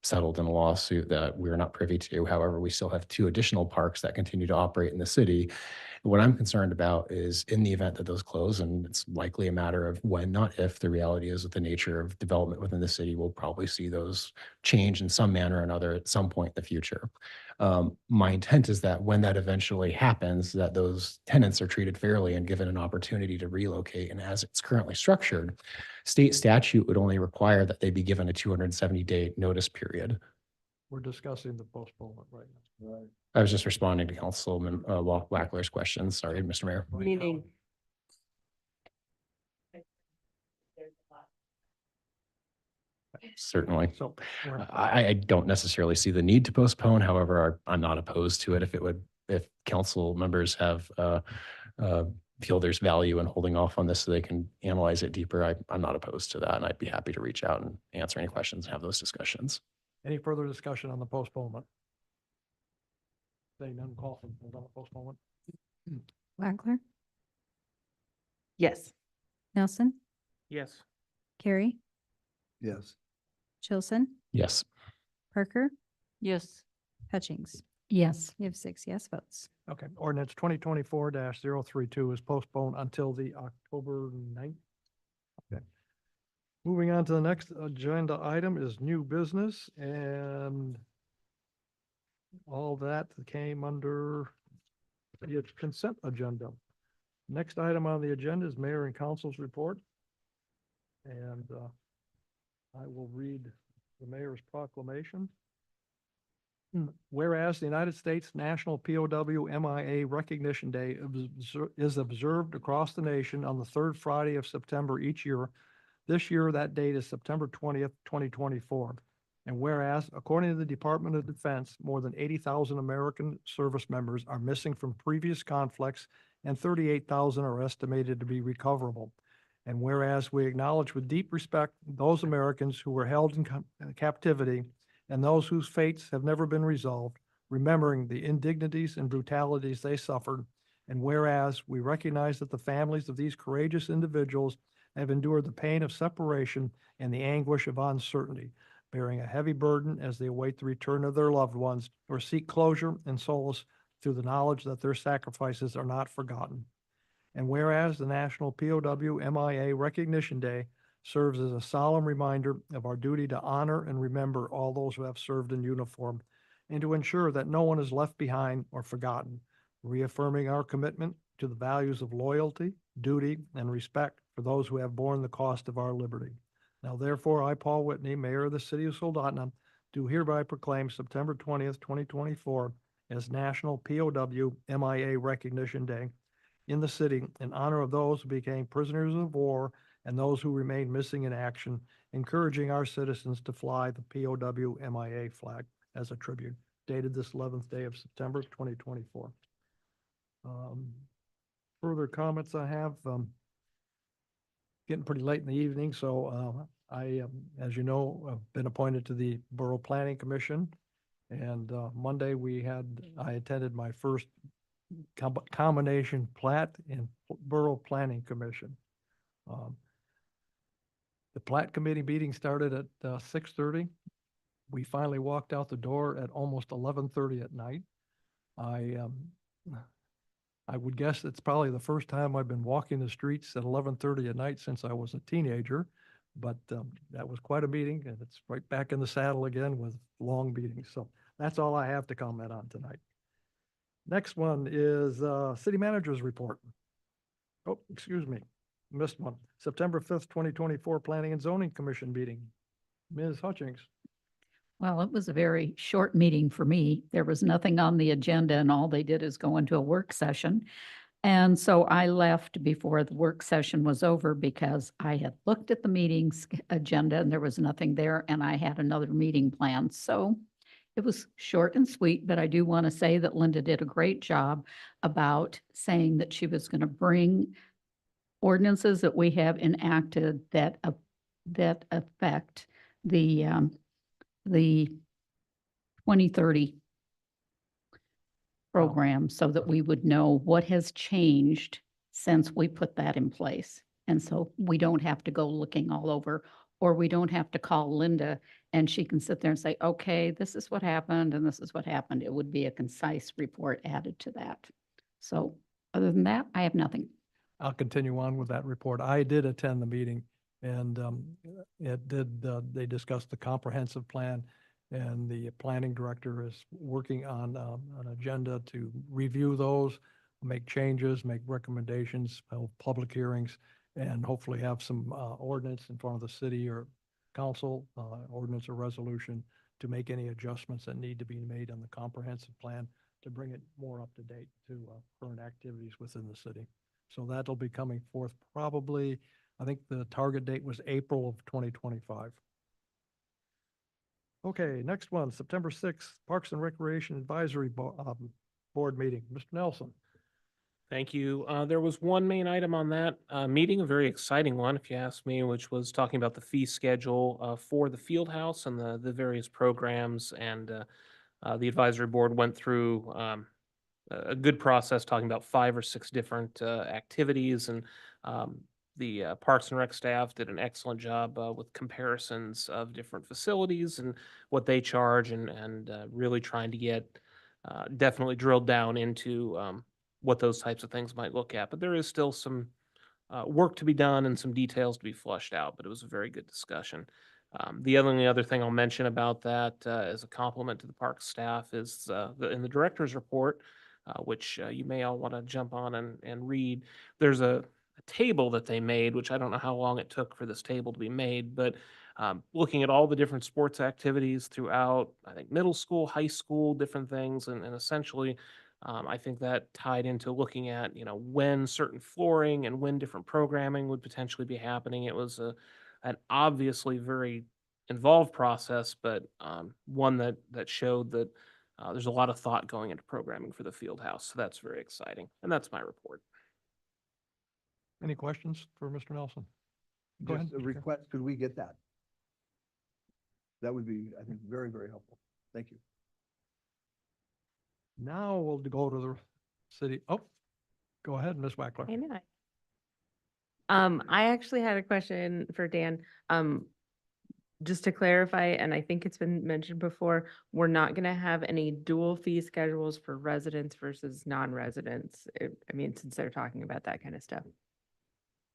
settled in a lawsuit that we're not privy to. However, we still have 2 additional parks that continue to operate in the city. What I'm concerned about is in the event that those close, and it's likely a matter of when, not if, the reality is with the nature of development within the city, we'll probably see those change in some manner or another at some point in the future. My intent is that when that eventually happens, that those tenants are treated fairly and given an opportunity to relocate. And as it's currently structured, state statute would only require that they be given a 270-day notice period. We're discussing the postponement right now. Right. I was just responding to Councilman Wackler's questions. Sorry, Mr. Mayor. Meaning. Certainly. So I don't necessarily see the need to postpone. However, I'm not opposed to it if council members have feel there's value in holding off on this so they can analyze it deeper. I'm not opposed to that, and I'd be happy to reach out and answer any questions and have those discussions. any further discussion on the postponement? Saying none, call for the vote on the postponement. Wackler, Yes. Nelson, Yes. Carrie, Yes. Chilson, Yes. Parker, Yes. Hutchings. Yes. You have 6 yes votes. Okay, ordinance 2024-032 is postponed until the October 9th. Okay. Moving on to the next agenda item is new business, and all that came under the consent agenda. Next item on the agenda is mayor and council's report. And I will read the mayor's proclamation. Whereas the United States National POW MIA Recognition Day is observed across the nation on the 3rd Friday of September each year. This year, that date is September 20th, 2024. And whereas, according to the Department of Defense, more than 80,000 American service members are missing from previous conflicts and 38,000 are estimated to be recoverable. And whereas we acknowledge with deep respect those Americans who were held in captivity and those whose fates have never been resolved, remembering the indignities and brutalities they suffered, And whereas we recognize that the families of these courageous individuals have endured the pain of separation and the anguish of uncertainty, bearing a heavy burden as they await the return of their loved ones or seek closure and solace through the knowledge that their sacrifices are not forgotten. And whereas the National POW MIA Recognition Day serves as a solemn reminder of our duty to honor and remember all those who have served in uniform and to ensure that no one is left behind or forgotten, reaffirming our commitment to the values of loyalty, duty, and respect for those who have borne the cost of our liberty. Now therefore, I, Paul Whitney, Mayor of the City of Soldotna, do hereby proclaim September 20th, 2024 as National POW MIA Recognition Day in the city in honor of those who became prisoners of war and those who remain missing in action, encouraging our citizens to fly the POW MIA flag as a tribute, dated this 11th day of September, 2024. Further comments I have, getting pretty late in the evening, so I, as you know, have been appointed to the Borough Planning Commission. And Monday I attended my first combination plat and Borough Planning Commission. The plat committee meeting started at 6:30. We finally walked out the door at almost 11:30 at night. I would guess it's probably the first time I've been walking the streets at 11:30 at night since I was a teenager, but that was quite a meeting, and it's right back in the saddle again with long meetings. So that's all I have to comment on tonight. Next one is City Manager's Report. Oh, excuse me, missed one. September 5th, 2024 Planning and Zoning Commission meeting. Ms. Hutchings. Well, it was a very short meeting for me. There was nothing on the agenda and all they did is go into a work session. And so I left before the work session was over because I had looked at the meeting's agenda and there was nothing there and I had another meeting planned. So it was short and sweet, but I do want to say that Linda did a great job about saying that she was going to bring ordinances that we have enacted that affect the 2030 program so that we would know what has changed since we put that in place. And so we don't have to go looking all over, or we don't have to call Linda and she can sit there and say, okay, this is what happened and this is what happened. It would be a concise report added to that. So other than that, I have nothing. I'll continue on with that report. I did attend the meeting and they discussed the comprehensive plan, and the planning director is working on an agenda to review those, make changes, make recommendations, hold public hearings, and hopefully have some ordinance in front of the city or council, ordinance or resolution to make any adjustments that need to be made on the comprehensive plan to bring it more up to date to current activities within the city. So that'll be coming forth probably, I think the target date was April of 2025. Okay, next one, September 6th, Parks and Recreation Advisory Board meeting. Mr. Nelson. Thank you. There was one main item on that meeting, a very exciting one, if you ask me, which was talking about the fee schedule for the field house and the various programs. And the advisory board went through a good process talking about 5 or 6 different activities. And the Parks and Rec staff did an excellent job with comparisons of different facilities and what they charge, and really trying to get definitely drilled down into what those types of things might look at. But there is still some work to be done and some details to be flushed out, but it was a very good discussion. The only other thing I'll mention about that as a compliment to the park staff is in the director's report, which you may all want to jump on and read. There's a table that they made, which I don't know how long it took for this table to be made, but looking at all the different sports activities throughout, I think, middle school, high school, different things, and essentially I think that tied into looking at, when certain flooring and when different programming would potentially be happening. It was an obviously very involved process, but one that showed that there's a lot of thought going into programming for the field house. So that's very exciting. And that's my report. Any questions for Mr. Nelson? Go Just ahead. a request, could we get that? That would be, I think, very, very helpful. Thank you. Now we'll go to the city. Oh, Go ahead, Ms. Wackler. Hey, Nat. I actually had a question for Dan. Just to clarify, and I think it's been mentioned before, we're not gonna have any dual fee schedules for residents versus non-residents. I mean, since they're talking about that kind of stuff.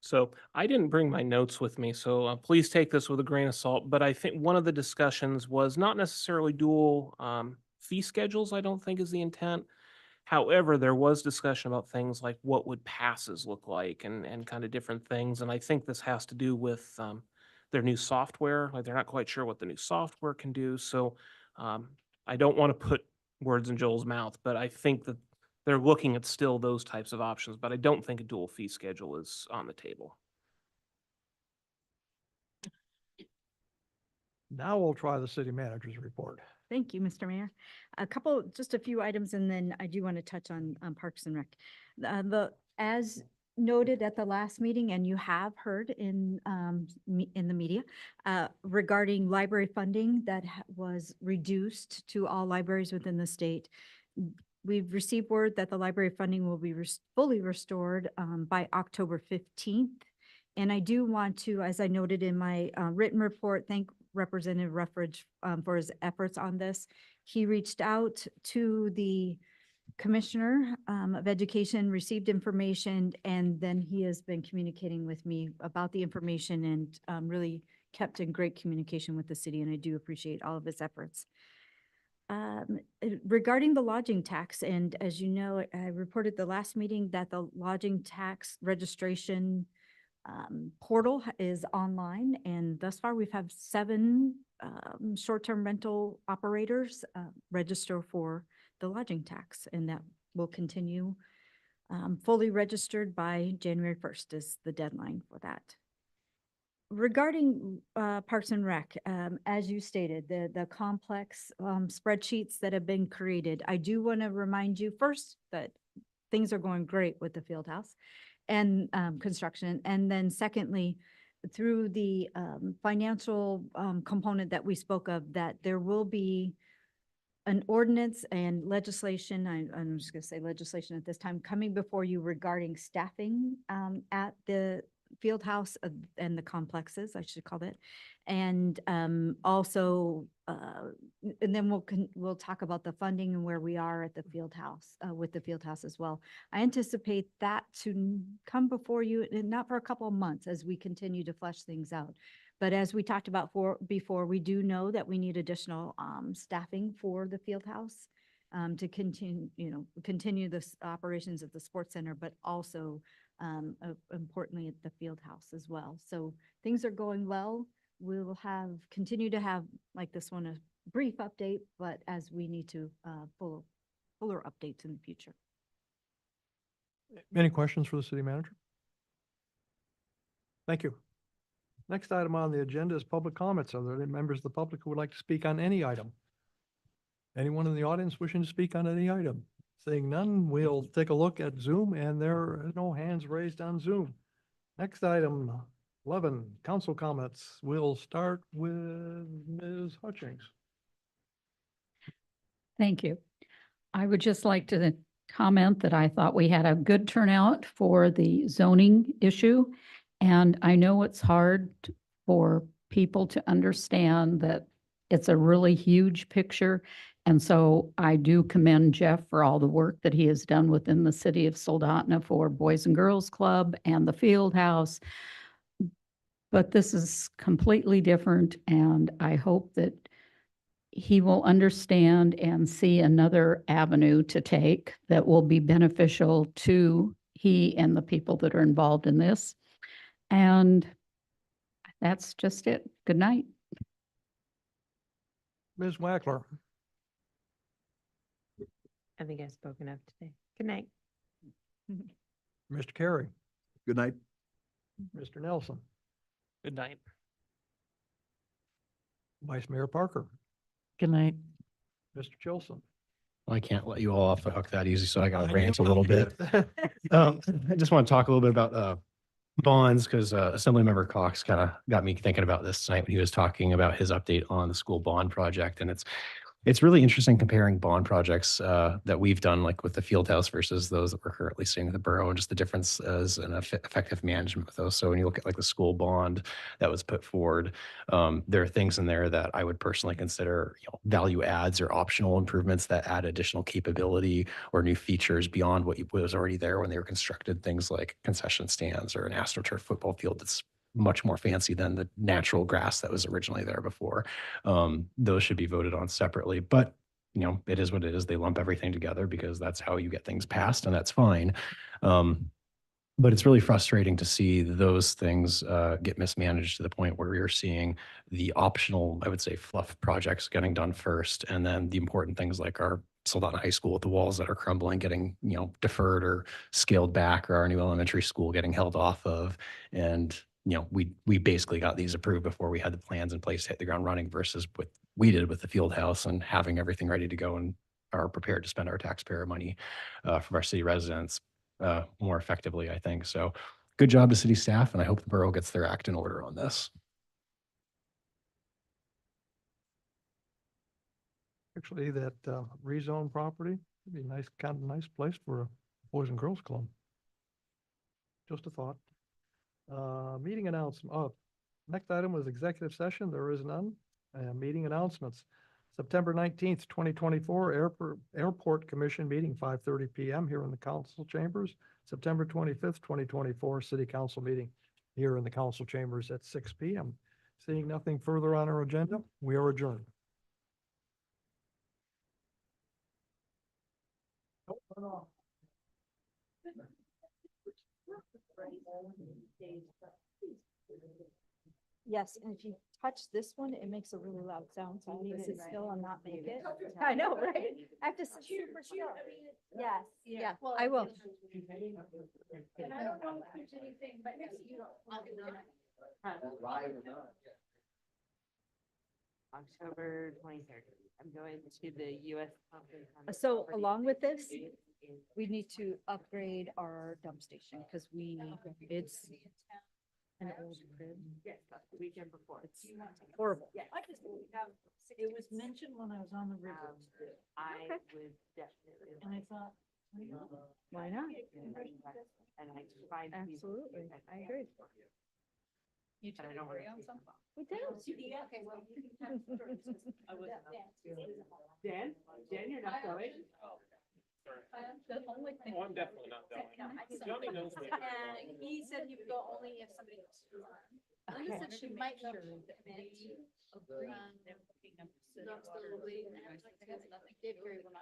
So I didn't bring my notes with me, so please take this with a grain of salt. But I think one of the discussions was not necessarily dual fee schedules, I don't think is the intent. However, there was discussion about things like what would passes look like and kind of different things. And I think this has to do with their new software. Like they're not quite sure what the new software can do. So I don't want to put words in Joel's mouth, but I think that they're looking at still those types of options, but I don't think a dual fee schedule is on the table. Now we'll try the city manager's report. Thank you, Mr. Mayor. Just a few items, and then I do want to touch on Parks and Rec. As noted at the last meeting, and you have heard in the media, regarding library funding that was reduced to all libraries within the state. We've received word that the library funding will be fully restored by October 15th. And I do want to, as I noted in my written report, thank Representative Ruffridge for his efforts on this. He reached out to the Commissioner of Education, received information, and then he has been communicating with me about the information and really kept in great communication with the city, and I do appreciate all of his efforts. Regarding the lodging tax, and as you know, I reported the last meeting that the lodging tax registration portal is online, and thus far we've had 7 short-term rental operators register for the lodging tax, and that will continue fully registered by January 1st is the deadline for that. Regarding Parks and Rec, as you stated, the complex spreadsheets that have been created, I do want to remind you first that things are going great with the field house and construction. And then secondly, through the financial component that we spoke of, that there will be an ordinance and legislation, I'm just going to say legislation at this time, coming before you regarding staffing at the field house and the complexes, I should call it. And also, and then we'll talk about the funding and where we are at the field house, with the field house as well. I anticipate that to come before you, and not for a couple of months as we continue to flesh things out. But as we talked about before, we do know that we need additional staffing for the field house to continue the operations of the sports center, but also importantly at the field house as well. So things are going well. We'll continue to have like this one, a brief update, but as we need to fuller updates in the future. Any questions for the city manager? Thank you. Next item on the agenda is public comments. Are there any members of the public who would like to speak on any item? Anyone in the audience wishing to speak on any item? Seeing none, we'll take a look at Zoom, and there are no hands raised on Zoom. Next item, 11, council comments. We'll start with Ms. Hutchings. Thank you. I would just like to comment that I thought we had a good turnout for the zoning issue. And I know it's hard for people to understand that it's a really huge picture. And so I do commend Jeff for all the work that he has done within the city of Soldotna for Boys and Girls Club and the field house. But this is completely different, and I hope that he will understand and see another avenue to take that will be beneficial to he and the people that are involved in this. And that's just it. Good night. Ms. Wackler. I think I've spoken up today. Good night. Mr. Carey. Good night. Mr. Nelson. Good night. Vice Mayor Parker. Good night. Mr. Chilson. Well, I can't let you all off the hook that easy, so I got to rant a knew little it. bit. I just want to talk a little bit about bonds, because Assemblymember Cox kind of got me thinking about this tonight when he was talking about his update on the school bond project. And it's It's really interesting comparing bond projects that we've done, like with the field house versus those that we're currently seeing in the borough, and just the differences in effective management with those. So when you look at like the school bond that was put forward, there are things in there that I would personally consider, value adds or optional improvements that add additional capability or new features beyond what was already there when they were constructed. Things like concession stands or an AstroTurf football field that's much more fancy than the natural grass that was originally there before. Those should be voted on separately, but it is what it is. They lump everything together because that's how you get things passed, and that's fine. But it's really frustrating to see those things get mismanaged to the point where we are seeing the optional, I would say, fluff projects getting done first, and then the important things like our Soldotna High School with the walls that are crumbling, getting deferred or scaled back, or our new elementary school getting held off of. And we basically got these approved before we had the plans in place to hit the ground running, versus what we did with the field house and having everything ready to go and are prepared to spend our taxpayer money from our city residents more effectively, I think. So good job to city staff, and I hope the borough gets their act in order on this. Actually, that rezone property would be nice, kind of nice place for a Boys and Girls Club. Just a thought. Meeting announcement. Oh, next item was executive session. There is none. Meeting announcements. September 19th, 2024, Airport Commission meeting, 5:30 PM here in the council chambers. September 25th, 2024, City Council meeting here in the council chambers at 6 PM. Seeing nothing further on our agenda, we are adjourned. Yes, and if you touch this one, it makes a really loud sound, so you need to sit still and not make it. I know, right? I have to sit super still. Yes, yeah, I will. And I don't know if there's anything, but you October 23rd. I'm going to the U.S. Conference on So Property along with this, in- we need to upgrade our dump station because it's an old crib. Yes, the weekend before. It's horrible. Yeah. It was mentioned when I was on the river, I Okay. would definitely. and I thought, Why not? And I find. Absolutely, I agree. You I don't agree on something. We do. Okay, well. Dan, you're not going? The only thing. Oh, I'm definitely not going. Johnny knows me. He said he would go only if somebody else was on. He said she might go.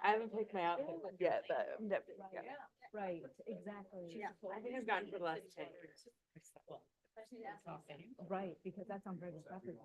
I haven't picked my outfit yet, but I'm definitely going. Right, exactly. Yeah, I think I've gone for the last 10 years. Right, because that's on Bridges property.